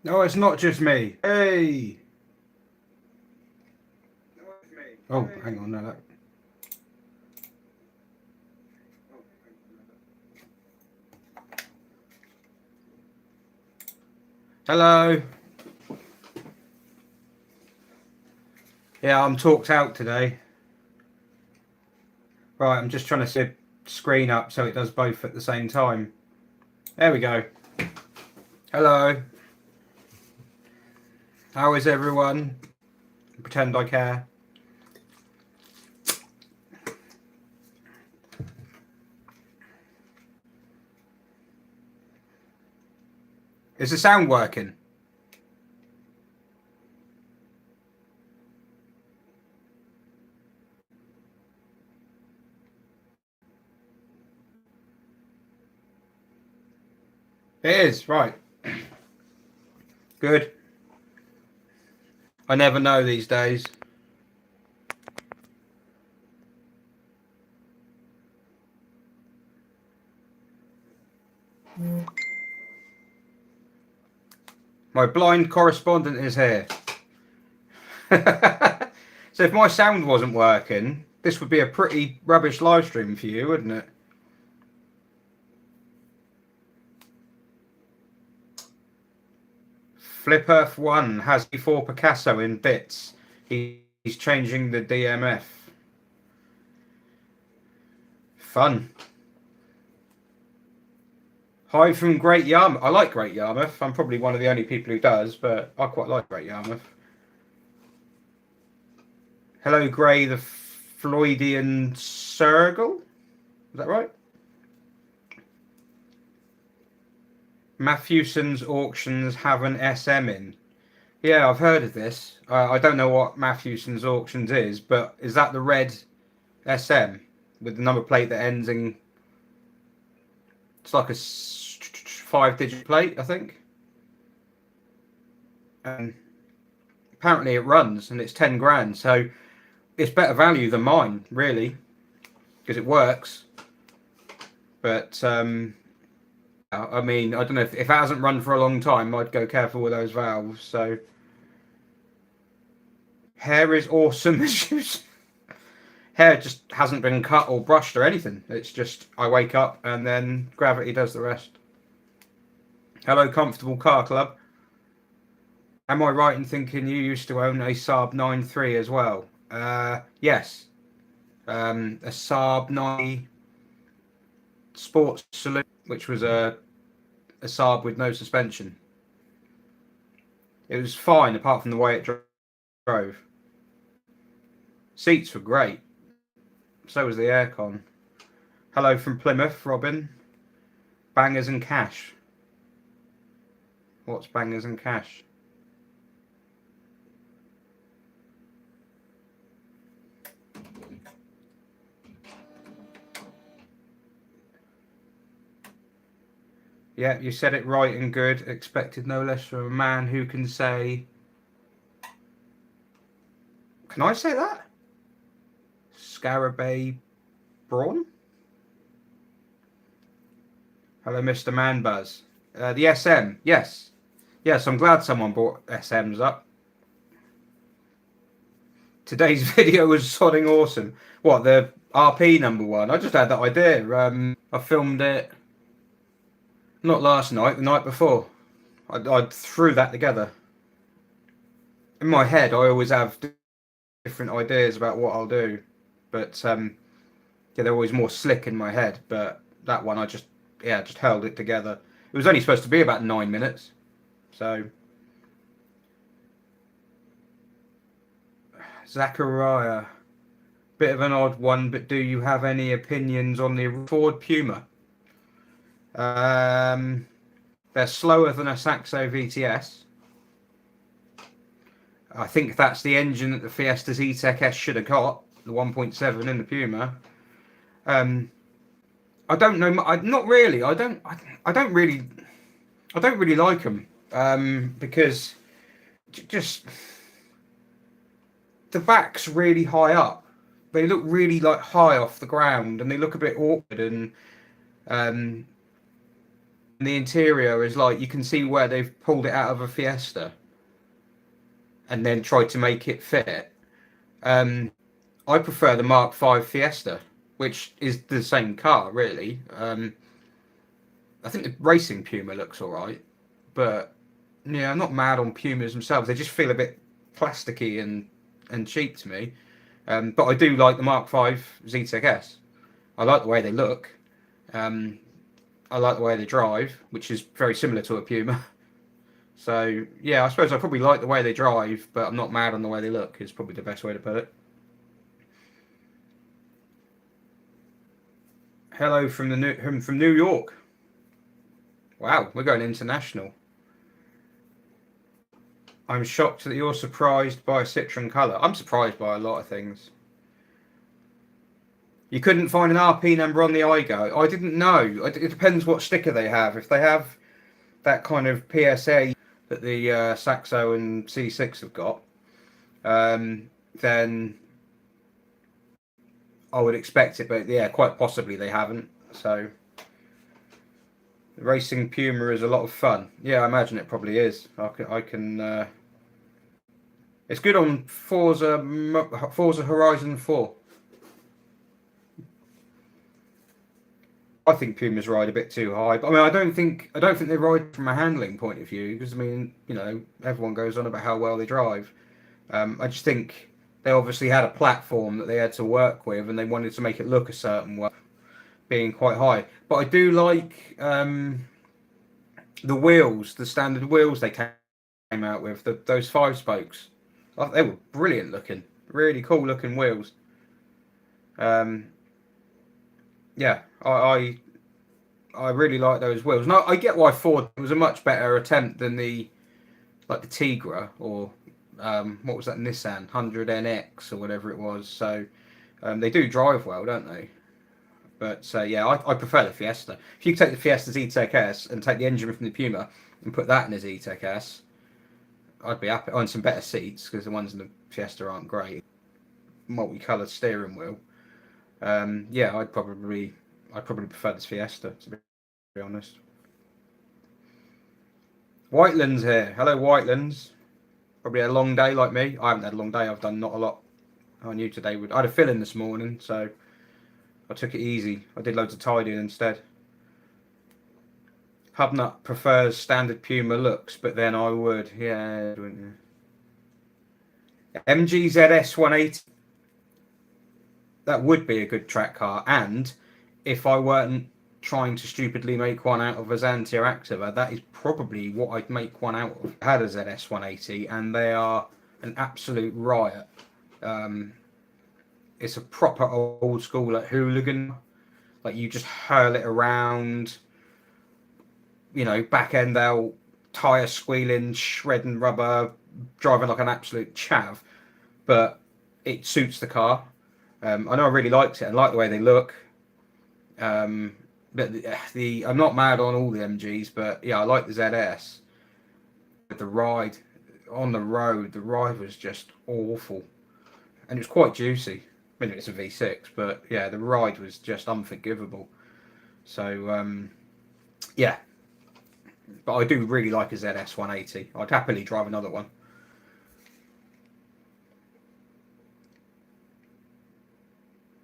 No, it's not just me. Hey. Oh, hang on, no, that. Hello. Yeah, I'm talked out today. Right, I'm just trying to set screen up so it does both at the same time. There we go. Hello. How is everyone? Pretend I care. Is the sound working? It is, right. Good. I never know these days. My blind correspondent is here. So if my sound wasn't working, this would be a pretty rubbish live stream for you, wouldn't it? Flip Earth 1 has before Picasso in bits. He's changing the DMF. Fun. Hi from Great Yarmouth. I like Great Yarmouth. I'm probably one of the only people who does, but I quite like Great Yarmouth. Hello, Gray, the Floydian Circle. Is that right? Matthewson's auctions have an SM in. Yeah, I've heard of this. I don't know what Matthewson's auctions is, but is that the red SM with the number plate that ends in? It's like a 5-digit plate, I think. And apparently it runs, and it's 10 grand. So it's better value than mine, really, because it works. But I mean, I don't know if it hasn't run for a long time, I'd go careful with those valves. So hair is awesome. Hair just hasn't been cut or brushed or anything. It's just I wake up and then gravity does the rest. Hello, Comfortable Car Club. Am I right in thinking you used to own a Saab 9.3 as well? Yes. A Saab 9 Sports Saloon, which was a Saab with no suspension. It was fine apart from the way it drove. Seats were great. So was the aircon. Hello from Plymouth, Robin. Bangers and cash. What's bangers and cash? Yeah, you said it right and good. Expected no less from a man who can say... Can I say that? Scarabay Brawn? Hello, Mr. Manbuzz. The SM, yes. Yes, I'm glad someone brought SMs up. Today's video was sodding awesome. What, the RP number one? I just had that idea. I filmed it, not last night, the night before. I threw that together. In my head, I always have different ideas about what I'll do. But, yeah, they're always more slick in my head. But that one, I just held it together. It was only supposed to be about 9 minutes. So... Zachariah, bit of an odd one, but do you have any opinions on the Ford Puma? They're slower than a Saxo VTS. I think that's the engine that the Fiesta's E-Tech S should have got, the 1.7 in the Puma. I don't know. Not really. I don't really. I don't really like them because just the back's really high up. They look really like high off the ground, and they look a bit awkward. And um, the interior is like you can see where they've pulled it out of a Fiesta and then tried to make it fit. I prefer the Mark V Fiesta, which is the same car, really. I think the racing Puma looks all right, but yeah, I'm not mad on Pumas themselves. They just feel a bit plasticky and cheap to me. But I do like the Mark V Z-Tech S. I like the way they look. Um, I like the way they drive, which is very similar to a Puma. So yeah, I suppose I probably like the way they drive, but I'm not mad on the way they look. Is probably the best way to put it. Hello from from New York. Wow, we're going international. I'm shocked that you're surprised by a Citroen colour. I'm surprised by a lot of things. You couldn't find an RP number on the iGo. I didn't know. It depends what sticker they have. If they have that kind of PSA that the Saxo and C6 have got, then I would expect it. But yeah, quite possibly they haven't. So racing Puma is a lot of fun. Yeah, I imagine it probably is. I can it's good on Forza Horizon 4. I think Pumas ride a bit too high, but I mean, I don't think they ride from a handling point of view because I mean, you know, everyone goes on about how well they drive. I just think they obviously had a platform that they had to work with, and they wanted to make it look a certain way, being quite high. But I do like the wheels, the standard wheels they came out with, those 5 spokes. Oh, they were brilliant looking, really cool looking wheels. Um, yeah, I really like those wheels. No, I get why Ford was a much better attempt than the Tigra or what was that Nissan 100NX or whatever it was. So they do drive well, don't they? But yeah, I prefer the Fiesta. If you take the Fiesta Z-Tech S and take the engine from the Puma and put that in a Z-Tech S, I'd be happy. On some better seats because the ones in the Fiesta aren't great. Multicoloured steering wheel. Yeah, I'd probably prefer this Fiesta to be honest. Whitelands here. Hello, Whitelands. Probably a long day like me. I haven't had a long day. I've done not a lot. I knew today would. I had a fill in this morning, so I took it easy. I did loads of tidying instead. Hubnut prefers standard Puma looks, but then I would, yeah, wouldn't you? MG ZS 180. That would be a good track car, and if I weren't trying to stupidly make one out of a Xantia Activa, that is probably what I'd make one out of. I had a ZS 180, and they are an absolute riot. It's a proper old school like hooligan. Like you just hurl it around. You know, back end out, tyre squealing, shredding rubber, driving like an absolute chav. But it suits the car. I know I really liked it and like the way they look. But I'm not mad on all the MGs, but yeah, I like the ZS. But the ride on the road, the ride was just awful, and it was quite juicy. I mean, it's a V6, but yeah, the ride was just unforgivable. So yeah, but I do really like a ZS 180. I'd happily drive another one.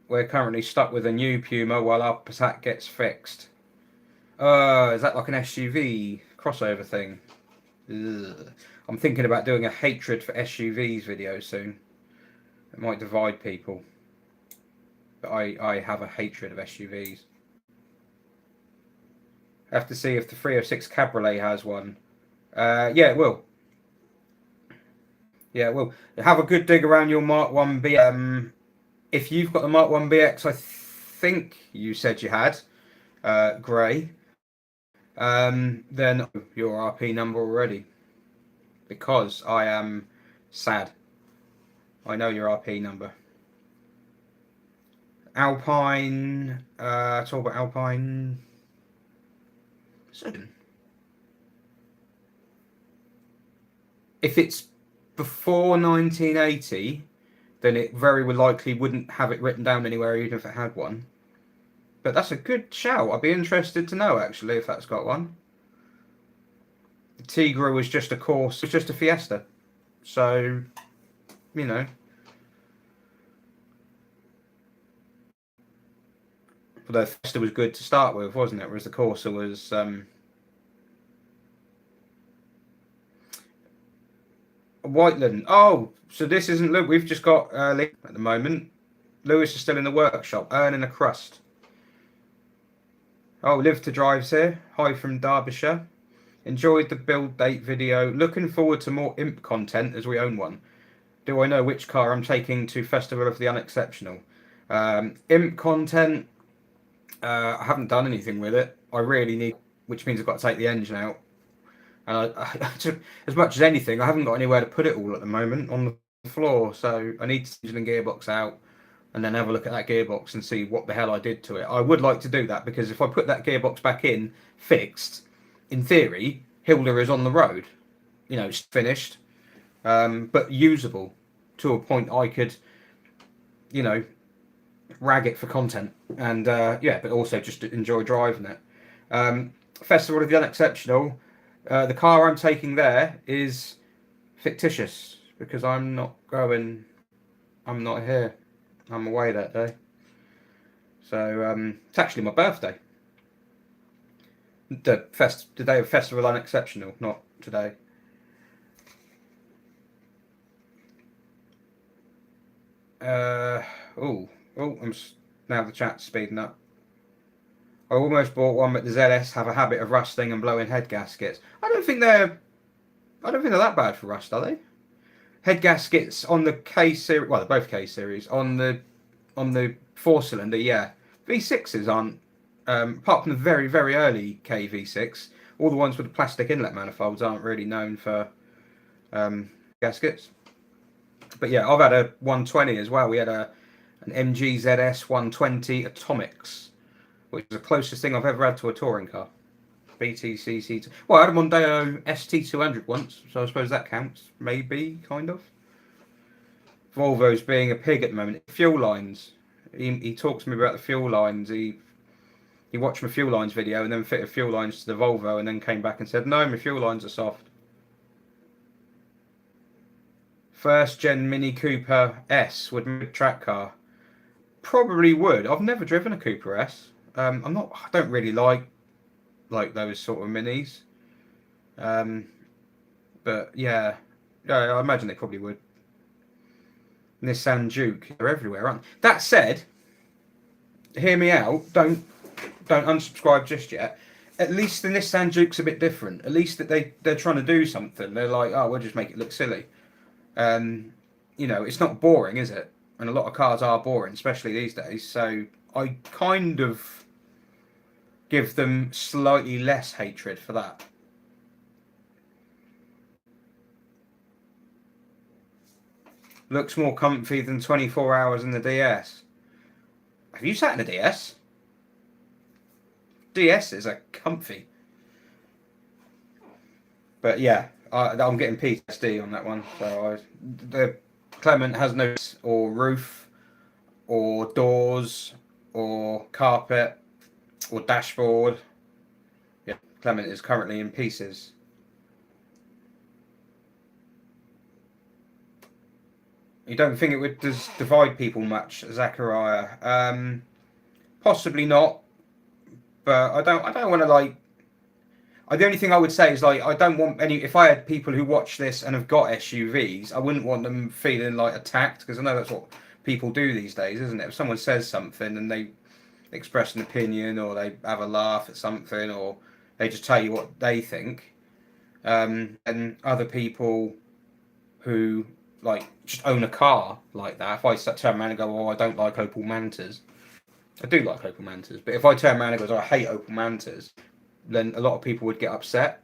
We're currently stuck with a new Puma while our Passat gets fixed. Is that like an SUV crossover thing? Ugh. I'm thinking about doing a hatred for SUVs video soon. It might divide people. But I have a hatred of SUVs. I have to see if the 306 Cabriolet has one. Yeah, it will. Yeah, it will. Have a good dig around your Mark 1B. If you've got the Mark 1BX, I think you said you had, grey, then your RP number already. Because I am Sad. I know your RP number. Alpine. Talk about Alpine. If it's before 1980, then it very likely wouldn't have it written down anywhere, even if it had one. But that's a good shout. I'd be interested to know, actually, if that's got one. The Tigra was just a Corsa, it was just a Fiesta. So, you know. Although the Fiesta was good to start with, wasn't it? Whereas the Corsa was... Whiteland. Oh, so this isn't Luke. We've just got Lee at the moment. Lewis is still in the workshop, earning a crust. Oh, Live to Drive's here. Hi from Derbyshire. Enjoyed the build date video. Looking forward to more imp content as we own one. Do I know which car I'm taking to Festival of the Unexceptional? Imp content. I haven't done anything with it. I really need, which means I've got to take the engine out. And as much as anything, I haven't got anywhere to put it all at the moment on the floor. So I need to engine and gearbox out and then have a look at that gearbox and see what the hell I did to it. I would like to do that because if I put that gearbox back in fixed, in theory, Hilda is on the road. You know, it's finished, but usable to a point I could, you know, rag it for content. And yeah, but also just enjoy driving it. Festival of the Unexceptional. The car I'm taking there is fictitious because I'm not going. I'm not here. I'm away that day. So it's actually my birthday. The day of Festival Unexceptional, not today. Now the chat's speeding up. I almost bought one, but the ZS have a habit of rusting and blowing head gaskets. I don't think they're that bad for rust, are they? Head gaskets on the K series, well, they're both K series. On the 4-cylinder, yeah. V6s aren't, apart from the very, very early K V6, all the ones with the plastic inlet manifolds aren't really known for gaskets. But yeah, I've had a 120 as well. We had an MG ZS 120 Atomics, which is the closest thing I've ever had to a touring car. BTCC. Well, I had a Mondeo ST200 once, so I suppose that counts. Maybe, kind of. Volvo's being a pig at the moment. Fuel lines. He talks to me about the fuel lines. He watched my fuel lines video and then fitted fuel lines to the Volvo and then came back and said, no, my fuel lines are soft. First gen Mini Cooper S would make a track car. Probably would. I've never driven a Cooper S. I don't really like those sort of minis. But yeah, I imagine they probably would. Nissan Juke, they're everywhere, aren't they? That said, hear me out. Don't unsubscribe just yet. At least the Nissan Juke's a bit different. At least that they're trying to do something. They're like, oh, we'll just make it look silly. You know, it's not boring, is it? And a lot of cars are boring, especially these days. So I kind of give them slightly less hatred for that. Looks more comfy than 24 hours in the DS. Have you sat in a DS? DSs are comfy. But yeah, I'm getting PTSD on that one. So the Clement has no or roof or doors or carpet or dashboard. Yeah, Clement is currently in pieces. You don't think it would divide people much, Zachariah? Possibly not, but I don't want to like. The only thing I would say is like I don't want any. If I had people who watch this and have got SUVs, I wouldn't want them feeling like attacked because I know that's what people do these days, isn't it? If someone says something and they express an opinion or they have a laugh at something or they just tell you what they think, and other people who like just own a car like that, if I turn around and go, oh, I don't like Opel Mantas. I do like Opel Mantas, but if I turn around and go, oh, I hate Opel Mantas, then a lot of people would get upset.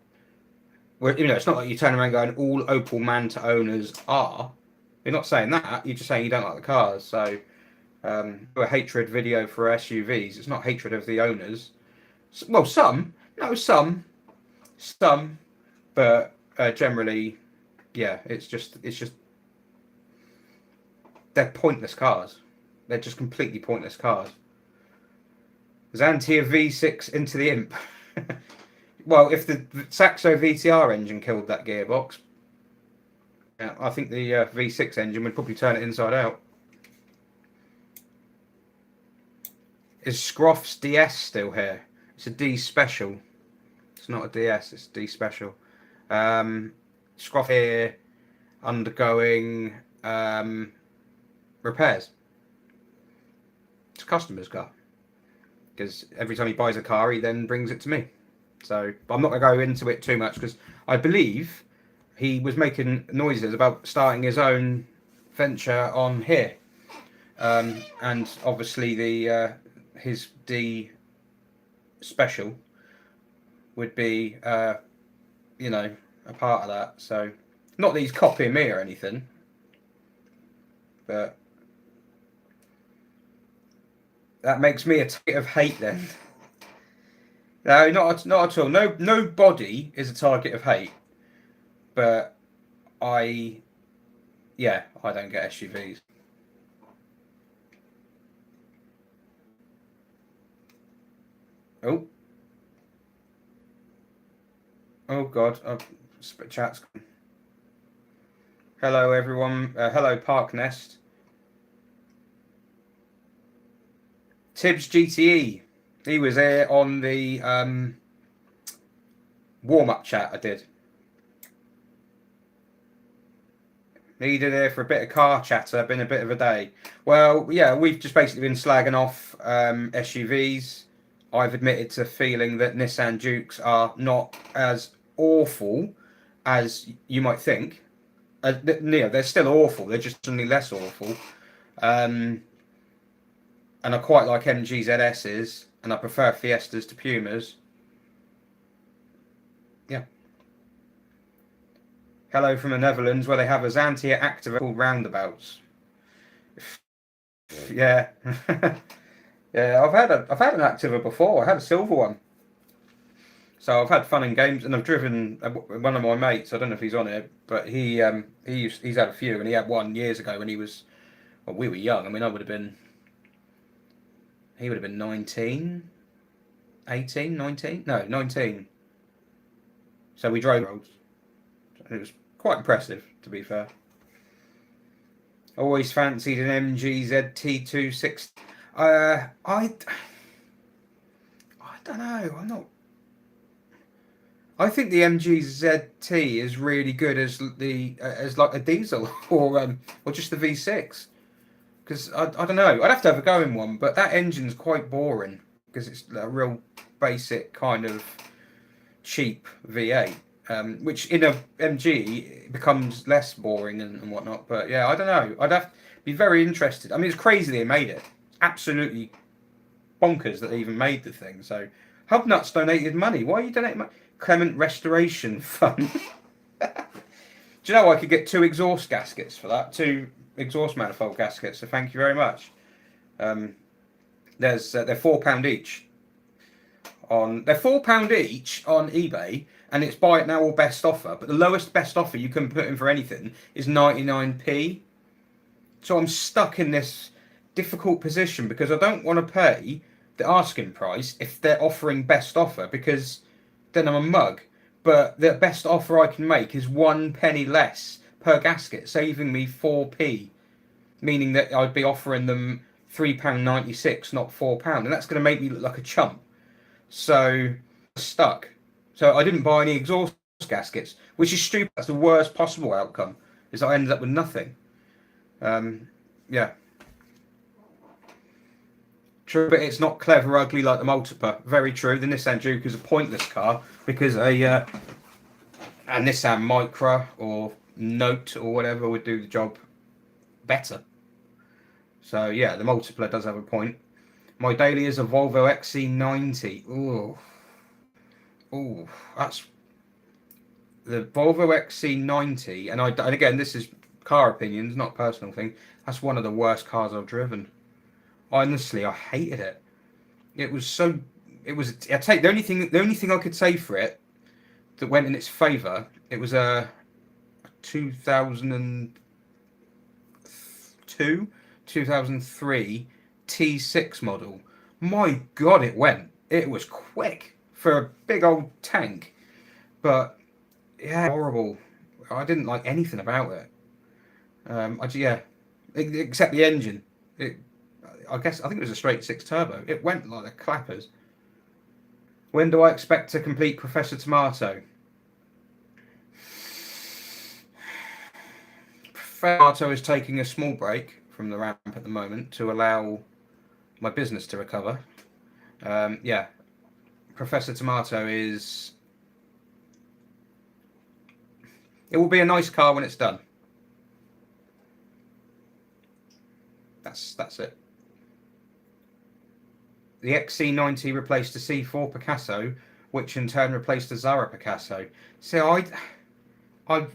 Where, it's not like you turn around going all Opel Manta owners are. You're not saying that. You're just saying you don't like the cars. So a hatred video for SUVs. It's not hatred of the owners. Well, some. No, some, but generally, yeah. It's just they're pointless cars. They're just completely pointless cars. Xantia V6 into the Imp. Well, if the Saxo VTR engine killed that gearbox, yeah, I think the V6 engine would probably turn it inside out. Is Scroff's DS still here? It's a D Special. It's not a DS, it's a D Special. Scroff here undergoing repairs. It's a customer's car. Because every time he buys a car, he then brings it to me. So I'm not going to go into it too much because I believe he was making noises about starting his own venture on here. And obviously the his D Special would be, a part of that. So not that he's copying me or anything, but that makes me a target of hate then. No, not at all. Nobody is a target of hate, but I don't get SUVs. Oh God, chat's gone. Hello everyone. Hello Park Nest. Tibbs GTE. He was there on the warm-up chat I did. Needed here for a bit of car chatter. Been a bit of a day. Well, yeah, we've just basically been slagging off SUVs. I've admitted to feeling that Nissan Jukes are not as awful as you might think. They're still awful. They're just suddenly less awful. And I quite like MG ZS's. And I prefer Fiestas to Pumas. Yeah. Hello from the Netherlands, where they have a Xantia Activa called Roundabouts. Yeah. Yeah, I've had an Activa before. I had a silver one. So I've had fun and games, and I've driven one of my mates. I don't know if he's on it, but he's had a few, and he had one years ago when we were young. I mean, he would have been 19, 18, 19? No, 19. So we drove roads. It was quite impressive, to be fair. Always fancied an MG ZT26. I don't know. I'm not. I think the MG ZT is really good as like a diesel or just the V6. Because I don't know, I'd have to have a go in one, but that engine's quite boring because it's a real basic kind of cheap V8, which in a MG becomes less boring and whatnot. But yeah, I don't know. I'd have to be very interested. I mean, it's crazy they made it. It's absolutely bonkers that they even made the thing. So Hubnuts donated money. Why are you donating money? Clement Restoration Fund. Do you know I could get 2 exhaust gaskets for that? 2 exhaust manifold gaskets, so thank you very much. They're £4 each. They're £4 each on eBay, and it's buy it now or best offer. But the lowest best offer you can put in for anything is 99p. So I'm stuck in this difficult position because I don't want to pay the asking price if they're offering best offer, because then I'm a mug. But the best offer I can make is 1 penny less per gasket, saving me 4p, meaning that I'd be offering them £3.96, not £4, and that's going to make me look like a chump. So stuck. So I didn't buy any exhaust gaskets, which is stupid. That's the worst possible outcome. Is I ended up with nothing. Yeah. True, but it's not clever, ugly like the Multipa. Very true. The Nissan Juke is a pointless car because a Nissan Micra or Note or whatever would do the job better. So yeah, the Multipla does have a point. My daily is a Volvo XC90. Ooh, that's the Volvo XC90, and again, this is car opinions, not personal thing. That's one of the worst cars I've driven. Honestly, I hated it. It was so. It was. I take the only thing I could say for it that went in its favour. It was a 2002, 2003 T6 model. My God, it went. It was quick for a big old tank, but yeah, horrible. I didn't like anything about it. Yeah, except the engine. I think it was a straight six turbo. It went like the clappers. When do I expect to complete Professor Tomato? Professor Tomato is taking a small break from the ramp at the moment to allow my business to recover. Yeah, Professor Tomato is. It will be a nice car when it's done. That's it. The XC90 replaced the C4 Picasso, which in turn replaced the Zara Picasso. So I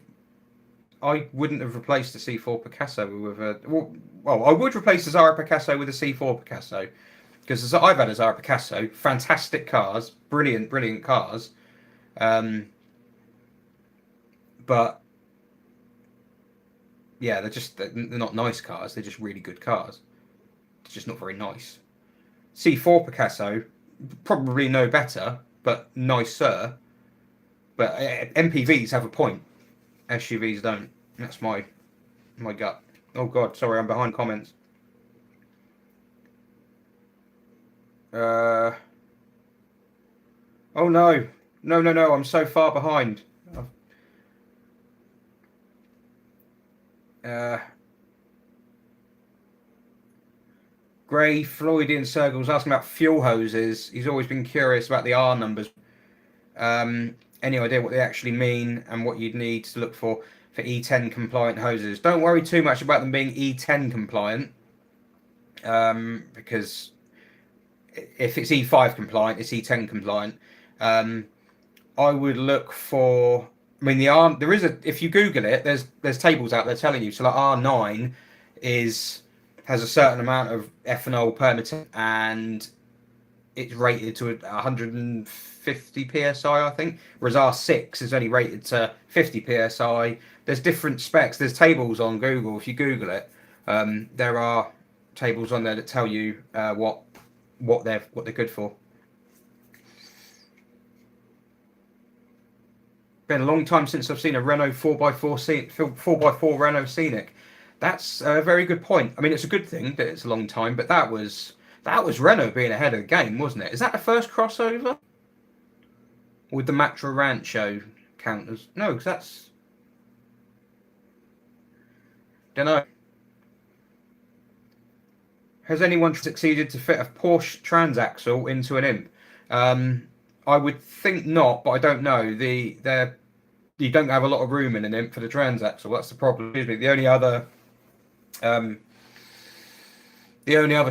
wouldn't have replaced the C4 Picasso with a. Well, I would replace the Zara Picasso with a C4 Picasso, because I've had a Zara Picasso, fantastic cars, brilliant cars, but yeah, they're not nice cars. They're just really good cars. They're just not very nice. C4 Picasso, probably no better, but nicer. But MPVs have a point. SUVs don't. That's my gut. Oh God, sorry, I'm behind comments. Oh no, I'm so far behind. Grey Floydian Circles asking about fuel hoses. He's always been curious about the R numbers. Any idea what they actually mean and what you'd need to look for E10 compliant hoses? Don't worry too much about them being E10 compliant, because if it's E5 compliant, it's E10 compliant. I would look for. I mean, there is if you Google it, there's tables out there telling you. So like R9 has a certain amount of ethanol permitted, and it's rated to 150 psi, I think. Whereas R6 is only rated to 50 psi. There's different specs. There's tables on Google. If you Google it, there are tables on there that tell you what they're good for. Been a long time since I've seen a Renault 4x4 Renault Scenic. That's a very good point. I mean, it's a good thing that it's a long time, but that was Renault being ahead of the game, wasn't it? Is that the first crossover? Would the Matra Rancho count as? No, because that's. Don't know. Has anyone succeeded to fit a Porsche transaxle into an Imp? I would think not, but I don't know. You don't have a lot of room in an Imp for the transaxle. That's the problem. The only other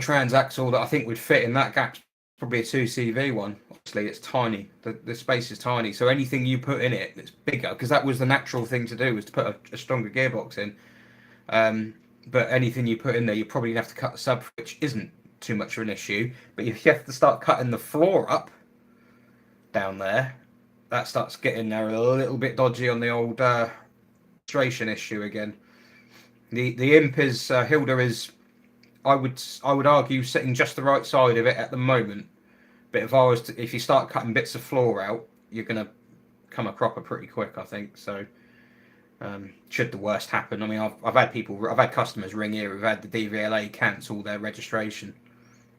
transaxle that I think would fit in that gap is probably a 2CV one. Obviously, it's tiny. The space is tiny, so anything you put in it that's bigger, because that was the natural thing to do, was to put a stronger gearbox in. But anything you put in there, you probably have to cut the sub, which isn't too much of an issue. But if you have to start cutting the floor up down there, that starts getting there a little bit dodgy on the old registration issue again. The Imp is Hilda is, I would argue, sitting just the right side of it at the moment. But if you start cutting bits of floor out, you're gonna come a cropper pretty quick, I think. So should the worst happen, I mean, I've had customers ring here who've had the DVLA cancel their registration,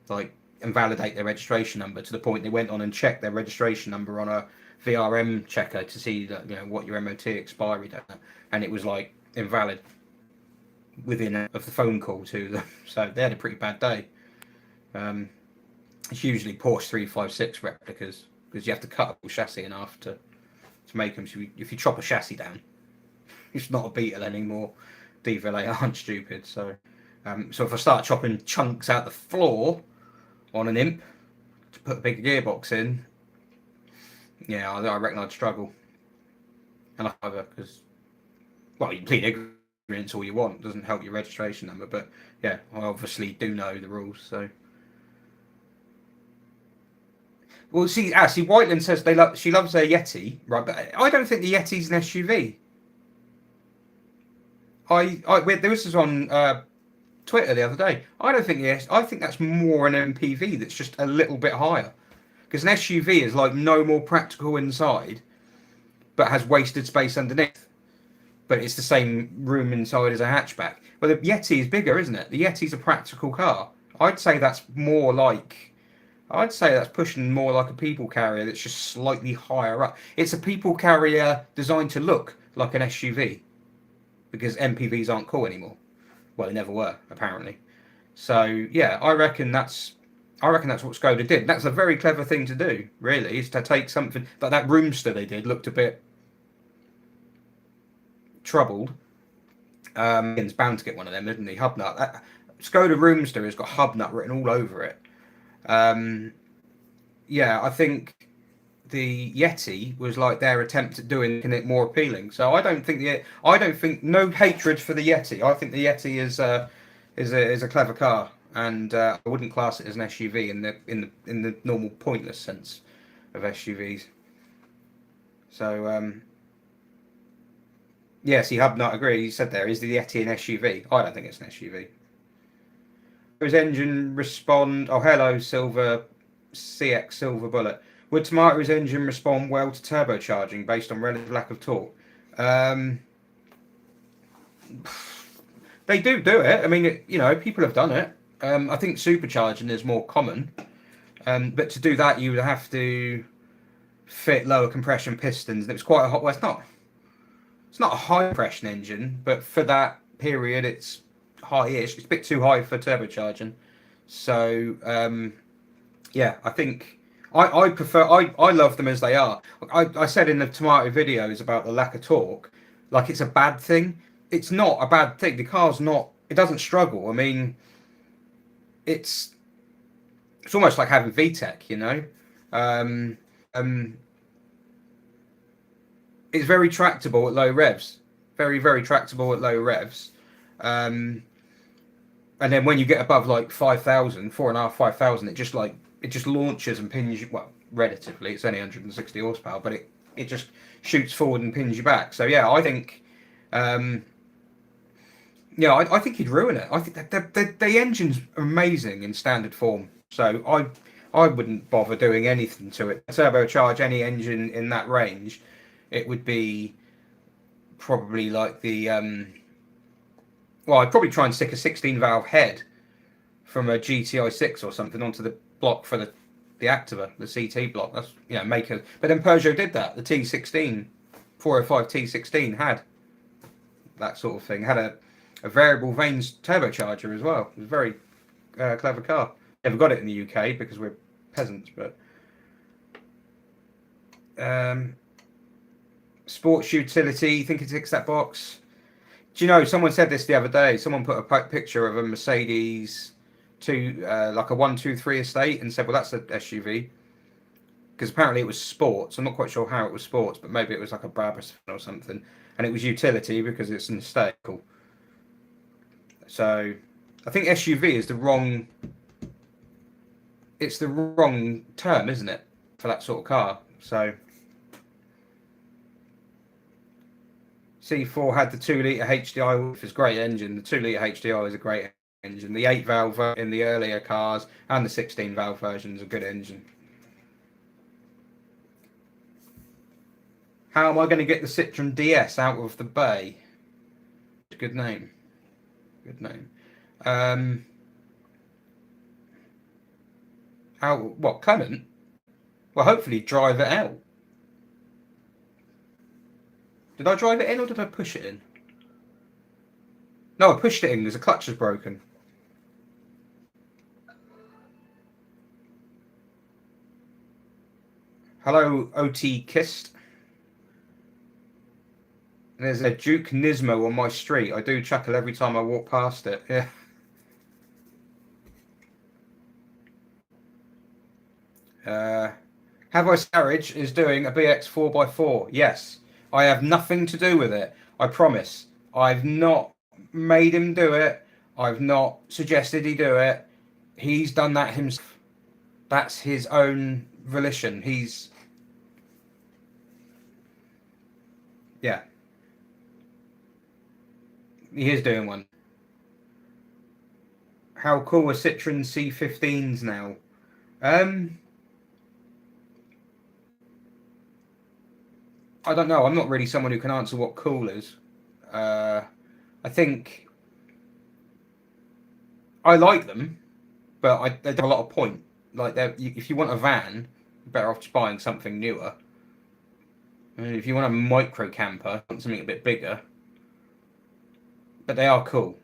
like invalidate their registration number, to the point they went on and checked their registration number on a VRM checker to see that, what your MOT expiry date, and it was like invalid within of the phone call to them. So they had a pretty bad day. It's usually Porsche 356 replicas, because you have to cut a chassis in half to make them. So if you chop a chassis down, it's not a Beetle anymore. DVLA aren't stupid. So if I start chopping chunks out the floor on an Imp to put a bigger gearbox in, yeah, I reckon I'd struggle. and I either because well, you can plead ignorance all you want. It doesn't help your registration number, but yeah, I obviously do know the rules. So, well, see, Whiteland says she loves her Yeti, right? But I don't think the Yeti's an SUV. This was on Twitter the other day. I don't think yes. I think that's more an MPV that's just a little bit higher, because an SUV is like no more practical inside, but has wasted space underneath. But it's the same room inside as a hatchback. Well, the Yeti is bigger, isn't it? The Yeti's a practical car. I'd say that's more like. I'd say that's pushing more like a people carrier that's just slightly higher up. It's a people carrier designed to look like an SUV, because MPVs aren't cool anymore. Well, they never were, apparently. So yeah, I reckon that's what Skoda did. That's a very clever thing to do, really, is to take something like that Roomster they did looked a bit troubled. He's bound to get one of them, isn't he? Hubnut. Skoda Roomster has got Hubnut written all over it. Yeah, I think the Yeti was like their attempt at doing it more appealing. So I don't think no hatred for the Yeti. I think the Yeti is a clever car, and I wouldn't class it as an SUV in the normal pointless sense of SUVs. So yeah, see, Hubnut agree. He said there is the Yeti an SUV. I don't think it's an SUV. His engine respond? Oh, hello, Silver CX Silver Bullet. Would Tomato's engine respond well to turbocharging based on relative lack of torque? They do it. I mean, people have done it. I think supercharging is more common. But to do that, you would have to fit lower compression pistons. And it was quite a hot. Well, it's not a high compression engine, but for that period, it's high-ish. It's a bit too high for turbocharging. So yeah, I think I prefer. I love them as they are. I said in the Tomato videos about the lack of torque, like it's a bad thing. It's not a bad thing. The car's not. It doesn't struggle. I mean, it's almost like having VTEC, you know. It's very tractable at low revs. Very, very tractable at low revs. And then when you get above like 5,000, 4.5, 5,000, it just launches and pins you. Well, relatively, it's only 160 horsepower, but it just shoots forward and pins you back. So yeah, I think, I think he'd ruin it. I think the engine's amazing in standard form. So I wouldn't bother doing anything to it. Turbocharge any engine in that range, it would be probably like the well, I'd probably try and stick a 16 valve head from a GTI 6 or something onto the block for the Activa, the CT block. That's but then Peugeot did that. The T16 405 T16 had that sort of thing. Had a variable vanes turbocharger as well. It was a very clever car. Never got it in the UK because we're peasants, but sports utility, think it ticks that box. Do you know, someone said this the other day. Someone put a picture of a Mercedes like a 123 estate and said, well, that's an SUV. Because apparently it was sports. I'm not quite sure how it was sports, but maybe it was like a Brabus or something. And it was utility because it's an estate. Cool. So I think SUV is the wrong term, isn't it, for that sort of car? So C4 had the 2-litre HDI, which is a great engine. The 2-litre HDI is a great engine. The 8-valve in the earlier cars and the 16-valve version is a good engine. How am I going to get the Citroen DS out of the bay? Good name. Good name. Clement? Well, hopefully drive it out. Did I drive it in or did I push it in? No, I pushed it in because the clutch was broken. Hello, OT Kist. There's a Duke Nismo on my street. I do chuckle every time I walk past it. Yeah. Have I Garage is doing a BX 4x4. Yes. I have nothing to do with it. I promise. I've not made him do it. I've not suggested he do it. He's done that himself. That's his own volition. Yeah, he is doing one. How cool are Citroen C15s now? Um, I don't know. I'm not really someone who can answer what cool is. Uh, I think I like them, but they have a lot of point. Like, if you want a van, you're better off just buying something newer. And if you want a micro camper, want something a bit bigger. But they are cool.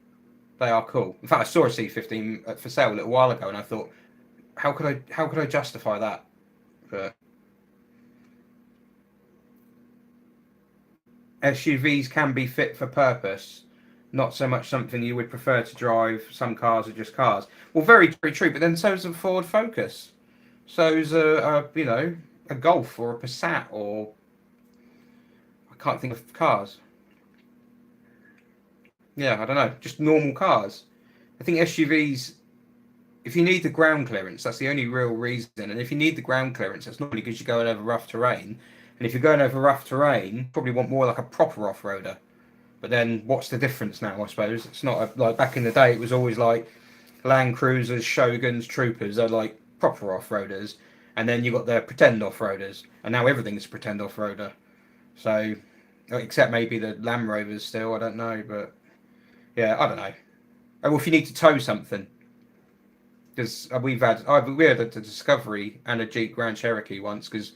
They are cool. In fact, I saw a C15 for sale a little while ago, and I thought, how could I justify that? But SUVs can be fit for purpose, not so much something you would prefer to drive. Some cars are just cars. Well, very, very true. But then so's a Ford Focus. So's a Golf or a Passat, or I can't think of cars. Yeah, I don't know. Just normal cars. I think SUVs, if you need the ground clearance, that's the only real reason. And if you need the ground clearance, that's normally because you're going over rough terrain. And if you're going over rough terrain, you probably want more like a proper off-roader. But then, what's the difference now? I suppose it's not like back in the day. It was always like Land Cruisers, Shoguns, Troopers are like proper off-roaders, and then you got the pretend off-roaders, and now everything's a pretend off-roader. So, except maybe the Land Rovers still. I don't know, but yeah, I don't know. Oh, well, if you need to tow something, because we had a Discovery and a Jeep Grand Cherokee once, because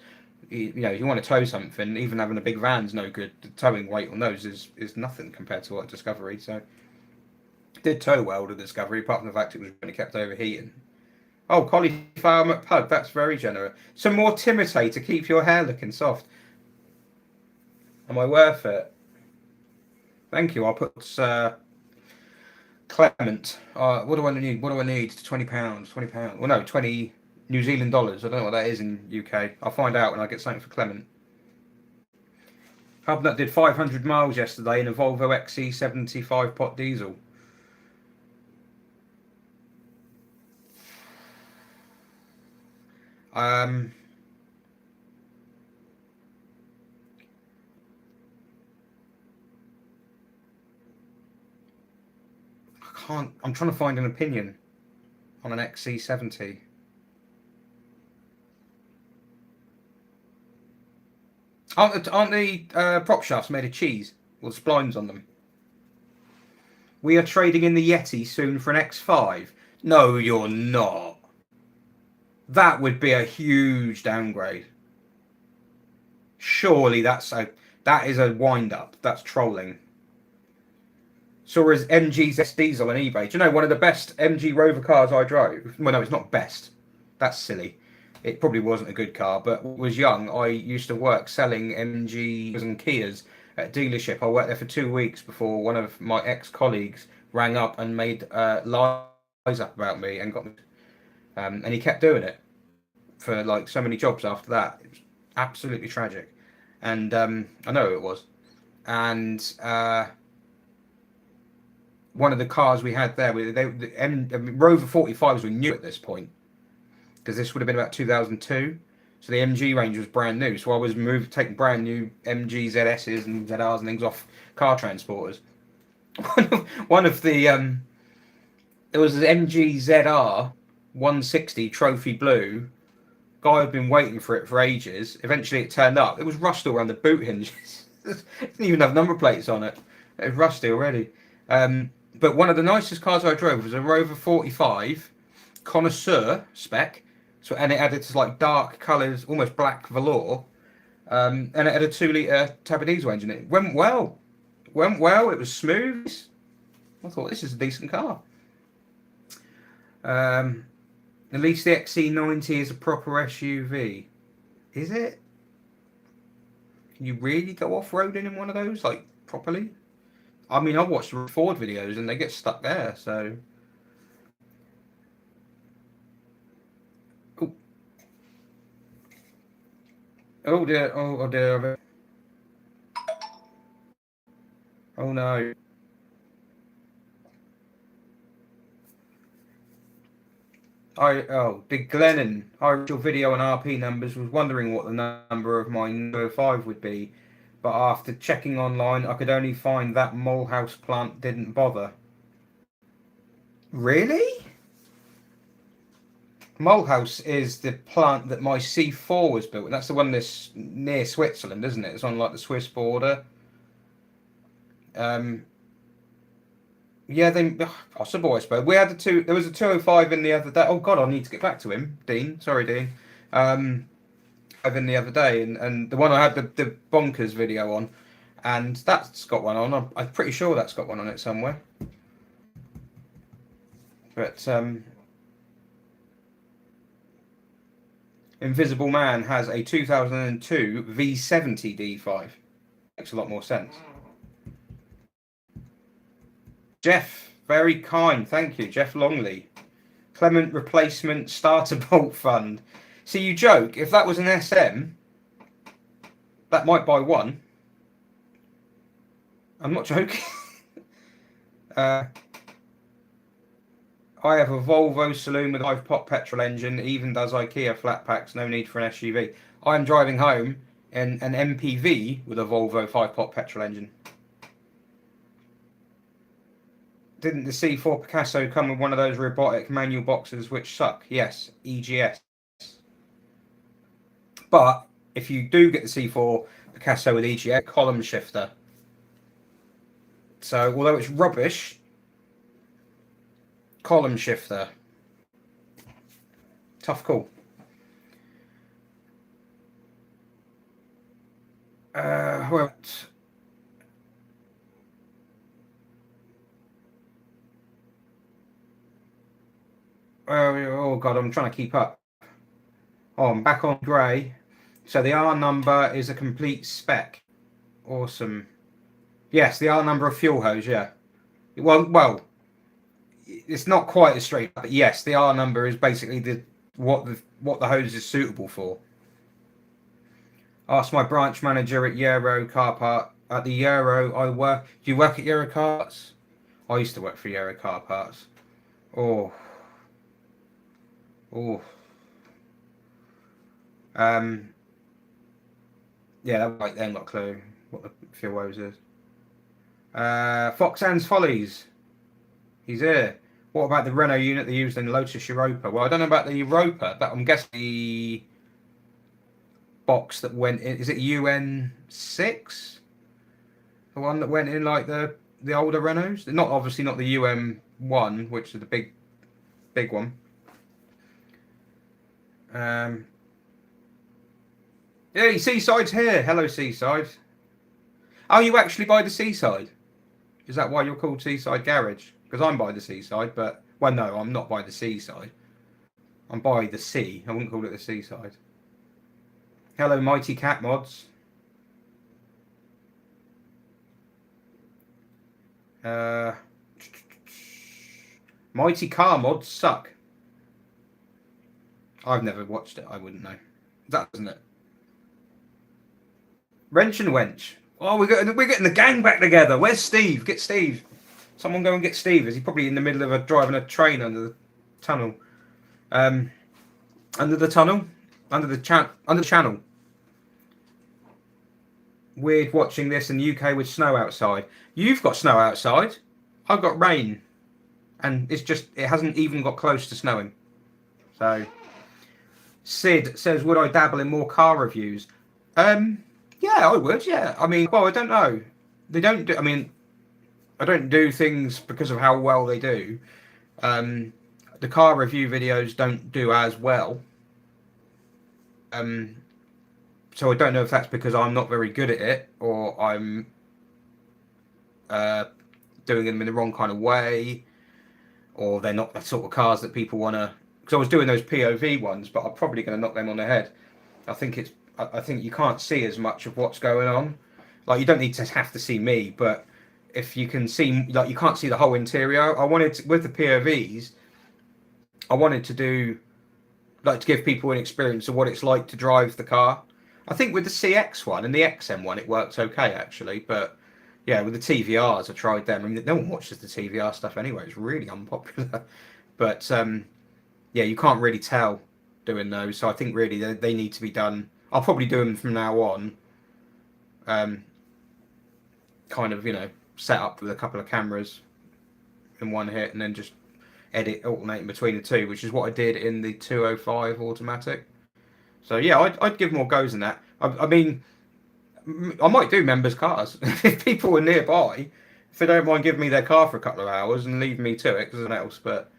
you want to tow something, even having a big van's no good. The towing weight on those is nothing compared to what Discovery. So it did tow well the Discovery, apart from the fact it was really kept overheating. Oh, cauliflower McPug, that's very generous. Some more Timotei to keep your hair looking soft. Am I worth it? Thank you. I'll put Clement. What do I need? What do I need? £20. £20. Well, no, 20 New Zealand dollars. I don't know what that is in UK. I'll find out when I get something for Clement. Hubnut did 500 miles yesterday in a Volvo XC70 5-pot diesel. Um, I can't. I'm trying to find an opinion on an XC70. Aren't the prop shafts made of cheese with splines on them? We are trading in the Yeti soon for an X5. No, you're not. That would be a huge downgrade. Surely that is a wind up. That's trolling. Saw his MG's S diesel on eBay. Do you know one of the best MG Rover cars I drove? Well, no, it's not best. That's silly. It probably wasn't a good car, but when I was young, I used to work selling MGs and Kias at a dealership. I worked there for 2 weeks before one of my ex-colleagues rang up and made lies up about me and got me. And he kept doing it for like so many jobs after that. It was absolutely tragic. And I know it was. And one of the cars we had there, Rover 45s were new at this point, because this would have been about 2002. So the MG range was brand new. So I was taking brand new MG ZSs and ZRs and things off car transporters. One of the there was an MG ZR 160 trophy blue. Guy had been waiting for it for ages. Eventually, it turned up. It was rusty around the boot hinges. It didn't even have number plates on it. It was rusty already. But one of the nicest cars I drove was a Rover 45 connoisseur spec. So, and it had its like dark colours, almost black velour, and it had a 2-litre turbo diesel engine. It went well. It was smooth. I thought this is a decent car. At least the XC90 is a proper SUV. Is it? Can you really go off-roading in one of those, like, properly? I mean, I've watched Ford videos and they get stuck there, so... Oh, oh dear, oh dear. Oh no. Big Glennon. I read your video on RP numbers, was wondering what the number of my 05 would be, but after checking online, I could only find that Molehouse plant didn't bother. Really? Molehouse is the plant that my C4 was built, and that's the one that's near Switzerland, isn't it? It's on like the Swiss border. Yeah, possible, I suppose. We had there was a 205 in the other day. Oh God, I need to get back to him, Dean. Sorry, Dean. In the other day, and the one I had the bonkers video on, and that's got one on. I'm pretty sure that's got one on it somewhere. But Invisible Man has a 2002 V70 D5. Makes a lot more sense. Jeff, very kind, thank you, Jeff Longley. Clement replacement starter bolt fund. See, you joke. If that was an SM, that might buy one. I'm not joking. I have a Volvo saloon with a 5-pot petrol engine. Even does IKEA flat packs. No need for an SUV. I'm driving home in an MPV with a Volvo 5-pot petrol engine. Didn't the C4 Picasso come with one of those robotic manual boxes which suck? Yes, EGS. But if you do get the C4 Picasso with EGS, column shifter. So although it's rubbish, column shifter. Tough call. What? Oh God, I'm trying to keep up. Oh, I'm back on grey. So the R number is a complete spec. Awesome. Yes, the R number of fuel hose, yeah. Well, it's not quite as straight, but yes, the R number is basically what the hose is suitable for. Ask my branch manager at Euro Car Park. At the Euro, I work. Do you work at Euro Cars? I used to work for Euro Car Parts. Oh. Yeah, they've got a clue what the fuel hose is. Foxhands Follies. He's here. What about the Renault unit they used in Lotus Europa? Well, I don't know about the Europa, but I'm guessing the box that went in, is it UN6? The one that went in like the older Renaults? Obviously not the UM1, which is the big one. Hey, Seaside's here. Hello, Seaside. Oh, you actually by the seaside? Is that why you're called Seaside Garage? Because I'm by the seaside, but... Well, no, I'm not by the seaside. I'm by the sea. I wouldn't call it the seaside. Hello, Mighty Cat Mods. Mighty Car Mods suck. I've never watched it. I wouldn't know. That isn't it? Wrench and Wench. Oh, we're getting the gang back together. Where's Steve? Get Steve. Someone go and get Steve. Is he probably in the middle of driving a train under the tunnel? Under the tunnel? Under the channel. Weird watching this in the UK with snow outside. You've got snow outside. I've got rain. And it hasn't even got close to snowing. So, Sid says, would I dabble in more car reviews? Yeah, I would, yeah. I mean, well, I don't know. I don't do things because of how well they do. The car review videos don't do as well. So I don't know if that's because I'm not very good at it, or I'm doing them in the wrong kind of way, or they're not the sort of cars that people want to... Because I was doing those POV ones, but I'm probably going to knock them on the head. I think you can't see as much of what's going on. Like, you don't need to have to see me, but if you can see, like, you can't see the whole interior. With the POVs, I wanted to do, like, to give people an experience of what it's like to drive the car. I think with the CX one and the XM one, it works okay, actually, but Yeah, with the TVRs, I tried them. I mean, no one watches the TVR stuff anyway. It's really unpopular. But yeah, you can't really tell doing those. So I think really they need to be done. I'll probably do them from now on. Um, kind of, set up with a couple of cameras in one hit, and then just edit alternating between the two, which is what I did in the 205 automatic. So yeah, I'd give more goes than that. I mean, I might do members' cars if people are nearby. If they don't mind giving me their car for a couple of hours and leave me to it because nothing else. But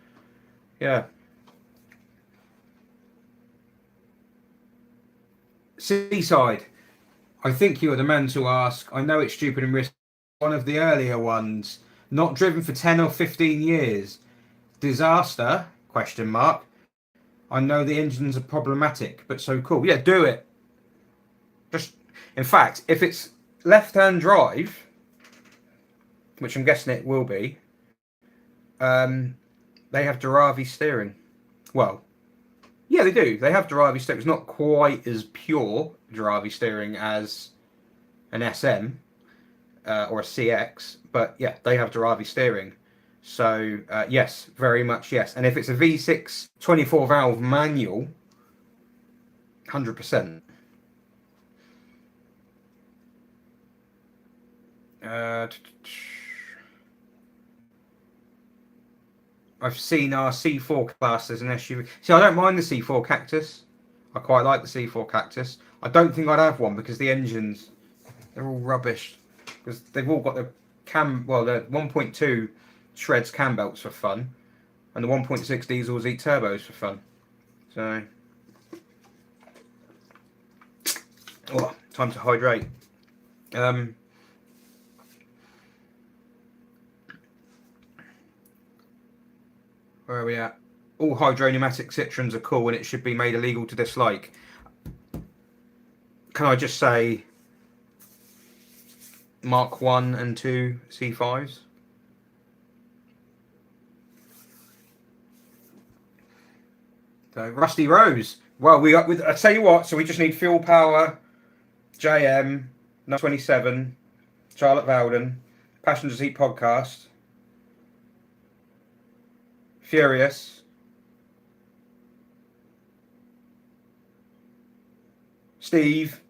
yeah, Seaside. I think you are the man to ask. I know it's stupid and risky. One of the earlier ones, not driven for 10 or 15 years. Disaster? Question mark. I know the engines are problematic, but so cool. Yeah, do it. Just, in fact, if it's left-hand drive, which I'm guessing it will be, they have Duravi steering. Well, yeah, they do. They have Duravi steering. It's not quite as pure Duravi steering as an SM or a CX, but yeah, they have Duravi steering. So yes, very much yes. And if it's a V6 24 valve manual, 100%. I've seen our C4 class as an SUV. See, I don't mind the C4 Cactus. I quite like the C4 Cactus. I don't think I'd have one because the engines, they're all rubbish. Because they've all got the the 1.2 shreds cam belts for fun, and the 1.6 diesels eat turbos for fun. So, time to hydrate. Where are we at? All hydropneumatic Citroens are cool and it should be made illegal to dislike. Can I just say Mark 1 and 2 C5s? So, Rusty Rose. Well, I tell you what, so we just need Fuel Power, JM, No 27, Charlotte Valden, Passenger Seat Podcast, Furious, Steve.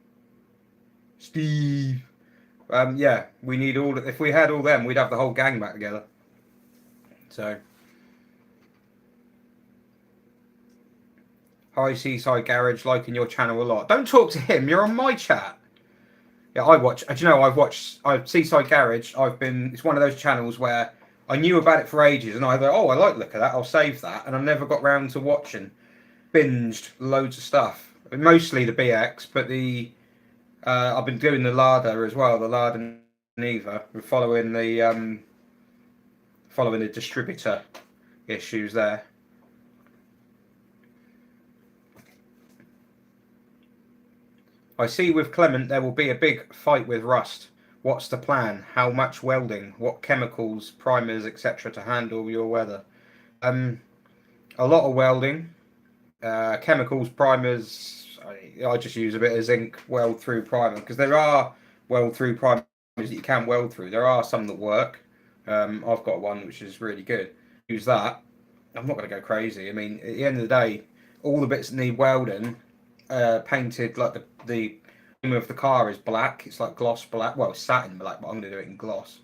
Yeah, we need all. If we had all them, we'd have the whole gang back together. So, hi Seaside Garage, liking your channel a lot. Don't talk to him. You're on my chat. Yeah, I watch. Do you know I've watched Seaside Garage. It's one of those channels where I knew about it for ages, and I thought, oh, I like the look of that. I'll save that, and I never got round to watching. Binged loads of stuff, mostly the BX, but I've been doing the Lada as well, the Lada Neva. We're following the distributor issues there. I see with Clement there will be a big fight with rust. What's the plan? How much welding? What chemicals, primers, etc. to handle your weather? A lot of welding. Chemicals, primers. I just use a bit of zinc weld through primer because there are weld through primers that you can weld through. There are some that work. I've got one which is really good. Use that. I'm not going to go crazy. I mean, at the end of the day, all the bits that need welding, painted like the name of the car is black. It's like gloss black. Well, it's satin black, but I'm going to do it in gloss.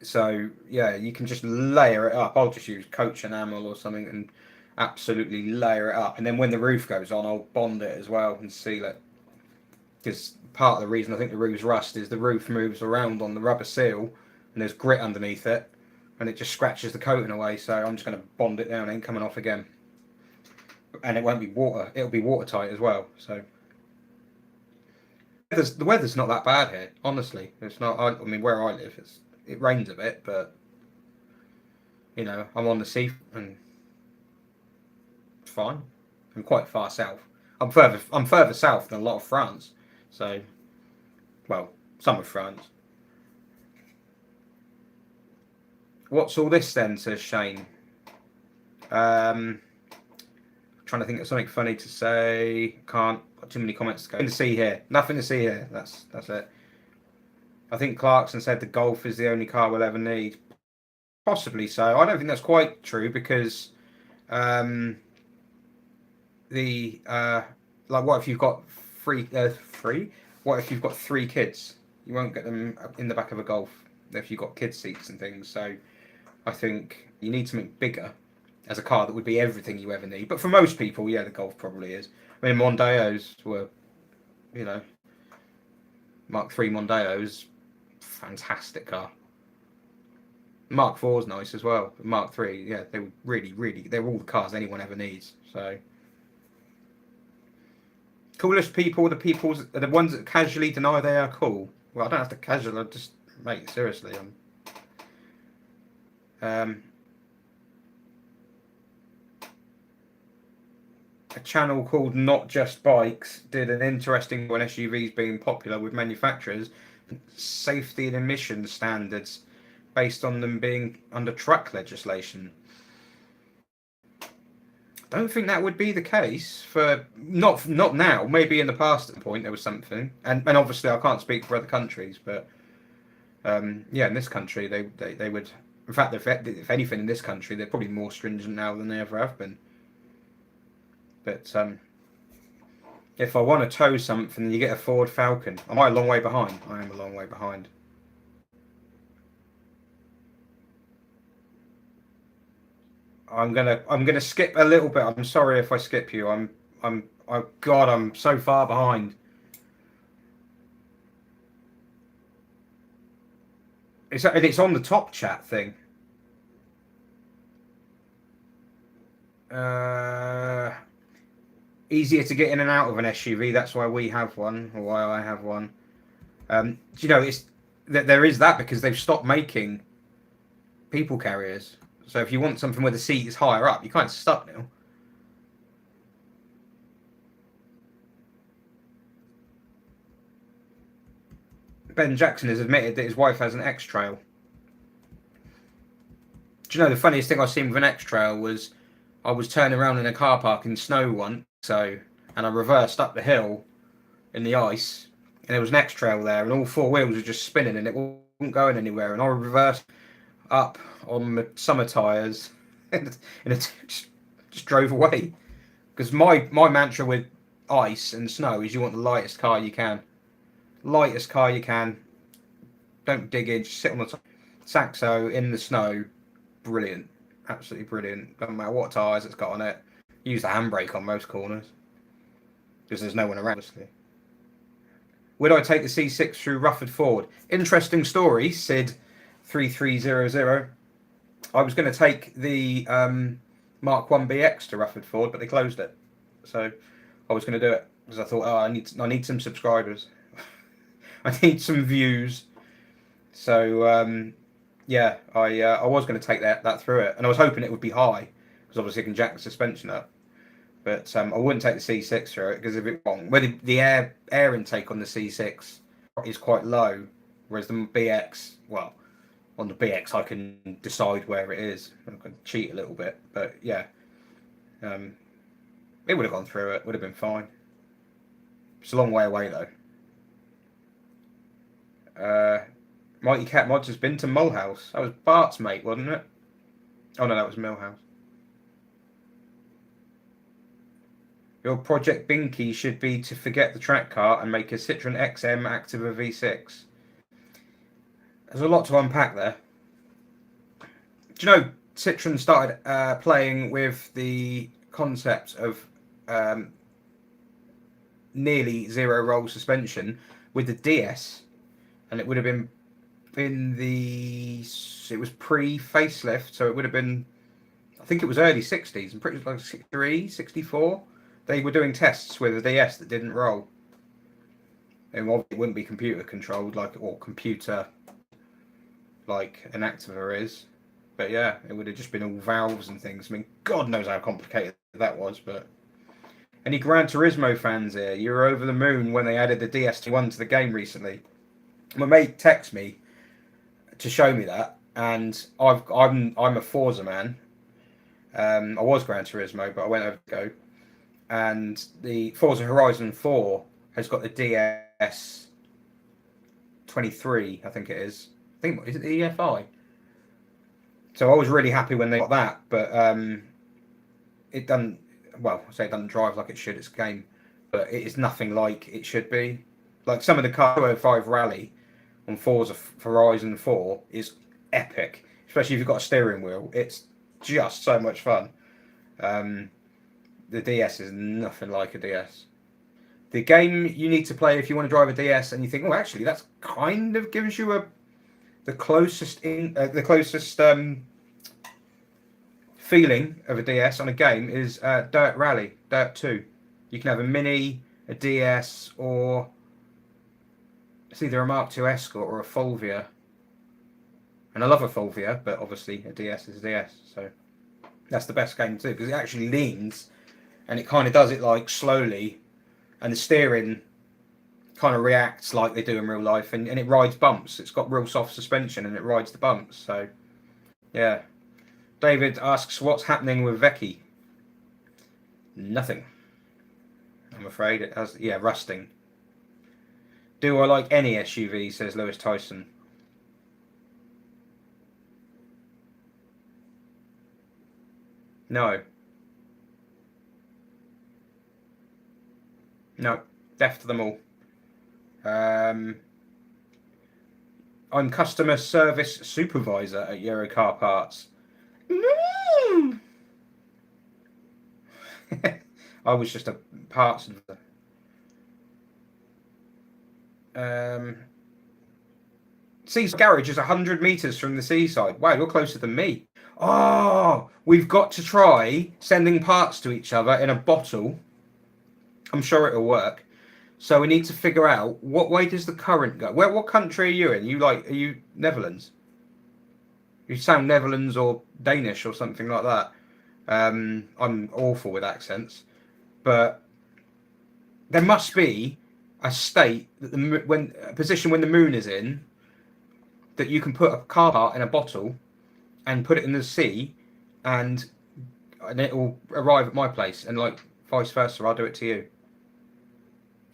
So yeah, you can just layer it up. I'll just use coach enamel or something and absolutely layer it up. And then when the roof goes on, I'll bond it as well and seal it. Because part of the reason I think the roof's rust is the roof moves around on the rubber seal and there's grit underneath it and it just scratches the coating away. So I'm just going to bond it down. It ain't coming off again. And it won't be water. It'll be watertight as well. So the weather's not that bad here. Honestly, it's not. I mean, where I live, it rains a bit, but I'm on the sea and it's fine. I'm quite far south. I'm further south than a lot of France. So, well, some of France. What's all this then? Says Shane. Trying to think of something funny to say. Can't. Got too many comments to go. Nothing to see here. Nothing to see here. That's it. I think Clarkson said the Golf is the only car we'll ever need. Possibly so. I don't think that's quite true because the like, what if you've got three? What if you've got 3 kids? You won't get them in the back of a Golf if you've got kid seats and things. So I think you need something bigger as a car that would be everything you ever need. But for most people, yeah, the Golf probably is. I mean, Mondeos were, you know, Mark III Mondeos, fantastic car. Mark IV's nice as well. Mark III, yeah, they were really, they're all the cars anyone ever needs. So, coolest people are the ones that casually deny they are cool. Well, I don't have to casual. I just, mate, seriously, a channel called Not Just Bikes did an interesting on SUVs being popular with manufacturers, safety and emission standards based on them being under truck legislation. I don't think that would be the case for not now. Maybe in the past at the point there was something, and obviously I can't speak for other countries, but yeah, in this country they would. In fact, if anything, in this country they're probably more stringent now than they ever have been. But if I want to tow something, you get a Ford Falcon. Am I a long way behind? I am a long way behind. I'm gonna skip a little bit. I'm sorry if I skip you. God, I'm so far behind. It's on the top chat thing. Easier to get in and out of an SUV. That's why we have one, or why I have one. You know, it's that there is that because they've stopped making people carriers. So if you want something where the seat is higher up, you're kind of stuck now. Ben Jackson has admitted that his wife has an X-Trail. Do you know the funniest thing I've seen with an X-Trail was I was turning around in a car park in snow once, and I reversed up the hill in the ice, and there was an X-Trail there, and all 4 wheels were just spinning, and it wasn't going anywhere, and I reversed up on the summer tyres, and it just drove away. Because my mantra with ice and snow is you want the lightest car you can. Lightest car you can. Don't dig in, just sit on the top. Saxo in the snow, brilliant. Absolutely brilliant. Doesn't matter what tyres it's got on it. Use the handbrake on most corners. Because there's no one around, obviously. Would I take the C6 through Rufford Ford? Interesting story, Sid3300. I was going to take the Mark 1 BX to Rufford Ford, but they closed it. So I was going to do it because I thought, I need some subscribers. I need some views. So yeah, I was going to take that through it, and I was hoping it would be high because obviously I can jack the suspension up. But I wouldn't take the C6 through it because if it wrong, where the air intake on the C6 is quite low, whereas the BX, well, on the BX I can decide where it is. I can cheat a little bit, but yeah, it would have gone through it. Would have been fine. It's a long way away though. Mighty Cat Mods has been to Mulhouse. That was Bart's mate, wasn't it? Oh no, that was Millhouse. Your Project Binky should be to forget the track car and make a Citroen XM Activa V6. There's a lot to unpack there. Do you know Citroen started playing with the concept of nearly zero roll suspension with the DS, and it would have been it was pre-facelift, so it would have been, I think it was early 60s, I'm pretty like 63, 64. They were doing tests with a DS that didn't roll. And it wouldn't be computer controlled or computer like an Activa is. But yeah, it would have just been all valves and things. I mean, God knows how complicated that was. But any Gran Turismo fans here? You were over the moon when they added the DS1 to the game recently. My mate texted me to show me that, and I'm a Forza man. I was Gran Turismo, but I went over to go. And the Forza Horizon 4 has got the DS 23, I think it is. Is it the EFI? So I was really happy when they got that, but it doesn't. Well, I say it doesn't drive like it should. It's a game, but it is nothing like it should be. Like some of the car 205 Rally on Forza Horizon 4 is epic, especially if you've got a steering wheel. It's just so much fun. The DS is nothing like a DS. The game you need to play if you want to drive a DS and you think, oh, actually, that's kind of gives you the closest feeling of a DS on a game is Dirt Rally, Dirt 2. You can have a Mini, a DS, or it's either a Mark II Escort or a Fulvia. And I love a Fulvia, but obviously a DS is a DS, so that's the best game too, because it actually leans and it kind of does it like slowly, and the steering kind of reacts like they do in real life, and it rides bumps. It's got real soft suspension and it rides the bumps, so yeah. David asks, what's happening with Vecchi? Nothing, I'm afraid. It has, yeah, rusting. Do I like any SUV, says Lewis Tyson. No. No, deaf to them all. I'm customer service supervisor at Eurocar Parts. I was just a parts. Seaside Garage is 100 metres from the seaside. Wow, you're closer than me. Oh, we've got to try sending parts to each other in a bottle. I'm sure it'll work. So we need to figure out what way does the current go. What country are you in? Are you Netherlands? You sound Netherlands or Danish or something like that. I'm awful with accents, but there must be a state that a position when the moon is in, that you can put a car part in a bottle and put it in the sea, and it will arrive at my place, and like vice versa, I'll do it to you.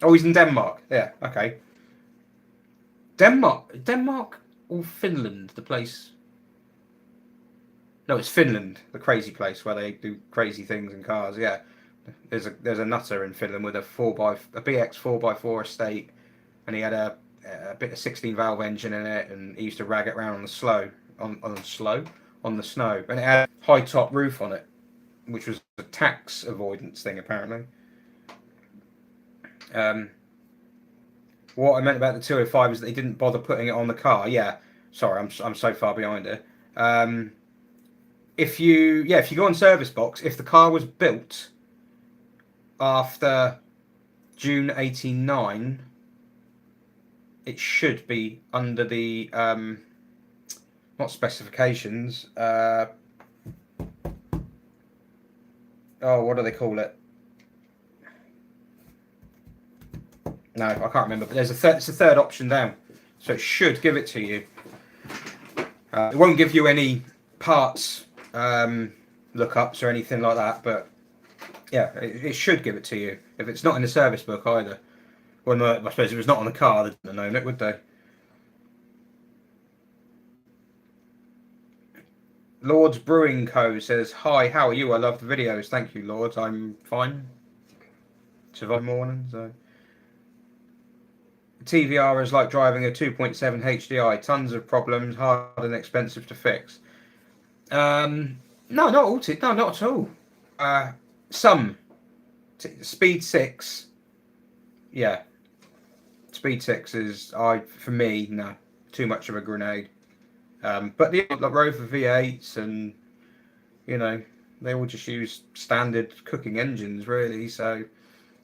Oh, he's in Denmark. Yeah, okay. Denmark or Finland, the place. No, it's Finland, the crazy place where they do crazy things in cars. Yeah, there's a nutter in Finland with a BX 4x4 estate, and he had a bit of 16 valve engine in it, and he used to rag it around on the snow, and it had a high top roof on it, which was a tax avoidance thing apparently. What I meant about the 205 is that they didn't bother putting it on the car. Yeah, sorry, I'm so far behind it. If you go on Service Box, if the car was built after June 89, it should be under the not specifications. What do they call it? No, I can't remember. But it's a third option down, so it should give it to you. It won't give you any parts lookups or anything like that, but yeah, it should give it to you. If it's not in the service book either, well, no, I suppose if it's not on the car, they'd have known it, would they? Lords Brewing Co. says, hi, how are you? I love the videos. Thank you, Lords. I'm fine. Survive morning, so. TVR is like driving a 2.7 HDI. Tons of problems, hard and expensive to fix. No, not at all. Some. Speed 6. Yeah. Speed 6 is, for me, no. Too much of a grenade. But the like Rover V8s and, they all just use standard cooking engines, really, so...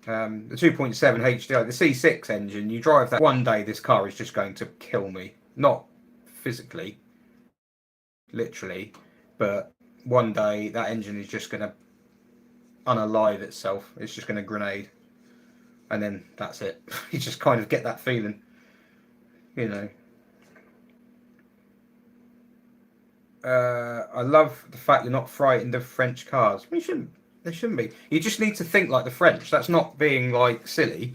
the 2.7 HDI, the C6 engine, you drive that one day, this car is just going to kill me. Not physically, literally, but one day that engine is just going to unalive itself. It's just going to grenade. And then that's it. You just kind of get that feeling, I love the fact you're not frightened of French cars. They shouldn't be. You just need to think like the French. That's not being like silly.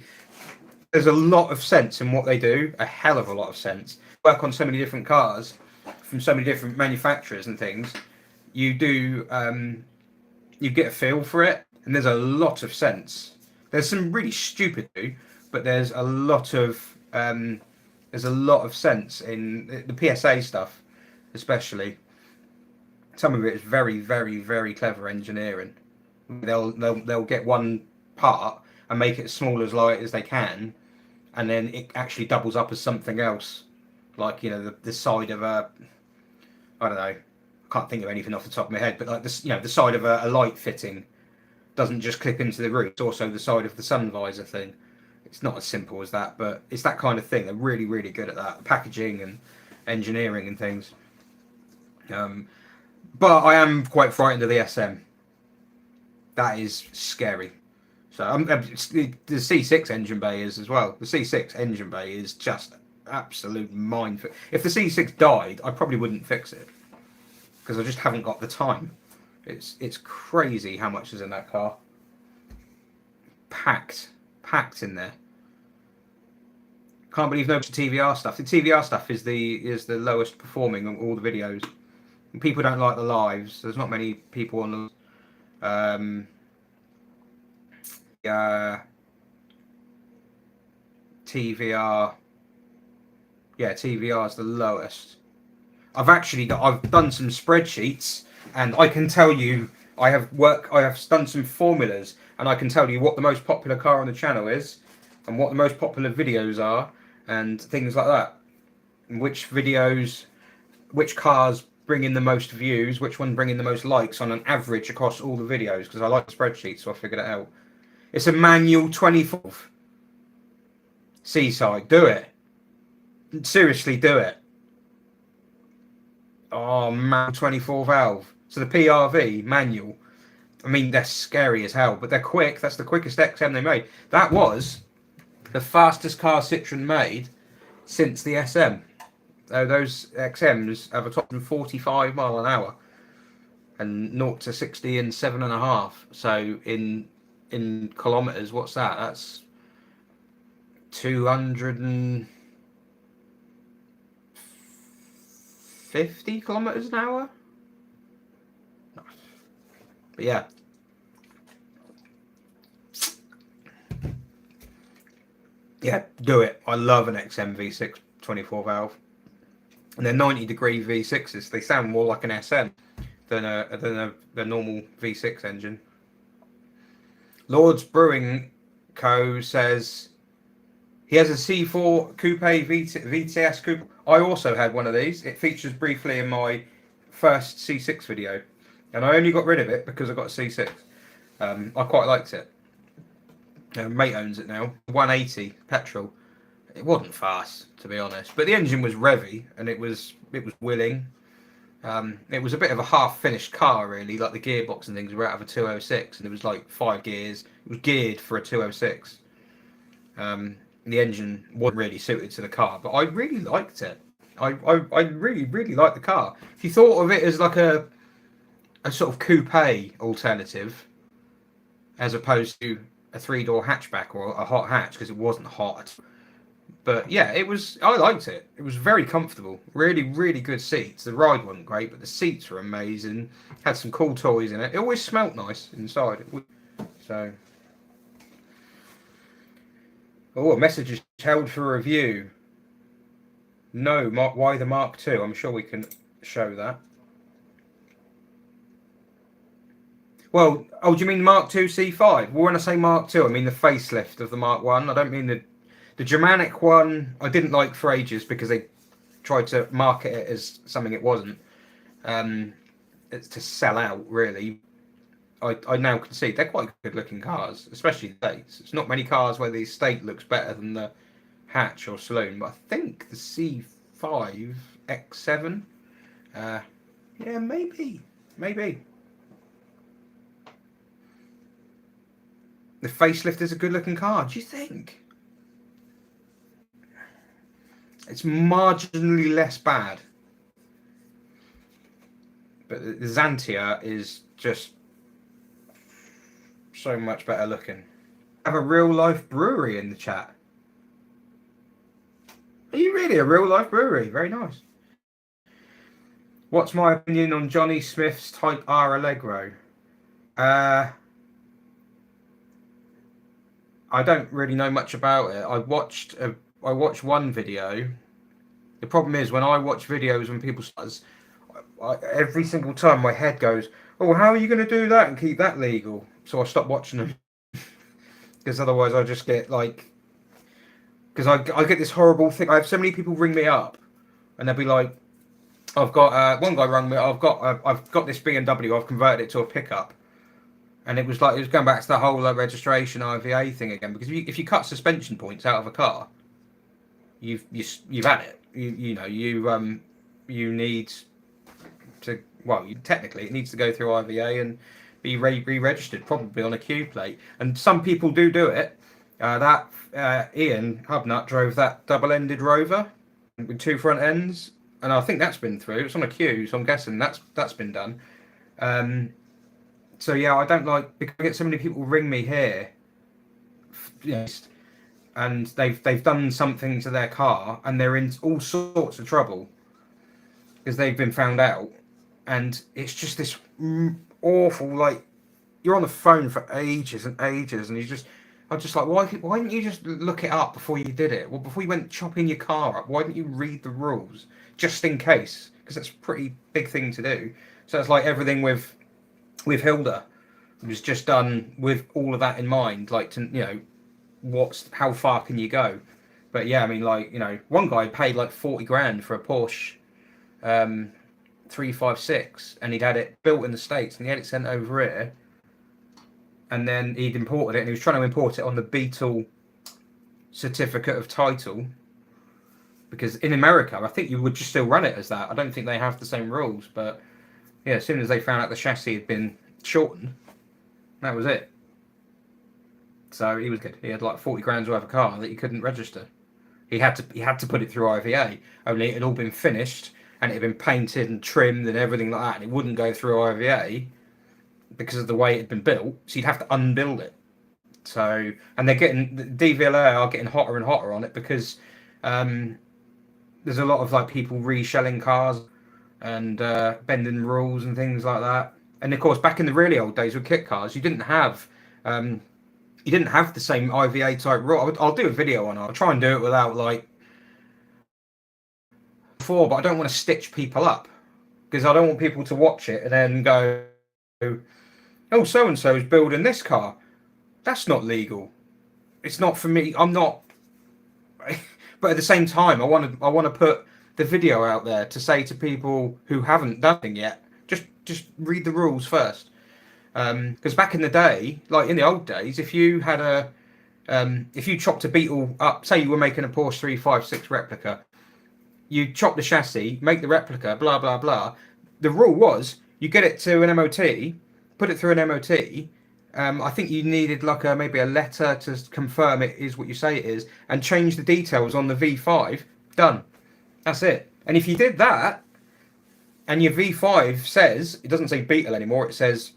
there's a lot of sense in what they do, a hell of a lot of sense. Work on so many different cars from so many different manufacturers and things. You do, you get a feel for it, and there's a lot of sense. There's some really stupid too, but there's a lot of sense in the PSA stuff, especially. Some of it is very, very, very clever engineering. They'll get one part and make it as small as light as they can, and then it actually doubles up as something else, like the side of a, I don't know, I can't think of anything off the top of my head, but like this, the side of a light fitting doesn't just clip into the roof; it's also the side of the sun visor thing. It's not as simple as that, but it's that kind of thing. They're really, really good at that, packaging and engineering and things. But I am quite frightened of the SM. That is scary. So the C6 engine bay is as well. The C6 engine bay is just absolute minefield. If the C6 died, I probably wouldn't fix it because I just haven't got the time. It's crazy how much is in that car. Packed in there. Can't believe no TVR stuff. The TVR stuff is the lowest performing of all the videos. People don't like the lives. There's not many people on the TVR. Yeah, TVR is the lowest. I've done some spreadsheets, and I can tell you I have done some formulas, and I can tell you what the most popular car on the channel is, and what the most popular videos are, and things like that. And which cars bring in the most views, which one bring in the most likes on an average across all the videos, because I like the spreadsheet, so I figured it out. It's a manual 24 Seaside. Do it. Seriously, do it. Oh man, 24 valve. So the PRV manual. I mean, they're scary as hell, but they're quick. That's the quickest XM they made. That was the fastest car Citroen made since the SM. Those XMs have a top of 45 mile an hour and 0 to 60 in 7.5. So in kilometers, what's that? That's 250 kilometers an hour. But yeah. Yeah, do it. I love an XM V6 24 valve. And they're 90-degree V6s. They sound more like an SM than a normal V6 engine. Lord's Brewing Co. says he has a C4 Coupe VTS Coupe. I also had one of these. It features briefly in my first C6 video, and I only got rid of it because I got a C6. I quite liked it. Mate owns it now. 180 petrol. It wasn't fast, to be honest, but the engine was revvy and it was willing. It was a bit of a half-finished car, really. Like the gearbox and things were out of a 206, and it was like 5 gears. It was geared for a 206. The engine wasn't really suited to the car, but I really liked it. I really, really liked the car. If you thought of it as like a sort of coupe alternative, as opposed to a 3-door hatchback or a hot hatch, because it wasn't hot. But yeah, I liked it. It was very comfortable. Really, really good seats. The ride wasn't great, but the seats were amazing. Had some cool toys in it. It always smelt nice inside. So, a message is held for review. No, why the Mark II? I'm sure we can show that. Well, do you mean the Mark II C5? Well, when I say Mark II, I mean the facelift of the Mark I. I don't mean the Germanic one. I didn't like for ages because they tried to market it as something it wasn't. It's to sell out, really. I now can see they're quite good-looking cars, especially the Estates. It's not many cars where the Estate looks better than the hatch or saloon, but I think the C5 X7, yeah, maybe. The facelift is a good-looking car. Do you think? It's marginally less bad, but the Xantia is just so much better looking. Have a real life brewery in the chat. Are you really a real life brewery? Very nice. What's my opinion on Johnny Smith's Type R Allegro? I don't really know much about it. I watched one video. The problem is when I watch videos when people start, every single time my head goes, "Oh, how are you going to do that and keep that legal?" So I stop watching them because otherwise I just get like, because I get this horrible thing. I have so many people ring me up and they'll be like, "I've got one guy rang me. I've got this BMW. I've converted it to a pickup." And it was like it was going back to the whole registration IVA thing again, because if you cut suspension points out of a car, you've had it. You need to, well, technically it needs to go through IVA and be re-registered, probably on a Q plate. And some people do it. Ian Hubnut drove that double-ended Rover with two front ends, and I think that's been through. It's on a Q, so I'm guessing that's been done. So yeah, I don't like, because I get so many people ring me here, yes, and they've done something to their car and they're in all sorts of trouble because they've been found out, and it's just this awful, like, you're on the phone for ages and ages, and I'm just like, why didn't you just look it up before you did it? Well, before you went chopping your car up, why didn't you read the rules just in case? Because that's a pretty big thing to do. So it's like everything with Hilda was just done with all of that in mind, like, to how far can you go? But yeah, I mean, like, one guy paid like 40 grand for a Porsche 356, and he'd had it built in the States and he had it sent over here, and then he'd imported it, and he was trying to import it on the Beetle certificate of title, because in America I think you would just still run it as that. I don't think they have the same rules, but yeah, as soon as they found out the chassis had been shortened, that was it. So he was good. He had like 40 grand's worth of car that he couldn't register. He had to put it through IVA. Only it had all been finished and it had been painted and trimmed and everything like that, and it wouldn't go through IVA because of the way it had been built. So you'd have to unbuild it. So, and the DVLA are getting hotter and hotter on it, because there's a lot of like people reshelling cars and bending rules and things like that. And of course, back in the really old days with kit cars, you didn't have the same IVA type rule. I'll do a video on it. I'll try and do it without like before, but I don't want to stitch people up, because I don't want people to watch it and then go, "Oh, so and so is building this car. That's not legal. It's not for me. I'm not." But at the same time, I want to put the video out there to say to people who haven't done it yet, just read the rules first. Because back in the day, like in the old days, if you chopped a Beetle up, say you were making a Porsche 356 replica, you chop the chassis, make the replica, blah blah blah. The rule was you get it to an MOT, put it through an MOT. I think you needed like maybe a letter to confirm it is what you say it is, and change the details on the V5. Done. That's it. And if you did that, and your V5 says, it doesn't say Beetle anymore, it says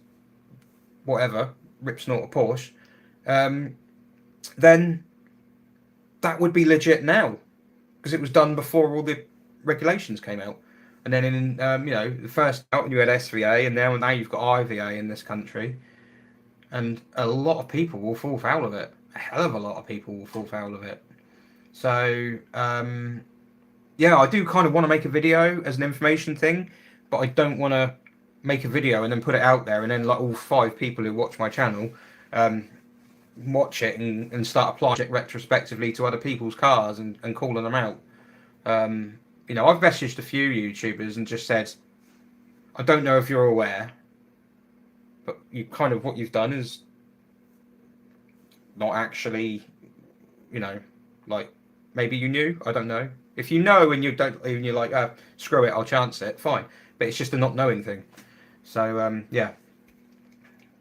whatever, Ripsnort or Porsche, then that would be legit now, because it was done before all the regulations came out. And then in the first out you had SVA, and now you've got IVA in this country, and a lot of people will fall foul of it. A hell of a lot of people will fall foul of it. So yeah, I do kind of want to make a video as an information thing, but I don't want to make a video and then put it out there and then like all 5 people who watch my channel watch it and start applying it retrospectively to other people's cars and calling them out. I've messaged a few YouTubers and just said, I don't know if you're aware, but what you've done is not actually, like, maybe you knew, I don't know. If you know and you're like, screw it, I'll chance it, fine. But it's just a not knowing thing. So yeah.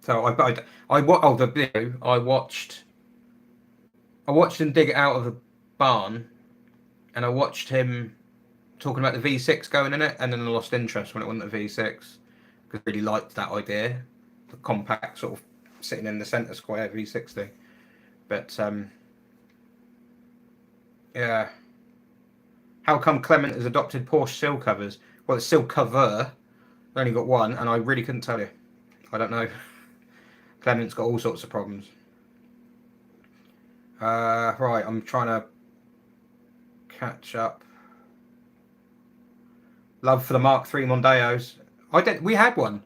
So I watched him dig it out of the barn, and I watched him talking about the V6 going in it, and then I lost interest when it wasn't a V6, because I really liked that idea, the compact sort of sitting in the centre square V6 thing. But yeah. How come Clement has adopted Porsche sill covers? Well, it's sill cover. I only got one, and I really couldn't tell you. I don't know. Clement's got all sorts of problems. Right, I'm trying to catch up. Love for the Mark III Mondeos. We had one.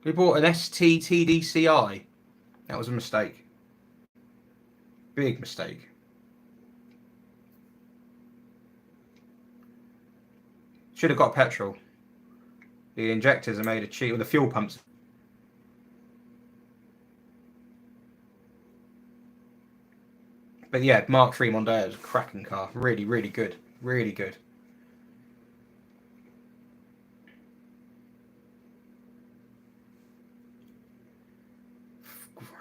We bought an ST TDCi. That was a mistake. Big mistake. Should have got petrol. The injectors are made of cheap, or the fuel pumps. But yeah, Mark III Mondeo is a cracking car. Really, really good. Really good.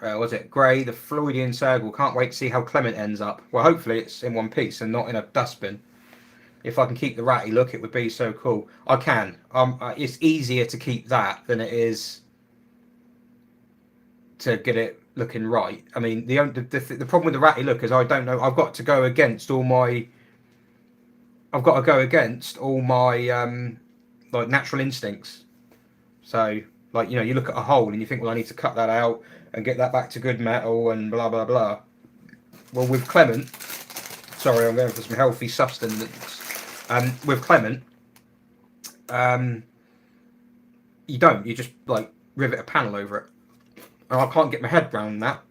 Was it Grey, the Freudian circle? Can't wait to see how Clement ends up. Well, hopefully it's in one piece and not in a dustbin. If I can keep the ratty look, it would be so cool. I can. It's easier to keep that than it is to get it looking right. I mean, the problem with the ratty look is I don't know. I've got to go against all my like natural instincts. So, like, you know, you look at a hole and you think, well, I need to cut that out and get that back to good metal and blah blah blah. Well, with Clement, sorry, I'm going for some healthy sustenance. With Clement, you don't. You just like rivet a panel over it. And I can't get my head around that.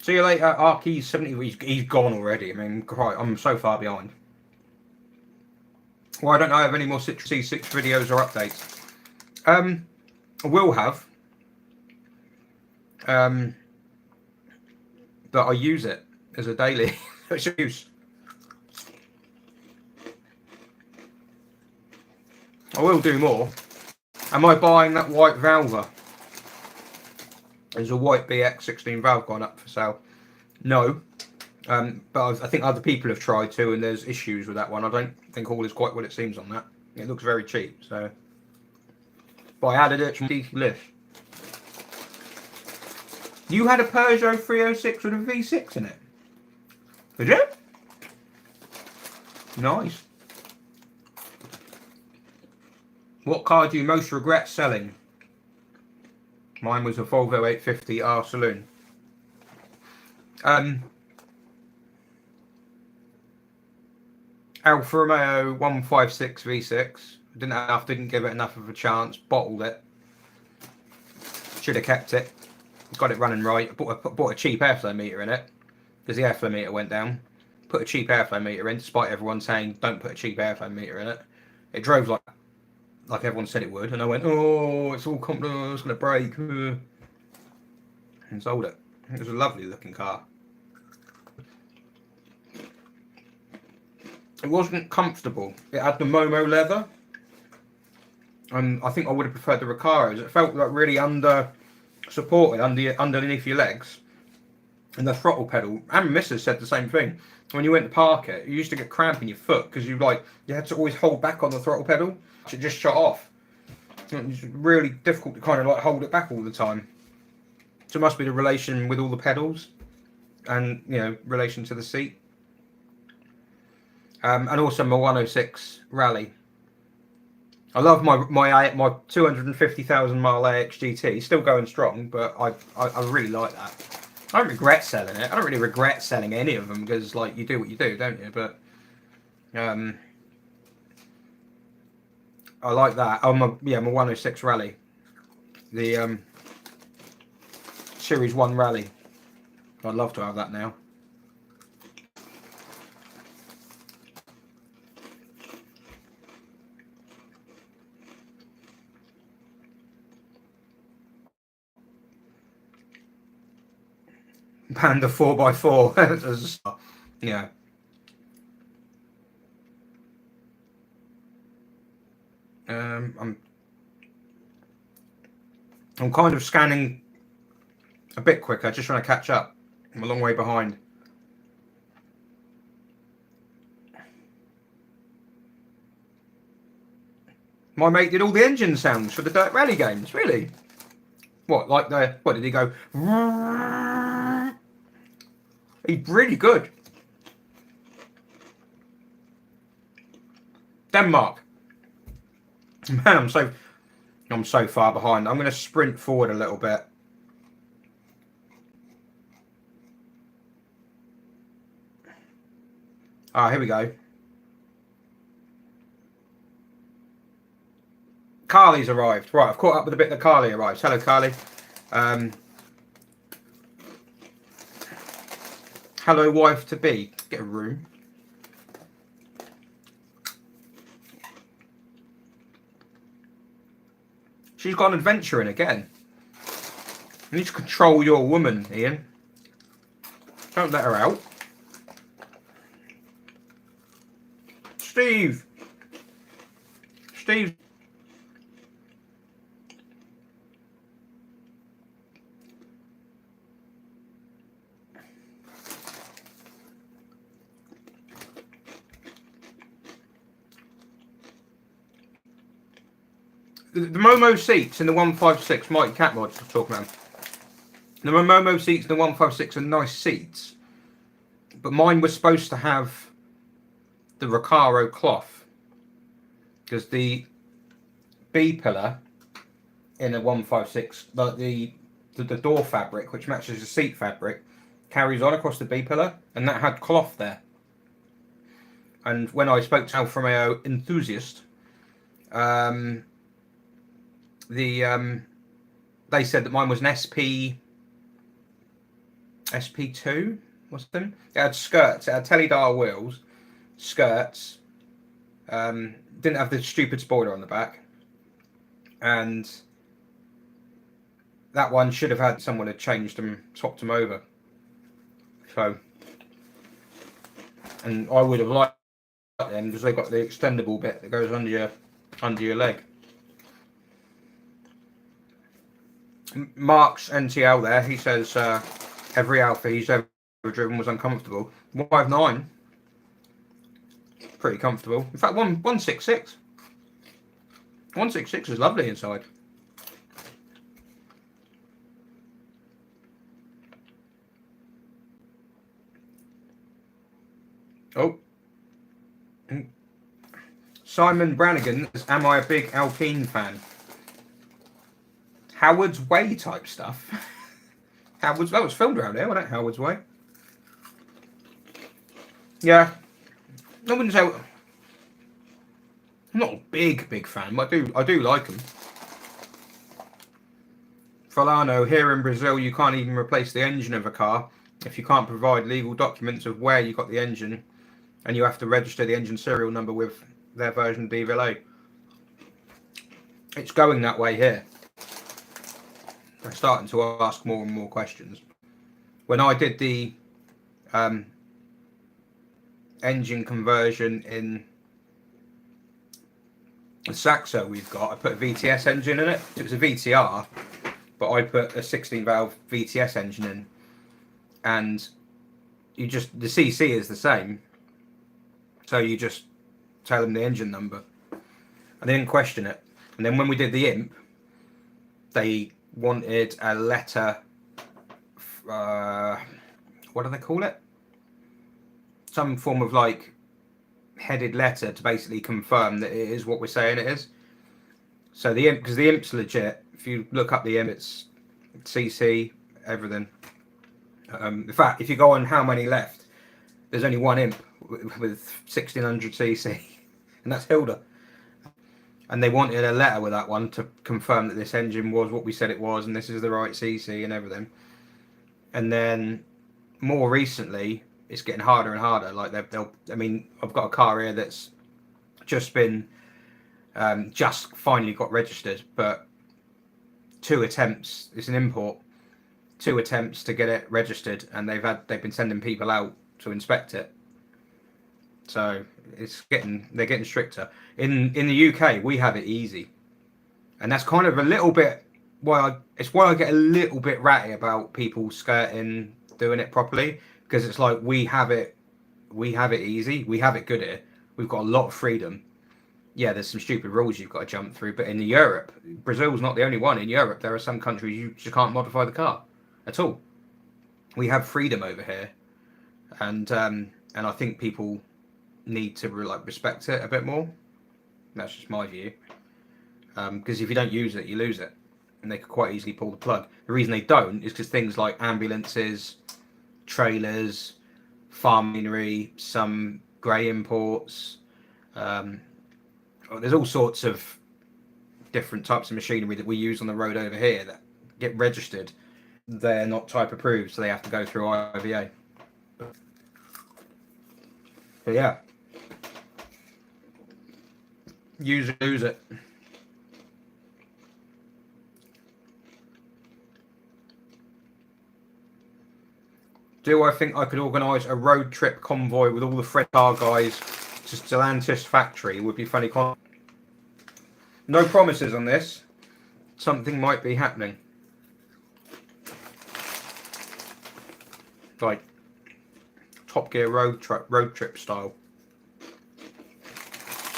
See you later, Arky's 70. He's gone already. I mean, I'm so far behind. Why don't I have any more Citrus C6 videos or updates? I will have. But I use it as a daily use. I will do more. Am I buying that white Valva? There's a white BX16 valve gone up for sale. No. But I think other people have tried to, and there's issues with that one. I don't think all is quite what it seems on that. It looks very cheap, so. But I added it to the list. You had a Peugeot 306 with a V6 in it? Did you? Nice. What car do you most regret selling? Mine was a Volvo 850R Saloon. Alfa Romeo 156 V6. Didn't give it enough of a chance. Bottled it. Should have kept it. Got it running right. I bought a cheap airflow meter in it because the airflow meter went down. Put a cheap airflow meter in, despite everyone saying don't put a cheap airflow meter in it. It drove like everyone said it would, and I went, oh, it's all complicated, it's going to break, and sold it. It was a lovely looking car. It wasn't comfortable. It had the Momo leather, and I think I would have preferred the Recaros. It felt like really supported underneath your legs, and the throttle pedal. And Mrs. said the same thing. When you went to park it, you used to get cramp in your foot because you had to always hold back on the throttle pedal. It just shut off. It was really difficult to kind of like hold it back all the time. So it must be the relation with all the pedals, and relation to the seat. And also my 106 Rally. I love my 250,000 mile AX GT. Still going strong, but I really like that. I don't regret selling it. I don't really regret selling any of them because like you do what you do, don't you? But I like that. Oh my 106 Rally, the Series 1 Rally. I'd love to have that now. Panda 4x4. Yeah. I'm kind of scanning a bit quicker, just trying to catch up. I'm a long way behind. My mate did all the engine sounds for the Dirt Rally games, really? What did he go? He's really good. Denmark. Man, I'm so far behind. I'm going to sprint forward a little bit. Ah, here we go. Carly's arrived. Right, I've caught up with the bit that Carly arrives. Hello, Carly. Hello, wife to be. Get a room. She's gone adventuring again. You need to control your woman, Ian. Don't let her out. Steve. The Momo seats in the 156, Mikey Catmod's talking about. The Momo seats in the 156 are nice seats, but mine was supposed to have the Recaro cloth, because the B pillar in a 156, like the door fabric, which matches the seat fabric, carries on across the B pillar, and that had cloth there. And when I spoke to Alfa Romeo enthusiast, they said that mine was an SP2, what's them? It had skirts, it had teledial wheels, skirts, didn't have the stupid spoiler on the back, and that one should have had someone had changed them, swapped them over. So, and I would have liked them because they've got the extendable bit that goes under your leg. Mark's NTL there, he says every Alfa he's ever driven was uncomfortable. 159, pretty comfortable. In fact, 166. 166 is lovely inside. Oh. Simon Brannigan, am I a big Alpine fan? Howard's Way type stuff. Howard's, that was filmed around here, wasn't it? Howard's Way. Yeah. I wouldn't say, I'm not a big fan, but I do like them. Folano, here in Brazil, you can't even replace the engine of a car if you can't provide legal documents of where you got the engine, and you have to register the engine serial number with their version of DVLA. It's going that way here. They're starting to ask more and more questions. When I did the engine conversion in the Saxo we've got, I put a VTS engine in it. It was a VTR, but I put a 16 valve VTS engine in, and you just, the CC is the same, so you just tell them the engine number, and they didn't question it. And then when we did the imp, they wanted a letter, what do they call it? Some form of like headed letter to basically confirm that it is what we're saying it is. So the imp, because the imp's legit, if you look up the imp, it's CC, everything. In fact, if you go on how many left, there's only one imp with 1600 CC, and that's Hilda. And they wanted a letter with that one to confirm that this engine was what we said it was, and this is the right CC and everything. And then more recently, it's getting harder and harder. Like I mean, I've got a car here that's just been, just finally got registered, but 2 attempts. It's an import. 2 attempts to get it registered, and they've been sending people out to inspect it. So they're getting stricter. In the UK, we have it easy, and that's kind of a little bit why I get a little bit ratty about people skirting doing it properly, because it's like we have it easy, we have it good here. We've got a lot of freedom. Yeah, there's some stupid rules you've got to jump through, but in Europe, Brazil's not the only one. In Europe, there are some countries you just can't modify the car at all. We have freedom over here, and I think people need to respect it a bit more. That's just my view. Because if you don't use it, you lose it, and they could quite easily pull the plug. The reason they don't is because things like ambulances, trailers, farm machinery, some grey imports. There's all sorts of different types of machinery that we use on the road over here that get registered. They're not type approved, so they have to go through IVA. But yeah, use it, lose it. Do I think I could organise a road trip convoy with all the Fred car guys to Stellantis factory? Would be funny. No promises on this. Something might be happening. Like Top Gear road trip style.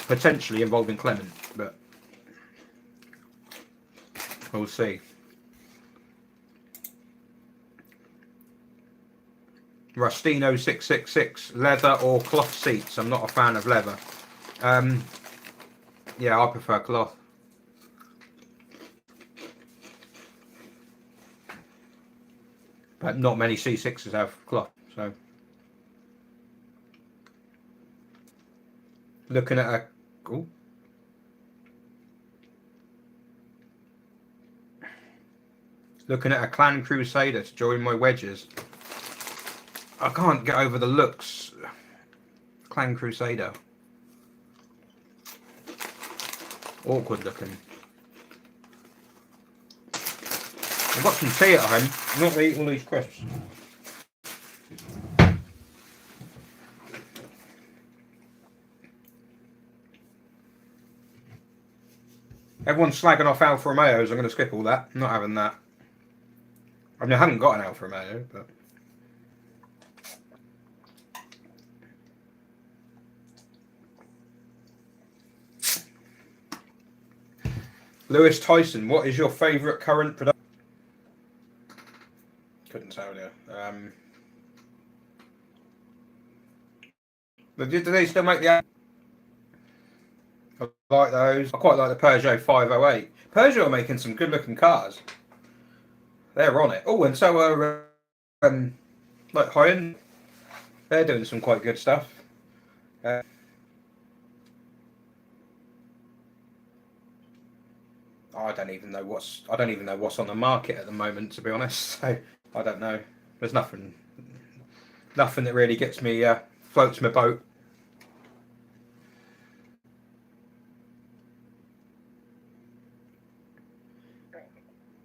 Potentially involving Clement, but we'll see. Rustino 666, leather or cloth seats? I'm not a fan of leather. Yeah, I prefer cloth. But not many C6s have cloth, so. Looking at a... Ooh. Looking at a Clan Crusader to join my wedges. I can't get over the looks. Clan Crusader. Awkward looking. I've got some tea at home. I'm not going to eat all these crisps. Everyone's slagging off Alfa Romeos. I'm going to skip all that. I'm not having that. I mean, I haven't got an Alfa Romeo, but... Lewis Tyson, what is your favourite current production? Couldn't tell you. Do they still make the... I like those. I quite like the Peugeot 508. Peugeot are making some good looking cars. They're on it. Oh, and so are like Hyen. They're doing some quite good stuff. I don't even know what's on the market at the moment, to be honest. So I don't know. There's nothing that really gets me floats my boat.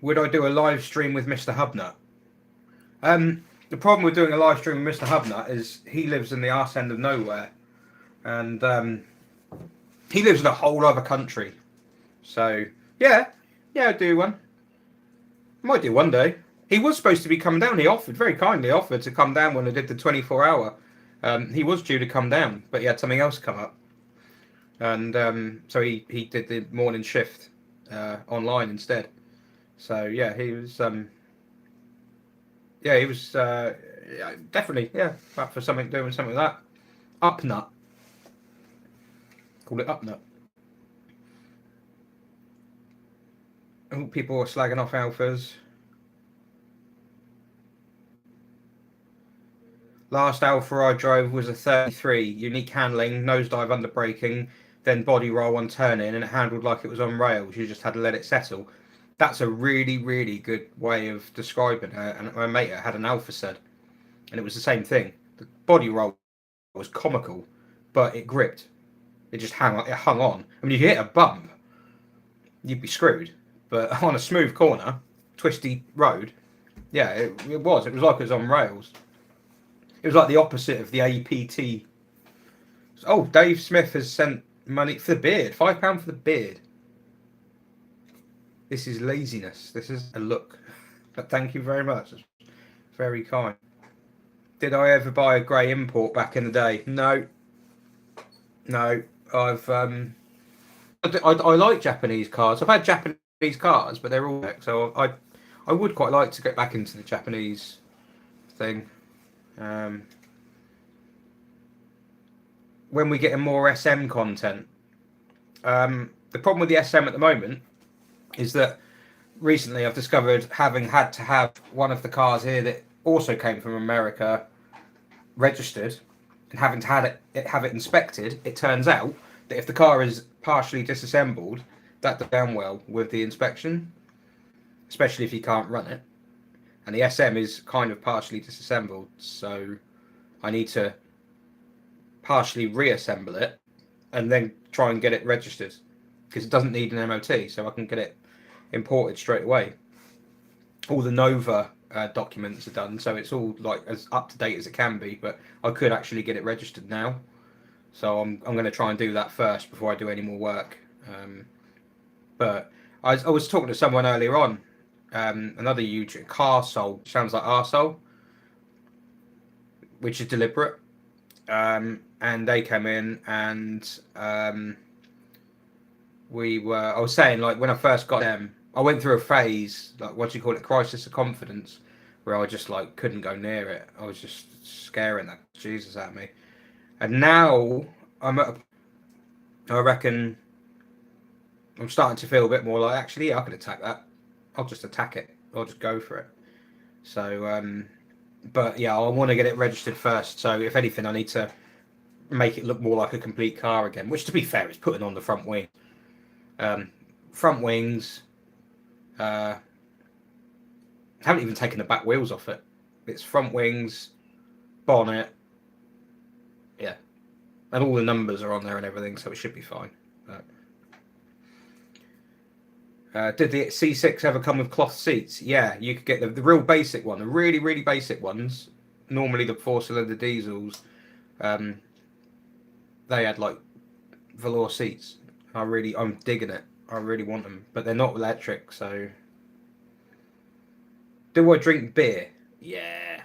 Would I do a live stream with Mr. Hubnut? The problem with doing a live stream with Mr. Hubnut is he lives in the arse end of nowhere, and he lives in a whole other country. So yeah, I'd do one. Might do one day. He was supposed to be coming down. He very kindly offered to come down when I did the 24-hour. He was due to come down, but he had something else come up, and so he did the morning shift online instead. So yeah, he was definitely up for doing something like that. Upnut. Call it Upnut. Oh, people are slagging off Alphas. Last Alpha I drove was a 33, unique handling, nosedive under braking, then body roll on turning, and it handled like it was on rails. You just had to let it settle. That's a really, really good way of describing it. And my mate had an Alpha said, and it was the same thing. The body roll was comical, but it gripped. It just hung on. I mean, if you hit a bump, you'd be screwed. But on a smooth corner, twisty road, yeah, it was like it was on rails. It was like the opposite of the APT. Oh, Dave Smith has sent money for the beard. £5 for the beard. This is laziness. This is a look. But thank you very much. It's very kind. Did I ever buy a grey import back in the day? No. I've I like Japanese cars. I've had Japanese cars, but they're all so I would quite like to get back into the Japanese thing. When we get more SM content, The problem with the SM at the moment is that recently I've discovered, having had to have one of the cars here that also came from America registered, and having to have it inspected, it turns out that if the car is partially disassembled, that does down well with the inspection, especially if you can't run it. And the SM is kind of partially disassembled, so I need to partially reassemble it and then try and get it registered, because it doesn't need an MOT, so I can get it imported straight away. All the Nova documents are done, so it's all like as up to date as it can be, but I could actually get it registered now, so I'm going to try and do that first before I do any more work. But I was talking to someone earlier on, another YouTube, Car Soul, sounds like arsehole, which is deliberate, and they came in, and I was saying, like, when I first got them, I went through a phase, like, what do you call it, crisis of confidence, where I just, like, couldn't go near it. I was just scaring that Jesus at me. And now I'm at I reckon I'm starting to feel a bit more like, actually, yeah, I could attack that. I'll just attack it. I'll just go for it. So, but yeah, I want to get it registered first. So if anything, I need to make it look more like a complete car again, which, to be fair, is putting on the front wing. Front wings. Haven't even taken the back wheels off it. It's front wings, bonnet, yeah, and all the numbers are on there and everything, so it should be fine. Did the C6 ever come with cloth seats? Yeah, you could get the real basic one, the really, really basic ones. Normally the 4-cylinder diesels, they had like velour seats. I'm digging it. I really want them, but they're not electric, so. Do I drink beer? Yeah.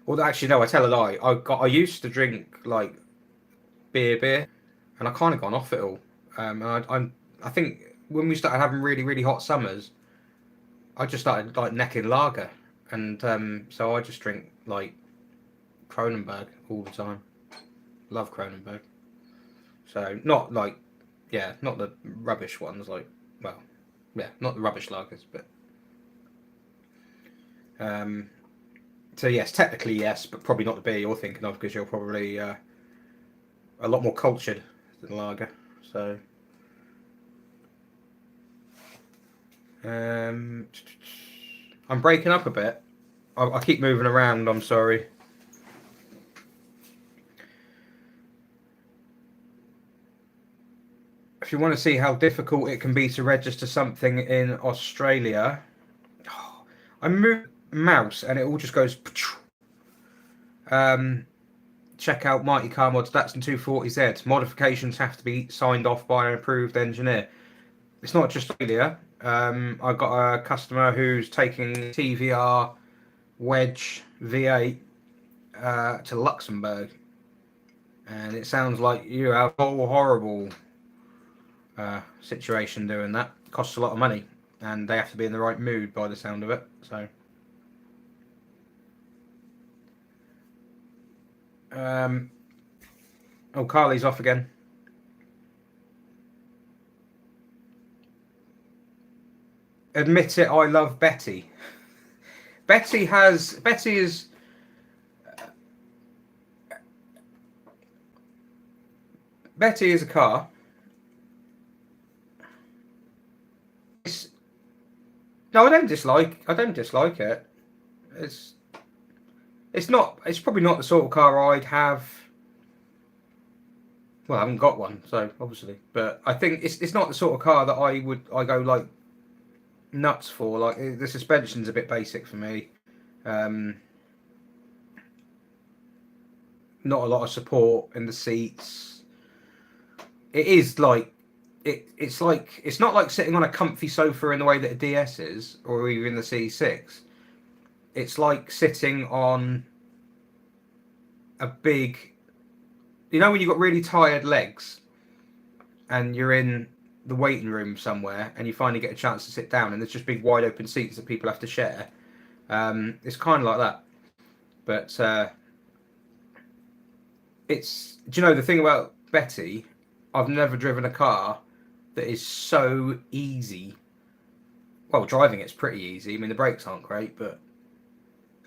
Well, actually, no. I tell a lie. I used to drink like beer, and I kind of gone off it all. And I think when we started having really, really hot summers, I just started like necking lager, and so I just drink like Kronenberg all the time. Love Kronenberg. So not like, yeah, not the rubbish ones. Like, well, yeah, not the rubbish lagers, but. So yes, technically yes, but probably not the beer you're thinking of, because you're probably a lot more cultured than lager. So I'm breaking up a bit. I keep moving around. I'm sorry. If you want to see how difficult it can be to register something in Australia, I moved mouse and it all just goes. Check out Mighty Car Mods Datsun 240Z. Modifications have to be signed off by an approved engineer. It's not just Australia. I got a customer who's taking TVR Wedge V8 to Luxembourg, and it sounds like you have a whole horrible situation doing that. Costs a lot of money, and they have to be in the right mood by the sound of it. So. Oh, Carly's off again. Admit it, I love Betty. Betty is a car. No, I don't dislike it. It's probably not the sort of car I'd have. Well, I haven't got one, so obviously, but I think it's not the sort of car that I go like nuts for. Like, the suspension's a bit basic for me. Not a lot of support in the seats. It is like it's not like sitting on a comfy sofa in the way that a DS is, or even the C6. It's like sitting on a big, when you've got really tired legs and you're in the waiting room somewhere and you finally get a chance to sit down and there's just big wide open seats that people have to share. It's kind of like that. But do you know the thing about Betty? I've never driven a car that is so easy. Well, driving it's pretty easy. I mean, the brakes aren't great, but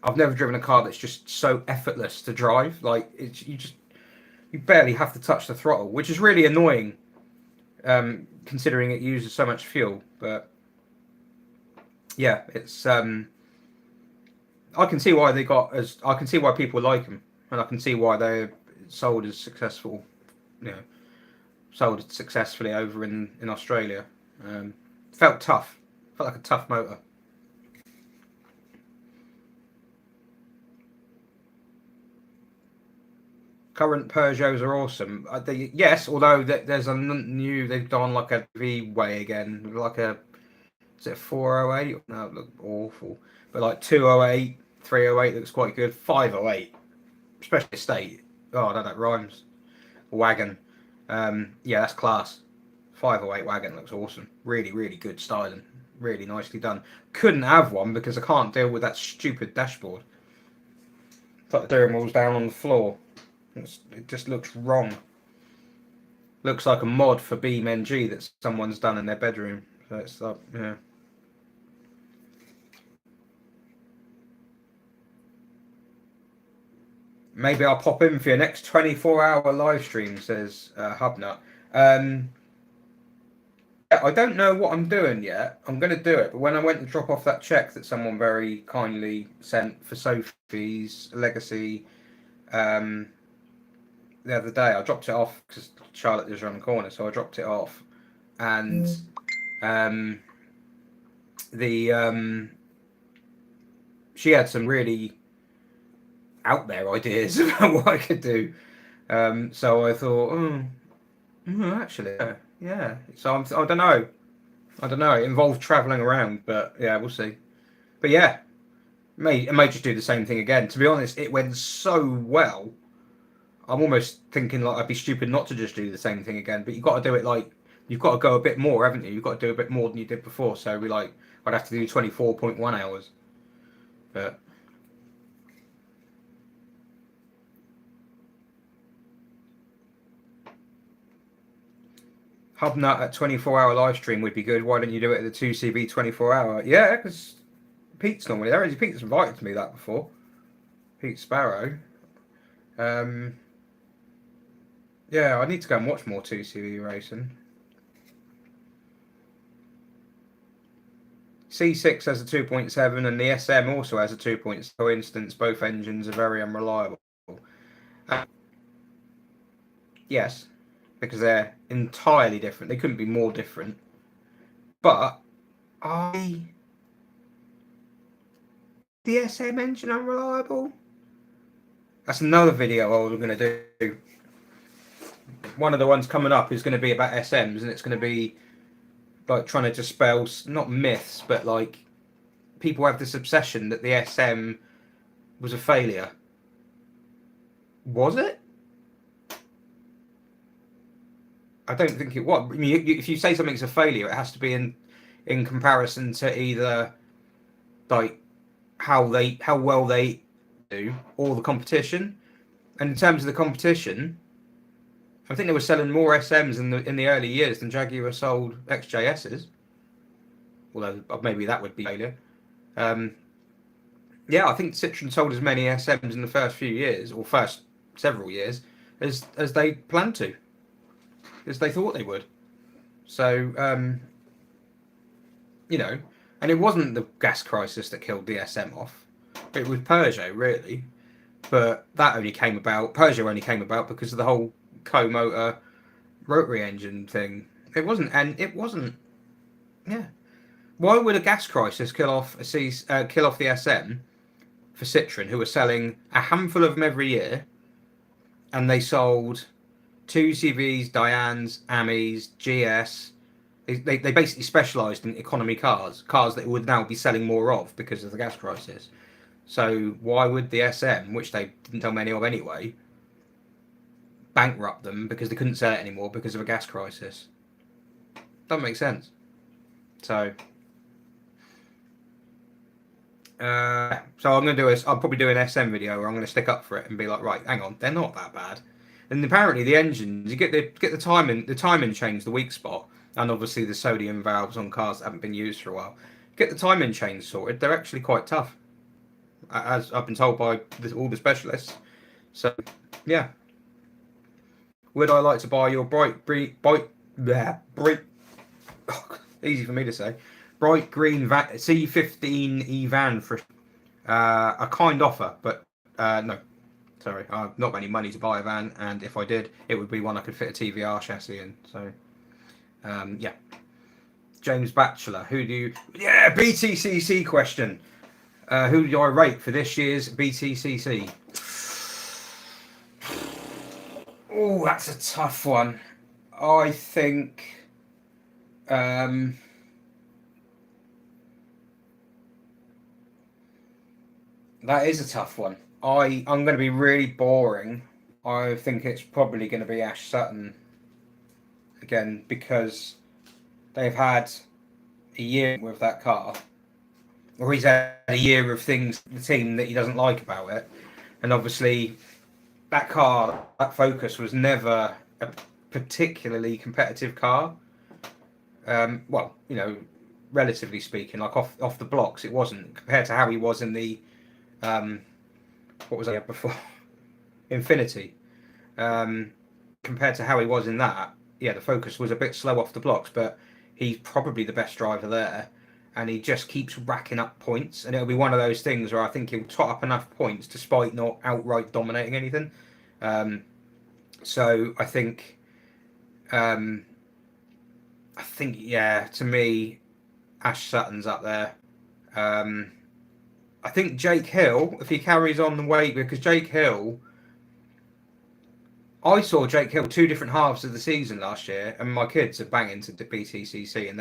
I've never driven a car that's just so effortless to drive. Like you barely have to touch the throttle, which is really annoying, considering it uses so much fuel. But yeah, it's I can see why I can see why people like them, and I can see why they're sold as successful. You know, sold successfully over in Australia. Felt tough. Felt like a tough motor. Current Peugeots are awesome. Yes, although there's a new, they've done like a V way again, like a, is it 408? No, it looked awful. But like 208, 308 looks quite good. 508, especially estate. Oh, no, that rhymes. Wagon. Yeah, that's class. 508 wagon looks awesome. Really, really good styling. Really nicely done. Couldn't have one because I can't deal with that stupid dashboard. It's like the steering wheel's down on the floor. It just looks wrong. Looks like a mod for BeamNG that someone's done in their bedroom. So it's like, yeah. Maybe I'll pop in for your next 24-hour live stream, says Hubnut. I don't know what I'm doing yet. I'm going to do it. But when I went to drop off that check that someone very kindly sent for Sophie's legacy, the other day, I dropped it off because Charlotte lives around the corner, so I dropped it off, and she had some really out there ideas about what I could do. So I thought, actually, yeah. So I don't know. It involved travelling around, but yeah, we'll see. But yeah, it may just do the same thing again. To be honest, it went so well. I'm almost thinking like I'd be stupid not to just do the same thing again. But you've got to do it like you've got to go a bit more, haven't you? You've got to do a bit more than you did before. So I'd have to do 24.1 hours. But Hubnut at 24-hour live stream would be good. Why don't you do it at the 2CB 24-hour? Yeah, because Pete's normally there. Pete's invited to me that before. Pete Sparrow. Yeah, I need to go and watch more 2CV racing. C6 has a 2.7 and the SM also has a 2.0. For instance, both engines are very unreliable. Yes, because they're entirely different. They couldn't be more different. But the SM engine unreliable? That's another video I was going to do. One of the ones coming up is going to be about SMs, and it's going to be like trying to dispel not myths, but like people have this obsession that the SM was a failure. Was it? I don't think it was. I mean, if you say something's a failure, it has to be in comparison to either like how well they do or the competition. And in terms of the competition, I think they were selling more SMs in the early years than Jaguar sold XJSs. Although maybe that would be failure. Yeah, I think Citroen sold as many SMs in the first few years, or first several years, as they planned to, as they thought they would. So, and it wasn't the gas crisis that killed the SM off. It was Peugeot, really. But that Peugeot only came about because of the whole co-motor rotary engine thing. It wasn't. Yeah. Why would a gas crisis kill off the SM for Citroen, who were selling a handful of them every year, and they sold 2CVs, Dianes, Amis, GS. They basically specialised in economy cars that would now be selling more of because of the gas crisis. So why would the SM, which they didn't tell many of anyway, bankrupt them because they couldn't sell it anymore because of a gas crisis? Doesn't make sense. So, I'm going to I'll probably do an SM video where I'm going to stick up for it and be like, right, hang on, they're not that bad. And apparently the engines, you get the timing change, the weak spot, and obviously the sodium valves on cars that haven't been used for a while. Get the timing chains sorted. They're actually quite tough, as I've been told by all the specialists. So, yeah. Would I like to buy your easy for me to say, bright green C15E van for a kind offer, but no, sorry, I've not got any money to buy a van, and if I did, it would be one I could fit a TVR chassis in. So, yeah. James Batchelor, who do you? Yeah, BTCC question. Who do I rate for this year's BTCC? Oh, that's a tough one. I think. That is a tough one. I'm going to be really boring. I think it's probably going to be Ash Sutton again, because they've had a year with that car, or he's had a year of things, the team that he doesn't like about it, and obviously that car, that Focus, was never a particularly competitive car. Well, you know, relatively speaking, like off the blocks, it wasn't, compared to how he was in the what was that before? Infinity. Compared to how he was in that, yeah, the Focus was a bit slow off the blocks, but he's probably the best driver there, and he just keeps racking up points, and it'll be one of those things where I think he'll tot up enough points despite not outright dominating anything. So I think, yeah, to me, Ash Sutton's up there. I think Jake Hill, if he carries on the way, because Jake Hill, I saw Jake Hill 2 different halves of the season last year, and my kids are banging to the BTCC, and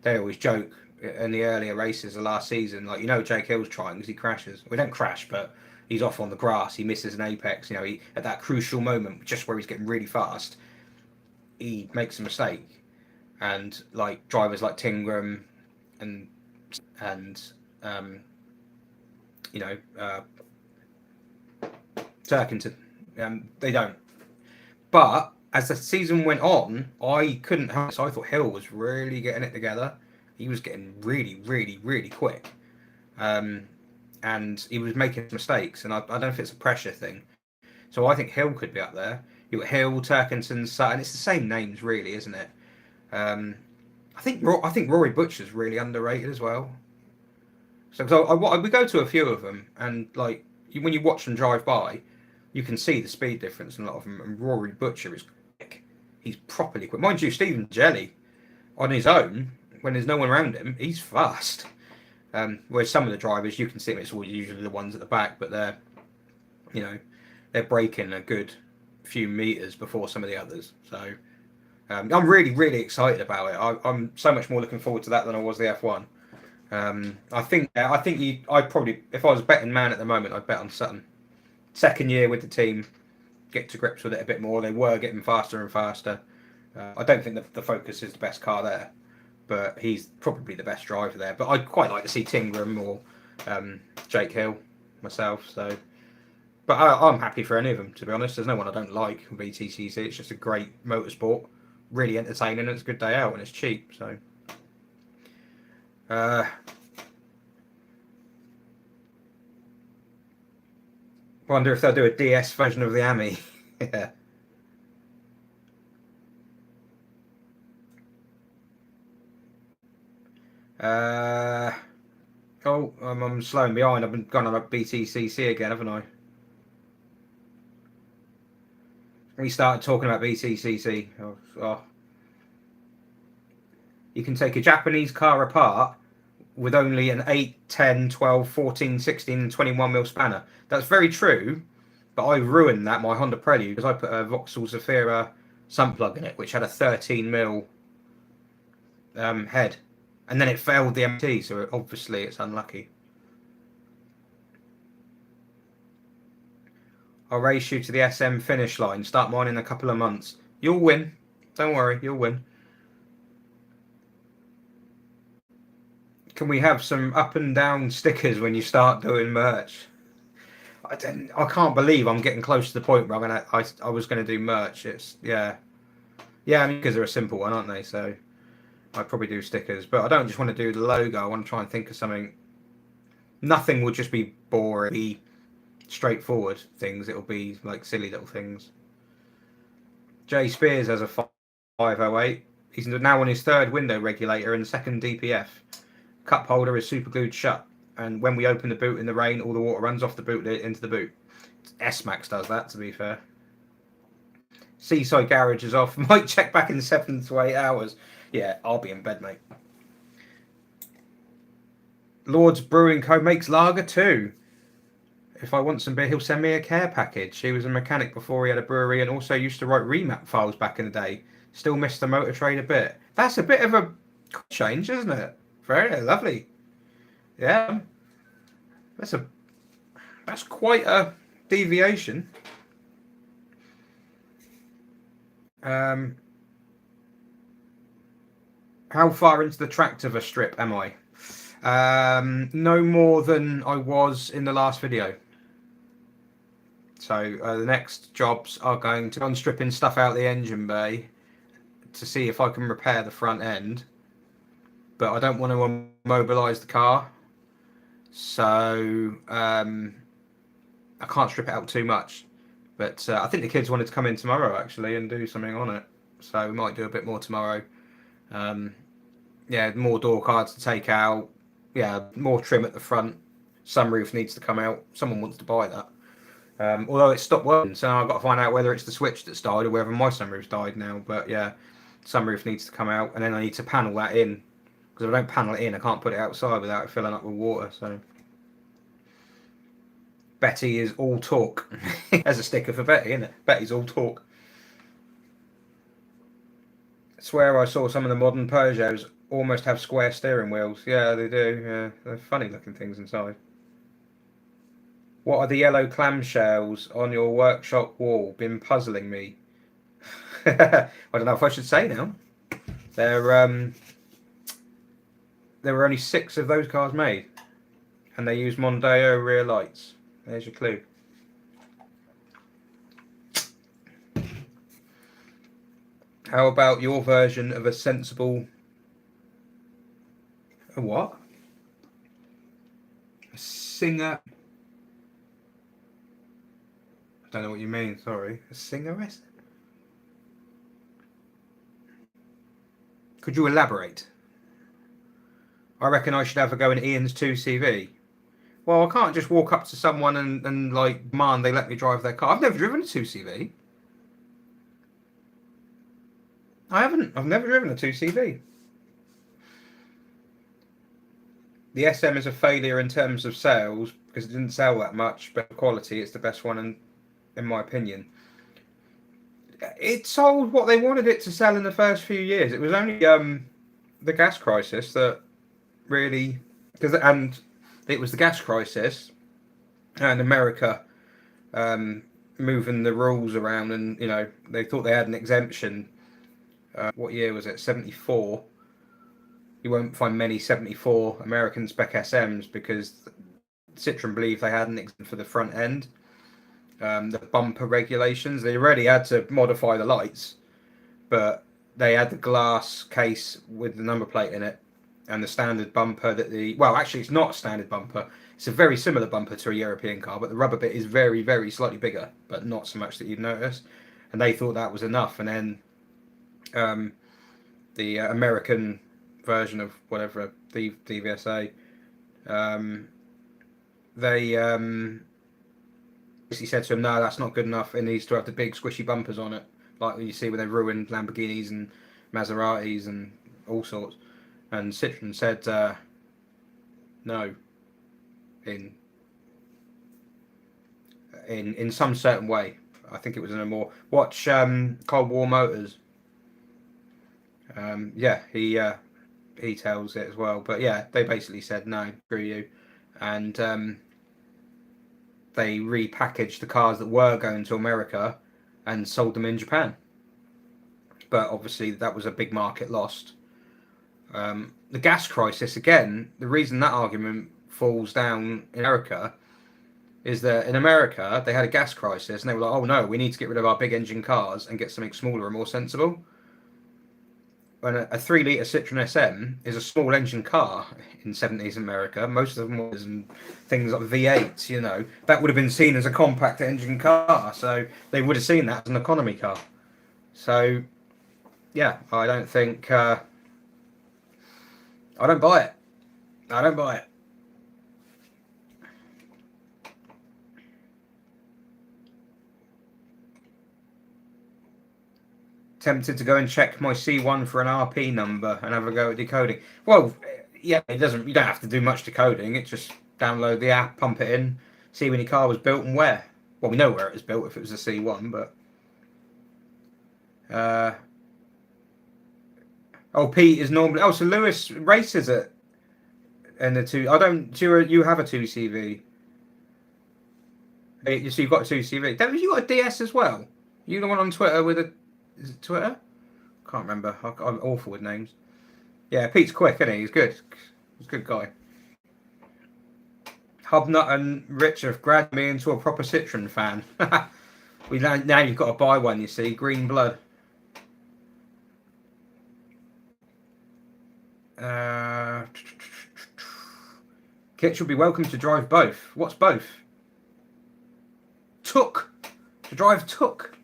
they always joke in the earlier races of last season, like, you know, Jake Hill's trying because he crashes. We don't crash, but he's off on the grass. He misses an apex. You know, he, at that crucial moment, just where he's getting really fast, he makes a mistake, and like drivers like Tingram and you know, Turkington, they don't. But as the season went on, I couldn't help it. So I thought Hill was really getting it together. He was getting really, really, really quick. And he was making mistakes. And I don't know if it's a pressure thing. So I think Hill could be up there. You've got Hill, Turkington, Sutton. It's the same names, really, isn't it? I think Rory Butcher's really underrated as well. So we go to a few of them, and like when you watch them drive by, you can see the speed difference in a lot of them. And Rory Butcher is quick. He's properly quick. Mind you, Stephen Jelly, on his own, when there's no one around him, he's fast. Whereas some of the drivers, you can see them, it's always usually the ones at the back, but they're braking a good few meters before some of the others. So I'm really, really excited about it. I'm so much more looking forward to that than I was the F1. I'd probably, if I was a betting man at the moment, I'd bet on Sutton. Second year with the team, get to grips with it a bit more. They were getting faster and faster. I don't think the Focus is the best car there, but he's probably the best driver there. But I'd quite like to see Tingram or Jake Hill myself. So, but I'm happy for any of them, to be honest. There's no one I don't like in BTCC. It's just a great motorsport, really entertaining, and it's a good day out, and it's cheap. So. Wonder if they'll do a DS version of the AMI. Yeah. I'm slowing behind. I've been gone on a BTCC again, haven't I? We started talking about BTCC. Oh. You can take a Japanese car apart with only an 8, 10, 12, 14, 16, and 21 mil spanner. That's very true, but I ruined that, my Honda Prelude, because I put a Vauxhall Zafira sump plug in it, which had a 13 mil head. And then it failed the MT, so obviously it's unlucky. I'll race you to the SM finish line. Start mine in a couple of months. You'll win. Don't worry, you'll win. Can we have some up and down stickers when you start doing merch? I can't believe I'm getting close to the point where I was gonna do merch. Yeah, Yeah, I mean, because they're a simple one, aren't they? So I'd probably do stickers, but I don't just want to do the logo. I want to try and think of something. Nothing will just be boring, be straightforward things. It'll be like silly little things. Jay Spears has a 508. He's now on his third window regulator and second DPF. Cup holder is super glued shut, and when we open the boot in the rain, all the water runs off the boot lid into the boot. S-Max does that, to be fair. Seaside garage is off. Might check back in 7 to 8 hours. Yeah, I'll be in bed, mate. Lord's Brewing Co. makes lager too. If I want some beer, he'll send me a care package. He was a mechanic before he had a brewery and also used to write remap files back in the day. Still miss the motor trade a bit. That's a bit of a change, isn't it? Very lovely. Yeah. That's quite a deviation. How far into the Tractiva strip am I? No more than I was in the last video. So the next jobs are going to be on stripping stuff out the engine bay to see if I can repair the front end. But I don't want to immobilise the car. So I can't strip it out too much. But I think the kids wanted to come in tomorrow actually and do something on it. So we might do a bit more tomorrow. Yeah, more door cards to take out. Yeah, more trim at the front. Sunroof needs to come out. Someone wants to buy that. Although it stopped working, so I've got to find out whether it's the switch that's died or whether my sunroof's died now. But yeah, sunroof needs to come out, and then I need to panel that in. Because if I don't panel it in, I can't put it outside without it filling up with water. So Betty is all talk. There's a sticker for Betty, isn't it? Betty's all talk. I swear I saw some of the modern Peugeots almost have square steering wheels. Yeah, they do. Yeah, they're funny looking things inside. What are the yellow clamshells on your workshop wall? Been puzzling me. I don't know if I should say now. There were only 6 of those cars made, and they use Mondeo rear lights. There's your clue. How about your version of a sensible... A what? A singer... I don't know what you mean, sorry. A singeress? Could you elaborate? I reckon I should have a go in Ian's 2CV. Well, I can't just walk up to someone and like demand they let me drive their car. I've never driven a 2CV. I haven't. I've never driven a 2CV. The SM is a failure in terms of sales because it didn't sell that much, but quality, it's the best one in my opinion. It sold what they wanted it to sell in the first few years. It was only the gas crisis that really, and it was the gas crisis and America moving the rules around, and you know they thought they had an exemption. What year was it? 74. You won't find many 74 American spec SMs because Citroen believed they had an exemption for the front end. The bumper regulations, they already had to modify the lights, but they had the glass case with the number plate in it and the standard bumper well, actually it's not a standard bumper, it's a very similar bumper to a European car, but the rubber bit is very, very slightly bigger, but not so much that you'd notice. And they thought that was enough. And then the American version of whatever, the DVSA, they he said to him, no, that's not good enough. It needs to have the big squishy bumpers on it, like you see when they ruined Lamborghinis and Maseratis and all sorts. And Citroen said no, in some certain way. I think it was in a more watch Cold War Motors. Yeah, he tells it as well. But yeah, they basically said no, screw you, and they repackaged the cars that were going to America and sold them in Japan. But obviously that was a big market lost. The gas crisis, again, the reason that argument falls down in America is that in America they had a gas crisis and they were like, oh no, we need to get rid of our big engine cars and get something smaller and more sensible. when a 3 litre Citroen SM is a small engine car in 70s America. Most of them was in things like V8s, you know. That would have been seen as a compact engine car, so they would have seen that as an economy car. So, yeah, I don't think... I don't buy it. I don't buy it. Tempted to go and check my C1 for an RP number and have a go at decoding. Well, yeah, it doesn't. You don't have to do much decoding. It's just download the app, pump it in, see when your car was built and where. Well, we know where it was built if it was a C1, but. Oh, Pete is normally. Oh, so Lewis races it. And the two. I don't. You have a 2CV. So you've got a 2CV. Don't you got a DS as well? You the one on Twitter with a. Is it Twitter? Can't remember. I'm awful with names. Yeah, Pete's quick, isn't he? He's good. He's a good guy. Hubnut and Rich have grabbed me into a proper Citroen fan. Now you've got to buy one, you see. Green blood. Kit should be welcome to drive both. What's both? Took. To drive Took.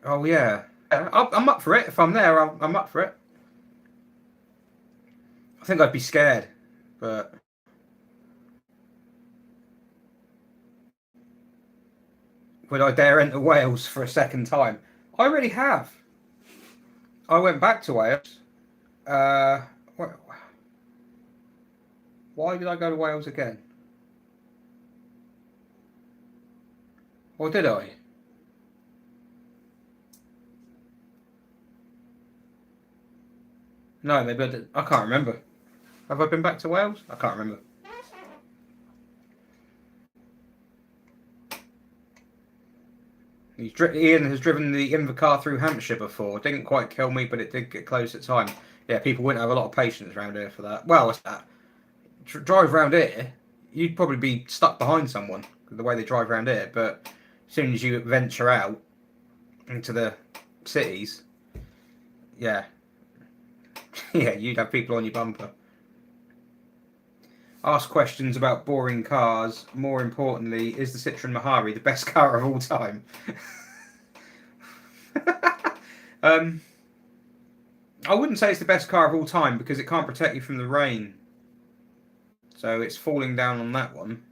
Oh, yeah. I'm up for it. If I'm there, I'm up for it. I think I'd be scared, but... Would I dare enter Wales for a second time? I already have. I went back to Wales. Why did I go to Wales again? Or did I? No, maybe I did. I can't remember. Have I been back to Wales? I can't remember. Ian has driven the Invercar through Hampshire before. Didn't quite kill me, but it did get close at times. Yeah, people wouldn't have a lot of patience around here for that. Well, what's that? Drive around here, you'd probably be stuck behind someone the way they drive around here. But as soon as you venture out into the cities, yeah, yeah, you'd have people on your bumper. Ask questions about boring cars. More importantly, is the Citroen Mahari the best car of all time? I wouldn't say it's the best car of all time because it can't protect you from the rain. So it's falling down on that one.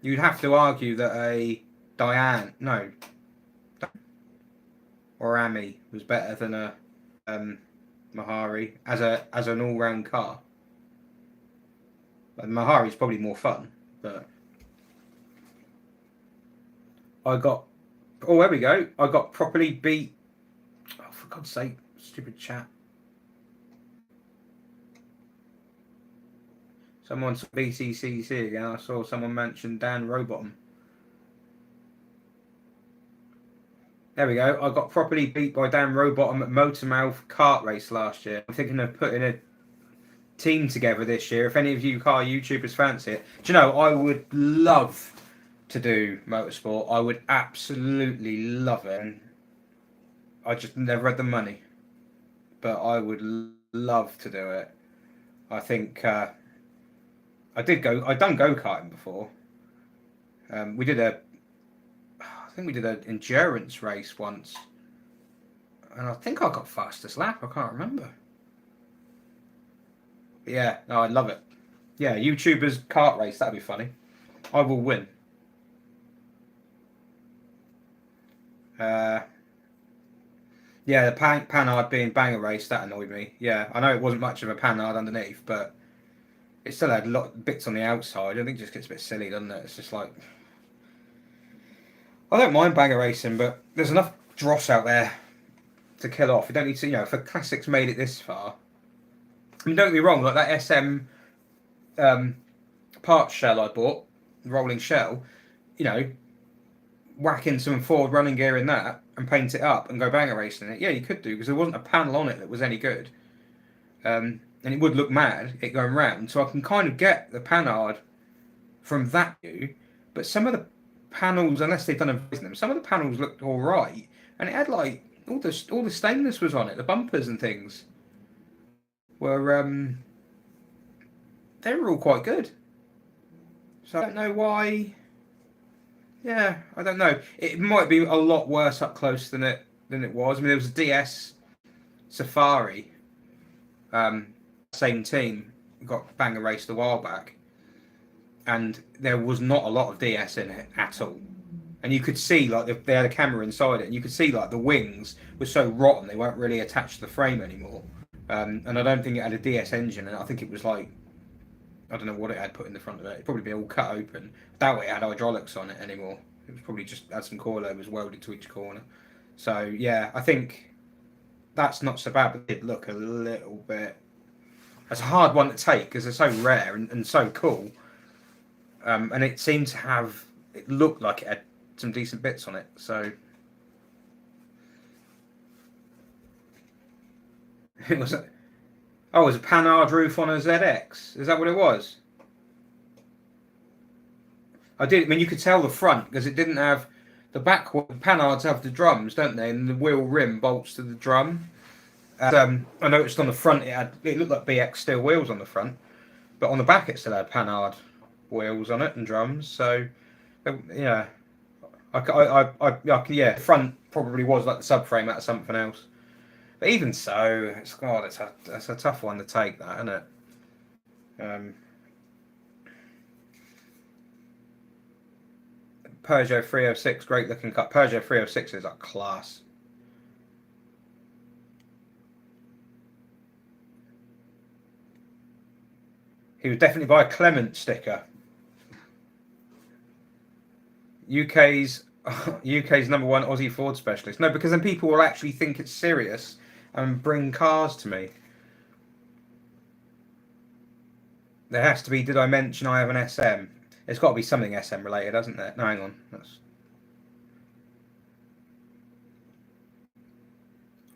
You'd have to argue that a or Ami was better than a Mahari as an all-round car. But Mahari's probably more fun, but I got. Oh, there we go. I got properly beat. Oh, for God's sake, stupid chat. Someone's BCCC again. I saw someone mention Dan Rowbottom. There we go. I got properly beat by Dan Rowbottom at Motormouth kart race last year. I'm thinking of putting a team together this year. If any of you car YouTubers fancy it. Do you know, I would love to do motorsport. I would absolutely love it. And I just never had the money. But I would love to do it. I think I'd done go-karting before. We did I think we did an endurance race once. And I think I got fastest lap. I can't remember. But yeah, no, I'd love it. Yeah, YouTubers kart race. That'd be funny. I will win. Yeah, the Panhard being banger race, that annoyed me. Yeah, I know it wasn't much of a Panhard underneath, but it still had a lot of bits on the outside. I think it just gets a bit silly, doesn't it? It's just like... I don't mind banger racing, but there's enough dross out there to kill off. You don't need to, if a classic's made it this far... I mean, don't get me wrong, like that SM parts shell I bought, rolling shell, whack in some forward running gear in that and paint it up and go banger racing it. Yeah, you could do, because there wasn't a panel on it that was any good. And it would look mad, it going round. So I can kind of get the Panhard from that view, but some of the panels, unless they've done a them, some of the panels looked all right, and it had like all the stainless was on it. The bumpers and things were they were all quite good. So I don't know why. Yeah, I don't know. It might be a lot worse up close than it was. I mean, there was a DS Safari, same team got bang erased a while back, and there was not a lot of DS in it at all. And you could see like they had a camera inside it, and you could see like the wings were so rotten they weren't really attached to the frame anymore. And I don't think it had a DS engine, and I think it was like, I don't know what it had put in the front of it. It'd probably be all cut open. That way it had hydraulics on it anymore. It was probably just had some coilovers welded to each corner. So yeah, I think that's not so bad, but it did look a little bit. It's a hard one to take because they're so rare and so cool. And it seemed to have. It looked like it had some decent bits on it. So it was. Oh, it was a Panhard roof on a ZX. Is that what it was? I did. I mean, you could tell the front because it didn't have the back. Panhards have the drums, don't they? And the wheel rim bolts to the drum. And, I noticed on the front it looked like BX steel wheels on the front, but on the back it still had Panhard wheels on it and drums. So yeah, yeah. The front probably was like the subframe out of something else. But even so, it's a tough one to take, that, isn't it? Peugeot 306, great looking car. Peugeot 306 is like class. He would definitely buy a Clement sticker. UK's number one Aussie Ford specialist. No, because then people will actually think it's serious and bring cars to me. There has to be. Did I mention I have an SM? It's got to be something SM related, hasn't there? No, hang on.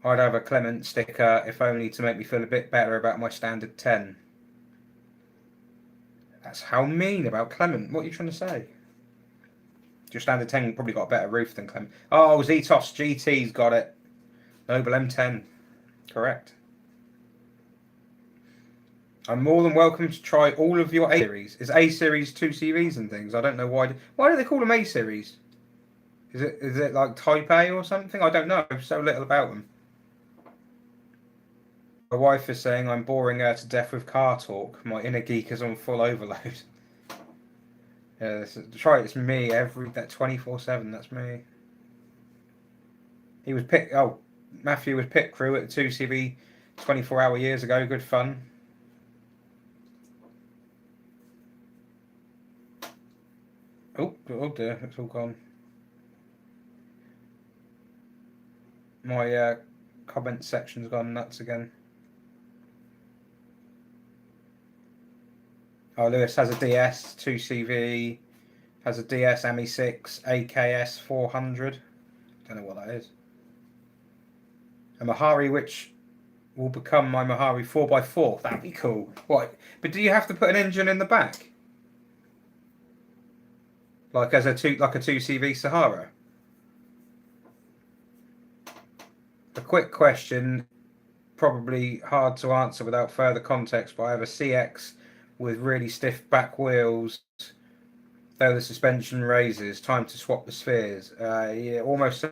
I'd have a Clement sticker if only to make me feel a bit better about my standard 10. That's how mean about Clement. What are you trying to say? Your standard 10 probably got a better roof than Clement. Oh, Zetos GT's got it. Noble M10. Correct. I'm more than welcome to try all of your A series. Is A series 2 CVs and things? I don't know why. Why do they call them A series? Is it like Type A or something? I don't know. I know so little about them. My wife is saying I'm boring her to death with car talk. My inner geek is on full overload. Yeah, it's me that 24/7. That's me. He was Matthew was pit crew at the 2CV 24-hour years ago. Good fun. Oh dear, it's all gone. My comment section's gone nuts again. Oh, Lewis has a DS 2CV, has a DS ME6 AKS 400. Don't know what that is. A Mahari which will become my Mahari 4x4. That'd be cool. What? But do you have to put an engine in the back? Like a 2CV Sahara? A quick question, probably hard to answer without further context, but I have a CX with really stiff back wheels, though the suspension raises. Time to swap the spheres. Yeah, almost.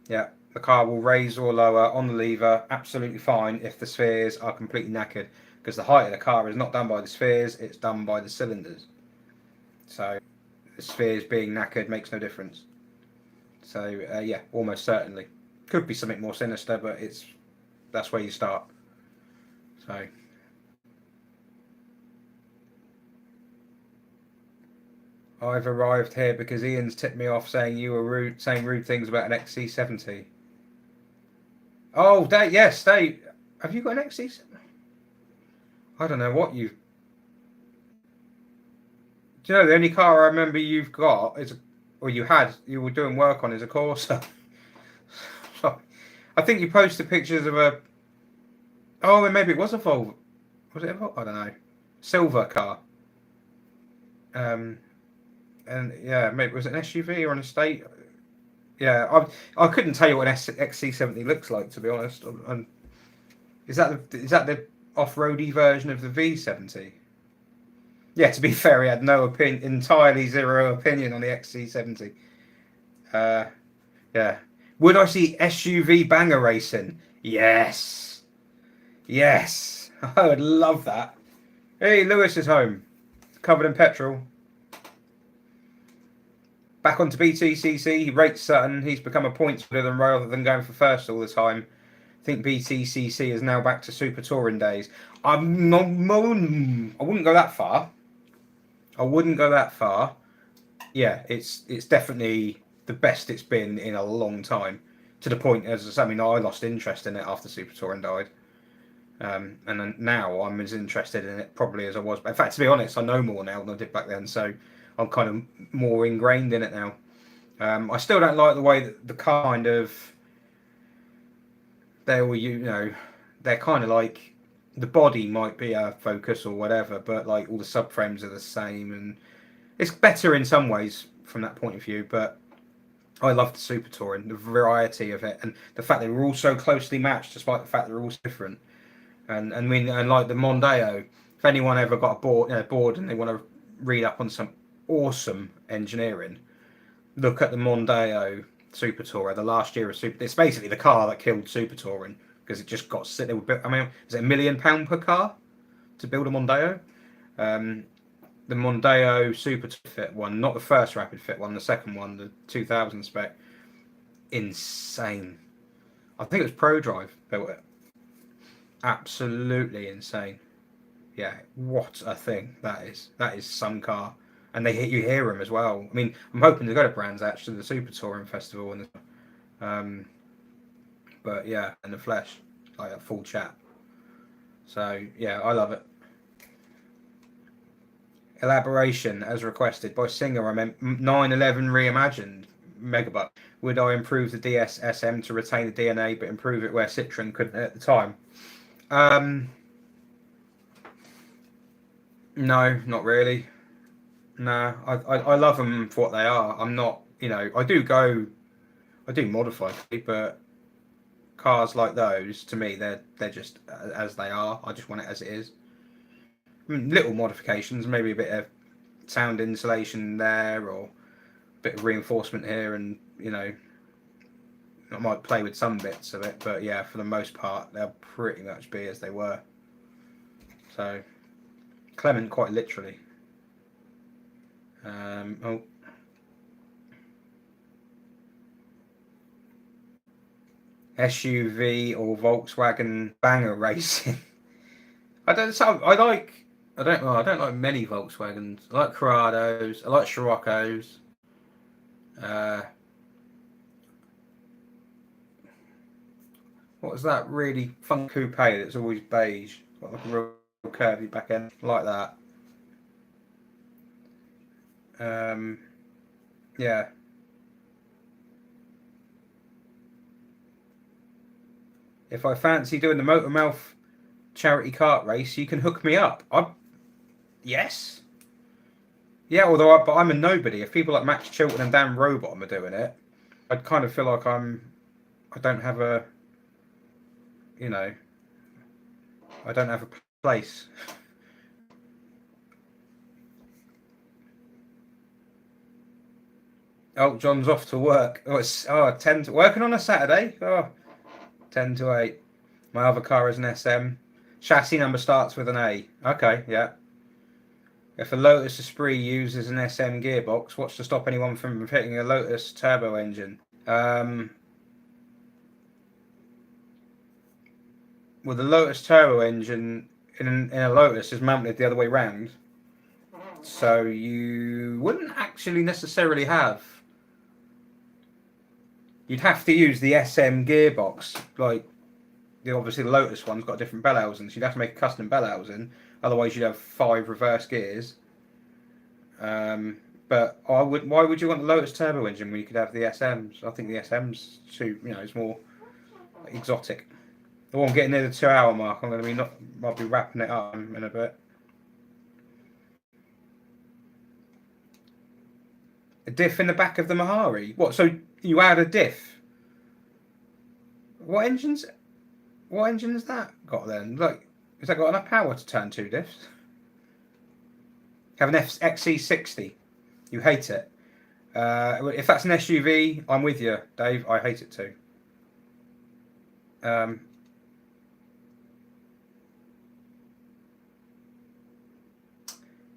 Yeah, the car will raise or lower on the lever, absolutely fine if the spheres are completely knackered, because the height of the car is not done by the spheres, it's done by the cylinders. So the spheres being knackered makes no difference. So yeah, almost certainly. Could be something more sinister, but that's where you start. So. I've arrived here because Ian's tipped me off saying you were saying rude things about an XC70. Oh, Dave, yes, Dave. Have you got an XC70? I don't know what you. Do you know the only car I remember you've got you were doing work on is a Corsa. I think you posted pictures of a. Oh, maybe it was a Volvo. Was it a Volvo? I don't know. Silver car. and yeah, maybe was it an SUV or an estate? Yeah, I couldn't tell you what an XC70 looks like, to be honest. And is that the off-roady version of the V70? Yeah, to be fair, he had no opinion, entirely zero opinion on the XC70. Uh, yeah. Would I see SUV banger racing? Yes. Yes. I would love that. Hey, Lewis is home. Covered in petrol. Back onto BTCC. He rates Sutton. He's become a points winner rather than going for first all the time. I think BTCC is now back to Super Touring days. I wouldn't go that far. I wouldn't go that far. Yeah, it's definitely the best it's been in a long time. To the point, as I mean, I lost interest in it after Super Touring died. And then now I'm as interested in it probably as I was. In fact, to be honest, I know more now than I did back then. So I'm kind of more ingrained in it now. I still don't like the way that the kind of they're kind of like the body might be a Focus or whatever, but like all the subframes are the same, and it's better in some ways from that point of view. But I love the Super Touring, the variety of it, and the fact they were all so closely matched, despite the fact they're all so different. And like the Mondeo, if anyone ever got bored and they want to read up on some awesome engineering, look at the Mondeo Super Tourer, the last year of Super. It's basically the car that killed Super Touring because it just got sit. They were built, I mean, is it £1 million per car to build a Mondeo? The Mondeo Super Fit one, not the first Rapid Fit one, the second one, the 2000 spec, insane. I think it was ProDrive built it. Absolutely insane. Yeah, what a thing that is. That is some car, and you hear them as well. I mean, I'm hoping to go to Brands Hatch to the Super Touring Festival, but yeah, in the flesh, like a full chat. So yeah, I love it. Elaboration as requested by Singer. I meant 911 reimagined. Megabuck. Would I improve the DS SM to retain the DNA but improve it where Citroen couldn't at the time? No, not really. No, I love them for what they are. I'm not, I do modify, but cars like those, to me, they're just as they are. I just want it as it is. I mean, little modifications, maybe a bit of sound insulation there, or a bit of reinforcement here, and I might play with some bits of it, but yeah, for the most part, they'll pretty much be as they were. So, Clement, quite literally. SUV or Volkswagen banger racing. I don't. I don't like many Volkswagens. I like Corrados. I like Scirocco's. What was that really fun coupe that's always beige? Got like a real curvy back end, like that. Yeah. If I fancy doing the Motormouth charity kart race, you can hook me up. Yes. Yeah, but I'm a nobody. If people like Max Chilton and Dan Robottom are doing it, I'd kind of feel like I don't have a, I don't have a place. Oh, John's off to work. Oh, it's 10 to working on a Saturday. Oh, 10 to 8. My other car is an SM. Chassis number starts with an A. Okay, yeah. If a Lotus Esprit uses an SM gearbox, what's to stop anyone from fitting a Lotus turbo engine? Well, the Lotus turbo engine in a Lotus is mounted the other way round. So you wouldn't actually necessarily have... You'd have to use the SM gearbox. Like, obviously the Lotus one's got a different bellhousing, so you'd have to make a custom bellhousing. Otherwise, you'd have 5 reverse gears. But why would you want the Lotus turbo engine when you could have the SMs? I think the SMs too, it's more exotic. Oh, I'm getting near the 2-hour mark. I'll be wrapping it up in a bit. A diff in the back of the Mahari. What? So you add a diff? What engine's that got then? Look, has that got enough power to turn 2 diffs? Have an XC60. You hate it. If that's an SUV, I'm with you, Dave. I hate it too.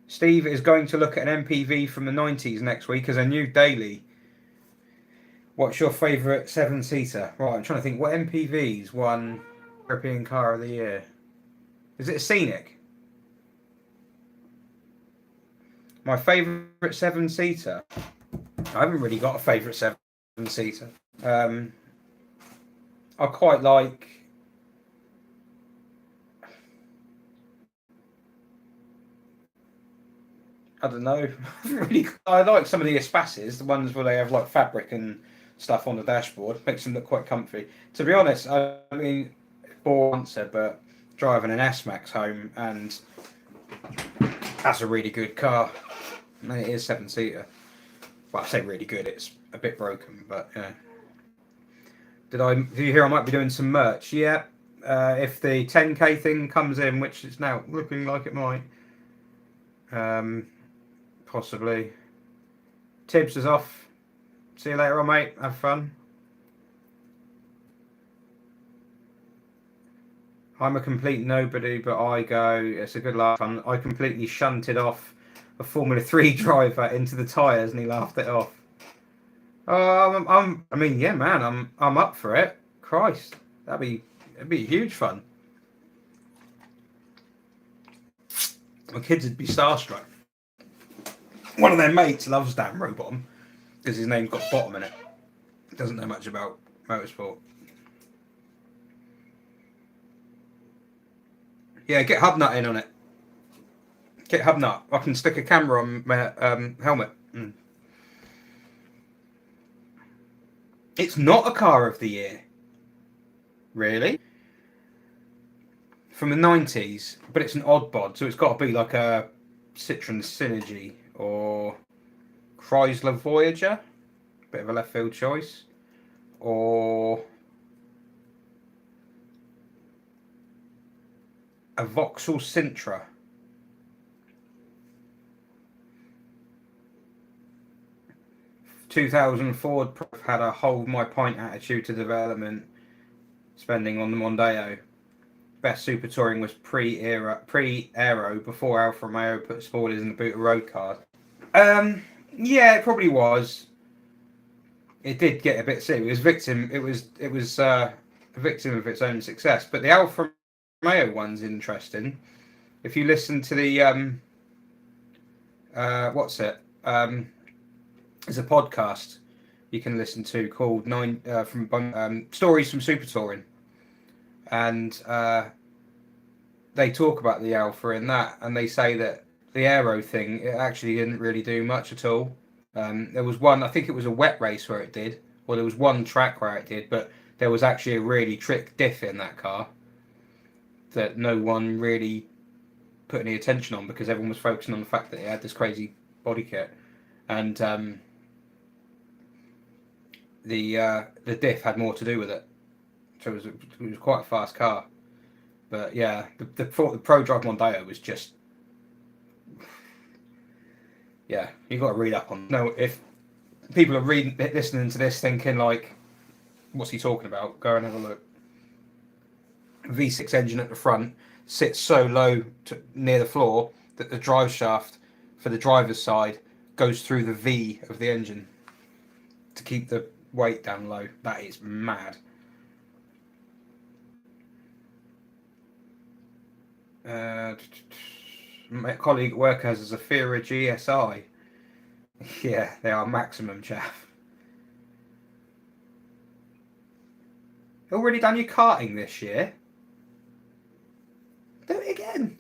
Steve is going to look at an MPV from the 90s next week as a new daily. What's your favourite 7-seater? Right, I'm trying to think. What MPVs won European Car of the Year? Is it a Scenic? My favourite 7-seater? I haven't really got a favourite 7-seater. I quite like... I don't know. I like some of the Espaces, the ones where they have like fabric and stuff on the dashboard. Makes them look quite comfy. To be honest, I mean, poor answer, but driving an S-Max home, and that's a really good car. And it is 7-seater. Well, I say really good. It's a bit broken, but yeah. Did you hear I might be doing some merch? Yeah. If the 10k thing comes in, which is now looking like it might. Possibly. Tibbs is off. See you later on, mate. Have fun. I'm a complete nobody, but I go. It's a good laugh. I completely shunted off a Formula 3 driver into the tyres, and he laughed it off. I mean, yeah, man. I'm up for it. Christ, it'd be huge fun. My kids would be starstruck. One of their mates loves Dan Rowbottom because his name's got bottom in it. Doesn't know much about motorsport. Yeah, get Hubnut in on it. Get Hubnut. I can stick a camera on my helmet. It's not a car of the year. Really? From the 90s, but it's an odd bod, so it's got to be like a Citroen Synergy or Chrysler Voyager, bit of a left field choice, or a Vauxhall Sintra. ...2000 Ford had a hold my pint attitude to development spending on the Mondeo. Best super touring was pre-aero, before Alfa Romeo put spoilers in the boot of road cars. Yeah, it probably was. It did get a bit silly. It was a victim of its own success. But the Alfa Romeo one's interesting. If you listen to the there's a podcast you can listen to called Stories from Super Touring, and they talk about the Alpha in that, and they say that the aero thing, it actually didn't really do much at all. There was one, I think it was a wet race where it did, or there was one track where it did, but there was actually a really trick diff in that car that no one really put any attention on because everyone was focusing on the fact that it had this crazy body kit, and the diff had more to do with it. So it was quite a fast car. But yeah, the Pro Drive Mondeo was just, yeah, you got to read up on. No, if people are listening to this thinking like, what's he talking about? Go and have a look. V6 engine at the front sits so low near the floor that the drive shaft for the driver's side goes through the V of the engine to keep the weight down low. That is mad. My colleague at work has a Zafira GSI. Yeah, they are maximum chaff. Already done your karting this year? Do it again.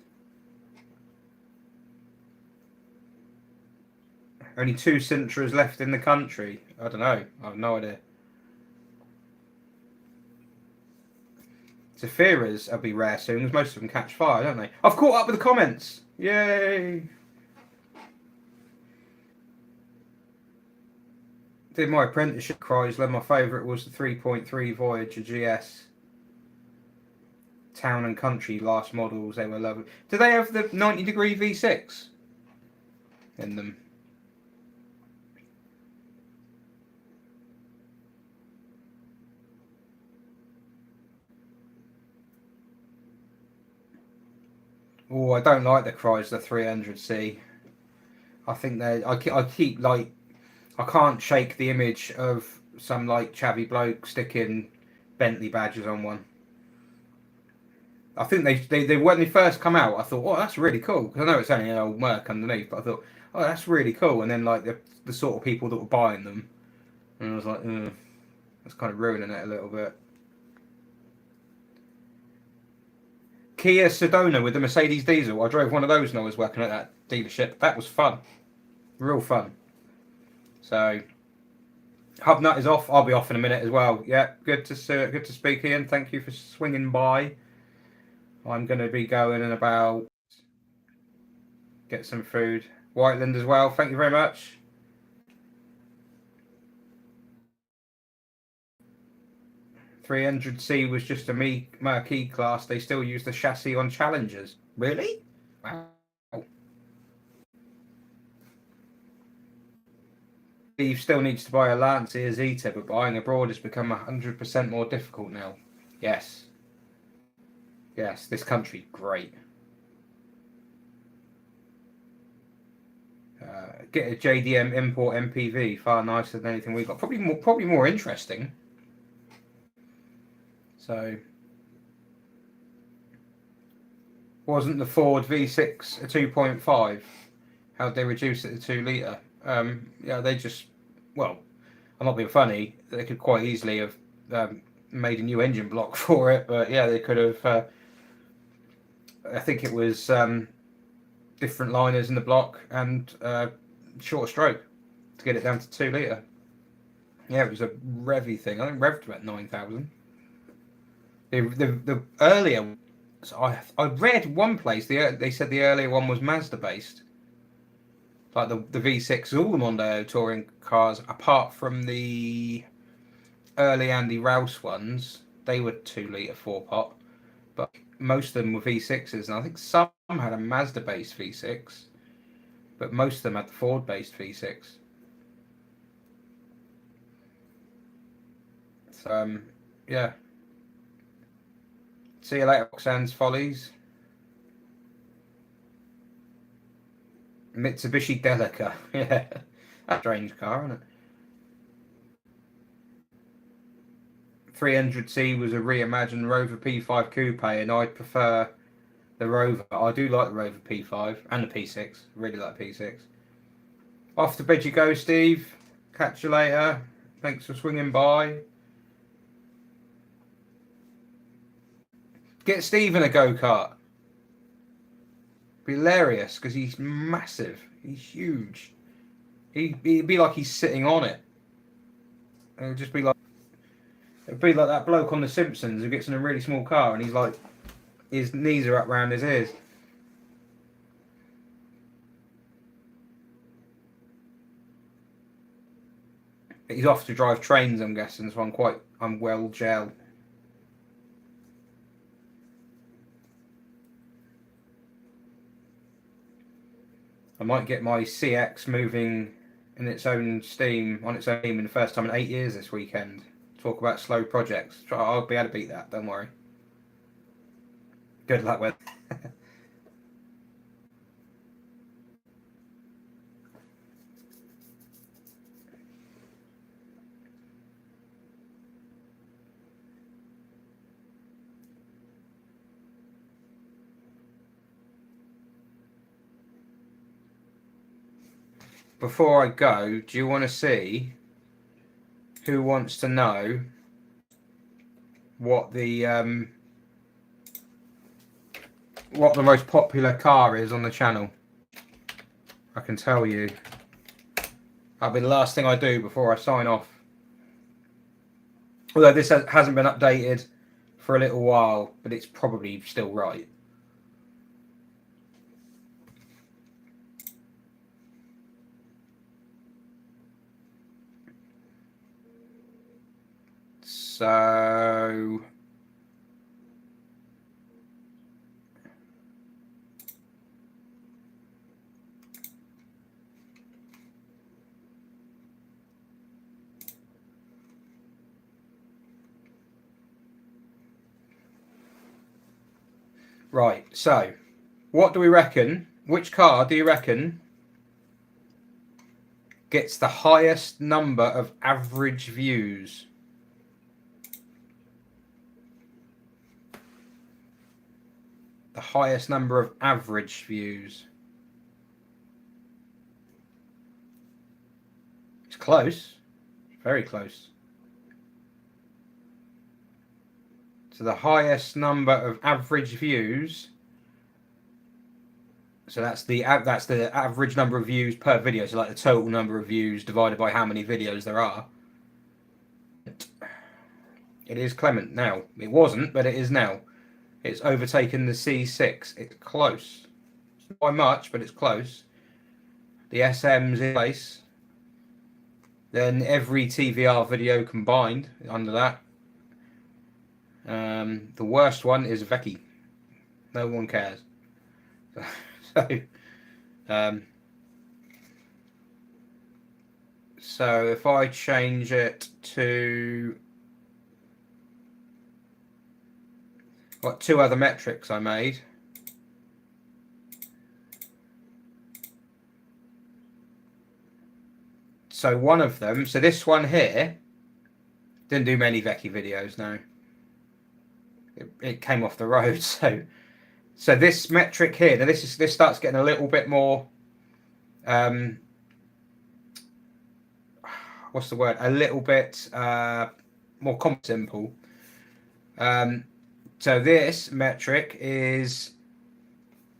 Only 2 Sintras left in the country. I don't know. I have no idea. Zafiras will be rare soon because most of them catch fire, don't they? I've caught up with the comments. Yay! did my apprenticeship Chrysler. My favourite was the 3.3 Voyager GS. Town and country last models. They were lovely. Do they have the 90-degree V6 in them? Oh, I don't like the Chrysler 300C. I think they. I keep like. I can't shake the image of some like chavvy bloke sticking Bentley badges on one. I think they when they first come out, I thought, oh, that's really cool. Because I know it's only an old Merc underneath, but I thought, oh, that's really cool. And then like the sort of people that were buying them, and I was like, that's kind of ruining it a little bit. Kia Sedona with the Mercedes diesel. I drove one of those when I was working at that dealership. That was fun, real fun. So Hubnut is off. I'll be off in a minute as well. Yeah, good to speak, Ian. Thank you for swinging by. I'm going to be going in about get some food. Whiteland as well. Thank you very much. .300C was just a Marquis class. They still use the chassis on Challengers. Really? Wow. Steve still needs to buy a Lancia Zeta, but buying abroad has become 100% more difficult now. Yes. Yes, this country, great. Get a JDM import MPV, far nicer than anything we got. Probably more interesting. So, wasn't the Ford V6 a 2.5? How'd they reduce it to 2 litre? Yeah, they just, well, I'm not being funny. They could quite easily have made a new engine block for it, but yeah, they could have. I think it was different liners in the block and shorter stroke to get it down to 2 litre. Yeah, it was a revy thing. I think revved about 9,000. The earlier, so I read one place they said the earlier one was Mazda based. Like the V6, all the Mondeo touring cars, apart from the early Andy Rouse ones, they were 2 litre 4-pot. But most of them were V6s, and I think some had a Mazda based V6, but most of them had the Ford based V6. So yeah. See you later, Roxanne's Follies. Mitsubishi Delica. Yeah. A strange car, isn't it? 300C was a reimagined Rover P5 Coupe, and I prefer the Rover. I do like the Rover P5 and the P6. Really like the P6. Off to bed you go, Steve. Catch you later. Thanks for swinging by. Get Steve in a go-kart. Be hilarious because he's massive. He's huge. He'd be like he's sitting on it. It'd just be like that bloke on The Simpsons who gets in a really small car and he's like, his knees are up round his ears. He's off to drive trains, I'm guessing, so I'm well gel. I might get my CX moving in its own steam, on its own steam, in the first time in 8 years this weekend. Talk about slow projects. I'll be able to beat that, don't worry. Good luck with Before I go, do you want to see who wants to know what the most popular car is on the channel? I can tell you. That'll be the last thing I do before I sign off. Although this hasn't been updated for a little while, but it's probably still right. So right, so what do we reckon? Which car do you reckon gets the highest number of average views? The highest number of average views. It's close. Very close. So the highest number of average views. So that's the average number of views per video. So like the total number of views divided by how many videos there are. It is Clement now. It wasn't, but it is now. It's overtaken the C6. It's close. Not by much, but it's close. The SM's in place. Then every TVR video combined under that. The worst one is Vecchi. No one cares. So if I change it to what two other metrics I made. So one of them, so this one here didn't do many Vecchi videos, no. It came off the road, so this metric here, now this starts getting a little bit more what's the word? A little bit more simple. So this metric is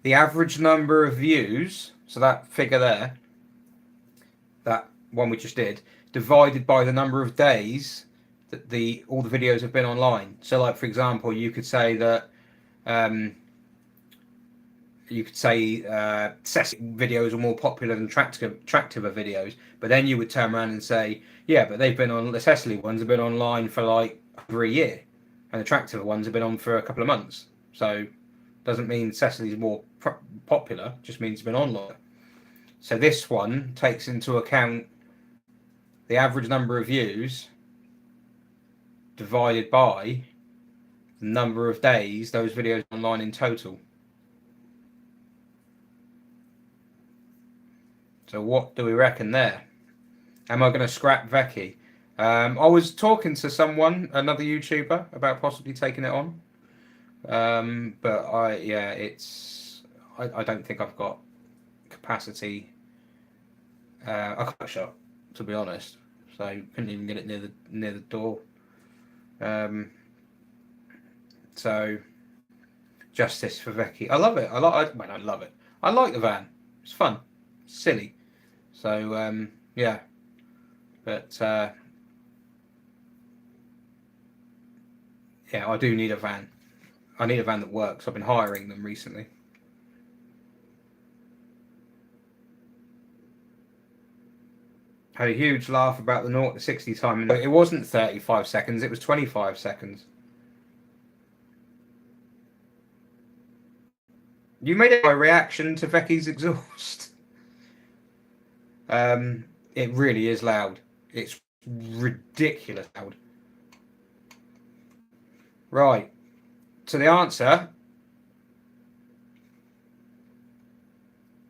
the average number of views, so that figure there, that one we just did, divided by the number of days that all the videos have been online. So like, for example, you could say that Cecily videos are more popular than Tractiva videos, but then you would turn around and say, yeah, but the Cecily ones have been online for like over a year, and the Tractiva ones have been on for a couple of months. So doesn't mean Cecily's more popular, just means it's been on longer. So this one takes into account the average number of views divided by the number of days those videos are online in total. So what do we reckon there? Am I going to scrap Vecchi? I was talking to someone, another YouTuber, about possibly taking it on. But I don't think I've got capacity. I got shot, to be honest. So I couldn't even get it near the door. So justice for Vecchi. I love it. I love it. I like the van. It's fun. It's silly. So yeah, but yeah, I do need a van. I need a van that works. I've been hiring them recently. Had a huge laugh about the 0 to 60 time. It wasn't 35 seconds. It was 25 seconds. You made it my reaction to Vecchi's exhaust. It really is loud. It's ridiculous loud. Right. So the answer.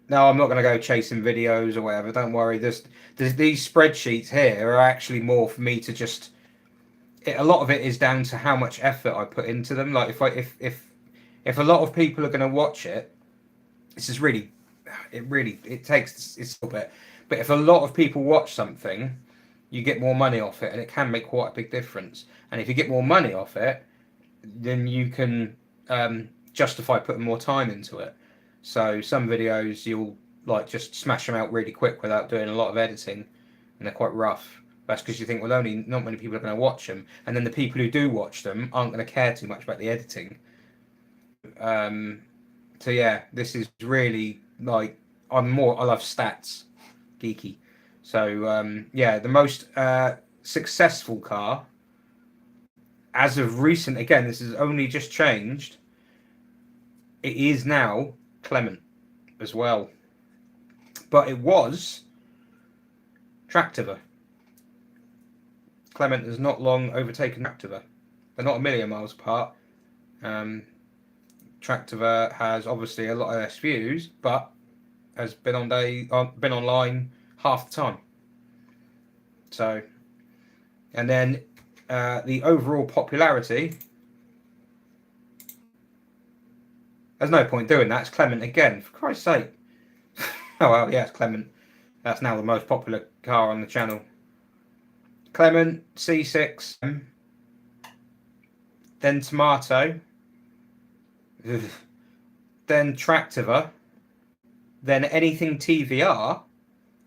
No, I'm not going to go chasing videos or whatever. Don't worry. There's these spreadsheets here are actually more for me to just. A lot of it is down to how much effort I put into them. Like if a lot of people are going to watch it, this is really, it takes it's a bit. But if a lot of people watch something, you get more money off it, and it can make quite a big difference. And if you get more money off it, then you can justify putting more time into it. So some videos you'll like just smash them out really quick without doing a lot of editing, and they're quite rough. That's because you think, well, only not many people are going to watch them, and then the people who do watch them aren't going to care too much about the editing. So yeah, this is really like I love stats, geeky. So yeah, the most successful car as of recent, again, this has only just changed. It is now Clement as well, but it was Tractiva. Clement has not long overtaken Tractiva. They're not a million miles apart. Tractiva has obviously a lot less views, but has been online half the time. So, and then the overall popularity. There's no point doing that. It's Clement again, for Christ's sake. Oh well, yeah, it's Clement. That's now the most popular car on the channel. Clement C6, then Tomato, then Tractiva, then anything TVR,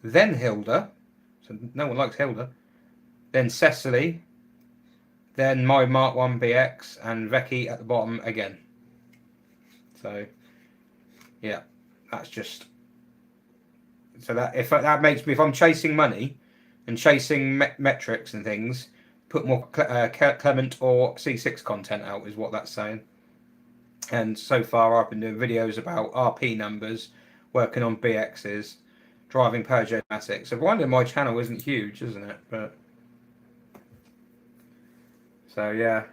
then Hilda. So no one likes Hilda. Then Cecily, then my Mark 1 BX, and Vecchi at the bottom again. So, yeah, that's just. So that makes me, if I'm chasing money and chasing metrics and things, put more Clement or C6 content out is what that's saying. And so far, I've been doing videos about RP numbers, working on BXs, driving Peugeot-matics. So wonder my channel isn't huge, isn't it? But so yeah,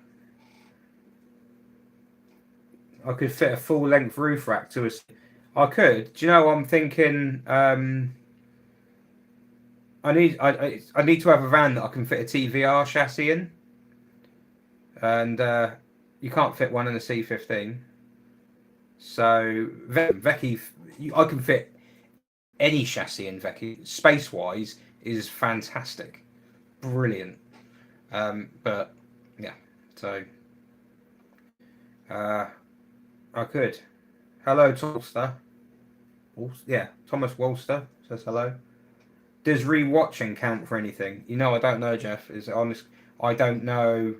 I could fit a full-length roof rack to a. I could. Do you know? I'm thinking. I need to have a van that I can fit a TVR chassis in, and you can't fit one in a C15. So Vecchi, I can fit any chassis in Vecchi. Space-wise, is fantastic, brilliant. But yeah, so I could. Hello, Tolster. Yeah, Thomas Wolster says hello. Does rewatching count for anything? You know, I don't know, Jeff. Is honest. I don't know.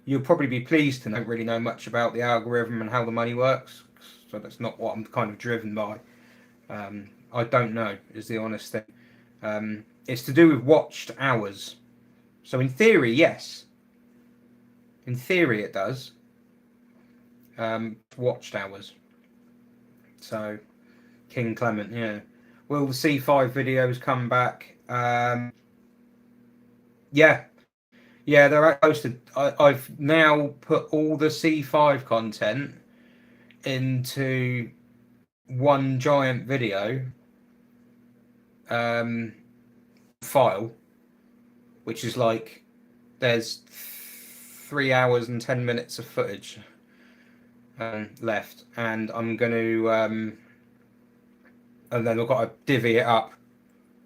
You'll probably be pleased to know. I don't really know much about the algorithm and how the money works. So that's not what I'm kind of driven by. I don't know, is the honest thing. It's to do with watched hours. So in theory, yes. In theory, it does. Watched hours. So, King Clement, yeah. Will the C5 videos come back? Yeah, they're posted. I've now put all the C5 content into one giant video file, which is like there's 3 hours and 10 minutes of footage left, and I'm going to and then I've got to divvy it up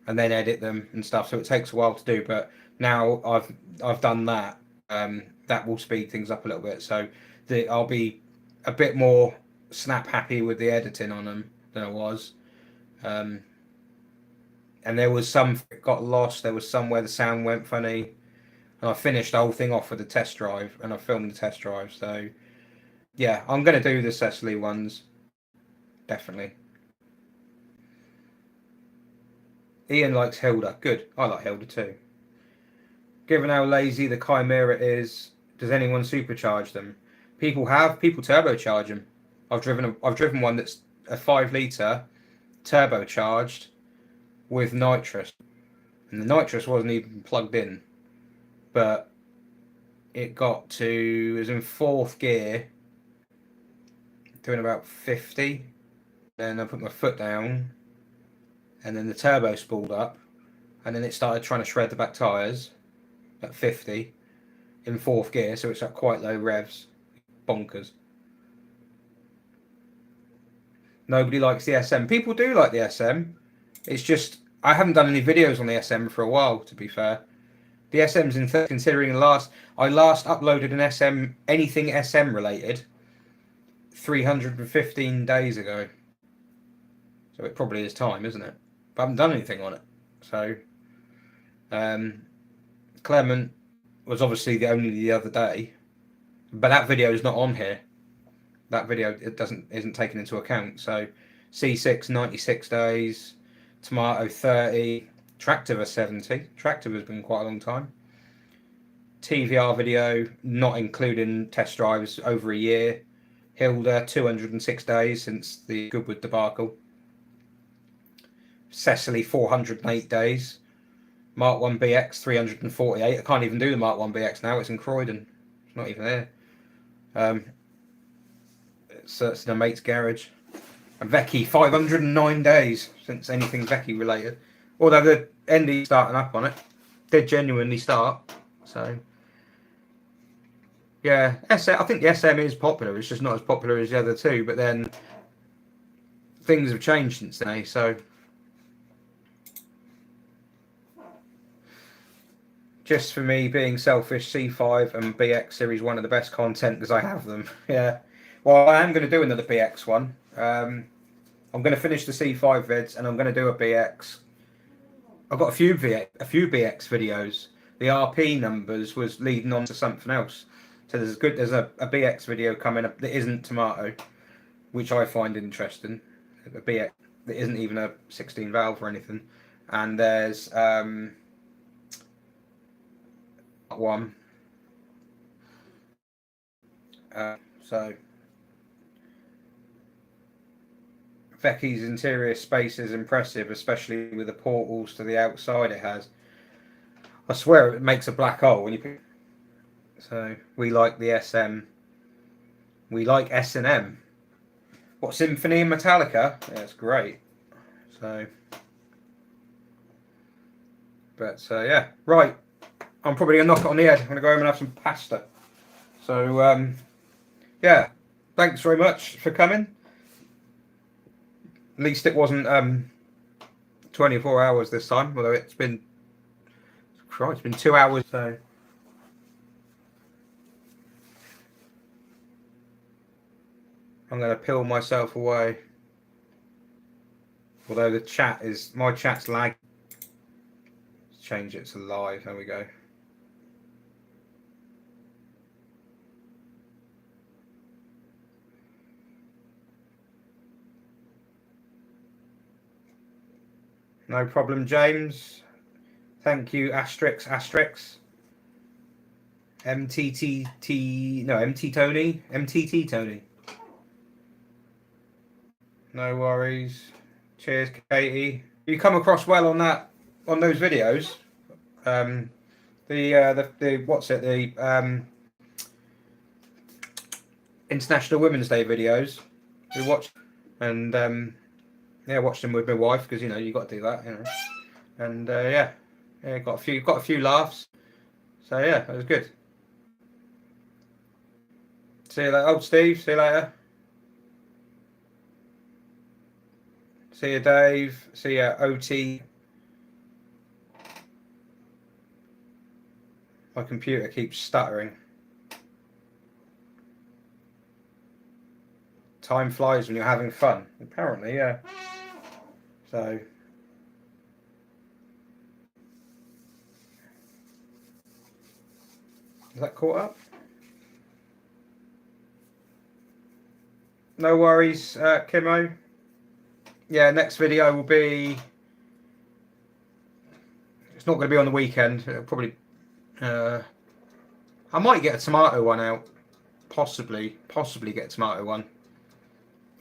and then edit them and stuff, so it takes a while to do, but now I've done that. That will speed things up a little bit, so I'll be a bit more snap happy with the editing on them than I was. And there was some that got lost, there was some where the sound went funny, and I finished the whole thing off with a test drive, and I filmed the test drive. So yeah, I'm going to do the Cecily ones, definitely. Ian likes Hilda. Good. I like Hilda too. Given how lazy the Chimera is, does anyone supercharge them? People turbocharge them. I've driven one that's a 5-litre turbocharged with nitrous, and the nitrous wasn't even plugged in, but it was in 4th gear, doing about 50. Then I put my foot down, and then the turbo spooled up, and then it started trying to shred the back tyres at 50 in 4th gear, so it's at quite low revs. Bonkers. Nobody likes the SM. People do like the SM. It's just I haven't done any videos on the SM for a while, to be fair. The SM's considering I last uploaded an SM, anything SM related, 315 days ago. So it probably is time, isn't it? But I haven't done anything on it. So Clement was obviously only the other day, but that video is not on here. That video isn't taken into account. So C6 96 days, Tomato 30, Tractiva 70. Tractiva's been quite a long time. TVR video, not including test drives, over a year. Hilda, 206 days since the Goodwood debacle. Cecily, 408 days. Mark 1 BX, 348. I can't even do the Mark 1 BX now. It's in Croydon. It's not even there. It's in a mate's garage. And Vecchi, 509 days since anything Vecchi related. Although the ND starting up on it. Did genuinely start. So, yeah. I think the SM is popular. It's just not as popular as the other two. But then things have changed since then. So, just for me being selfish, C5 and BX Series 1 are the best content because I have them. Yeah. Well, I am going to do another BX one. I'm going to finish the C5 vids and I'm going to do a BX. I've got a few BX videos. The RP numbers was leading on to something else. So there's a BX video coming up that isn't Tomato, which I find interesting. A BX that isn't even a 16 valve or anything. And there's one. So Vecchi's interior space is impressive, especially with the portals to the outside it has. I swear it makes a black hole when you pick. So we like the SM. We like S&M. What, Symphony and Metallica? Yeah, it's great. So, but yeah, right. I'm probably gonna knock it on the head. I'm gonna go home and have some pasta. So yeah, thanks very much for coming. At least it wasn't 24 hours this time, although it's been 2 hours. So I'm going to peel myself away. Although my chat's lagging. Let's change it to live. There we go. No problem, James. Thank you, Asterix. MTT Tony. No worries. Cheers, Katie. You come across well on those videos. The International Women's Day videos. We watched and watched them with my wife because you got to do that, And got a few laughs. So yeah, that was good. See you later, old Steve. See you later. See you, Dave. See you, OT. My computer keeps stuttering. Time flies when you're having fun. Apparently, yeah. So. Is that caught up? No worries, Kimo. Yeah, next video will be. It's not going to be on the weekend. It'll probably. I might get a tomato one out. Possibly get a tomato one.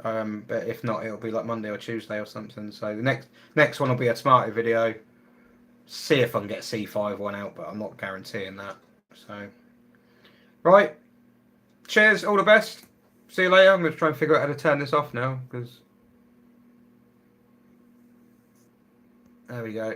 But if not, it'll be like Monday or Tuesday or something. So the next one will be a tomato video. See if I can get a C5 one out, but I'm not guaranteeing that. So, right. Cheers. All the best. See you later. I'm going to try and figure out how to turn this off now because. There we go.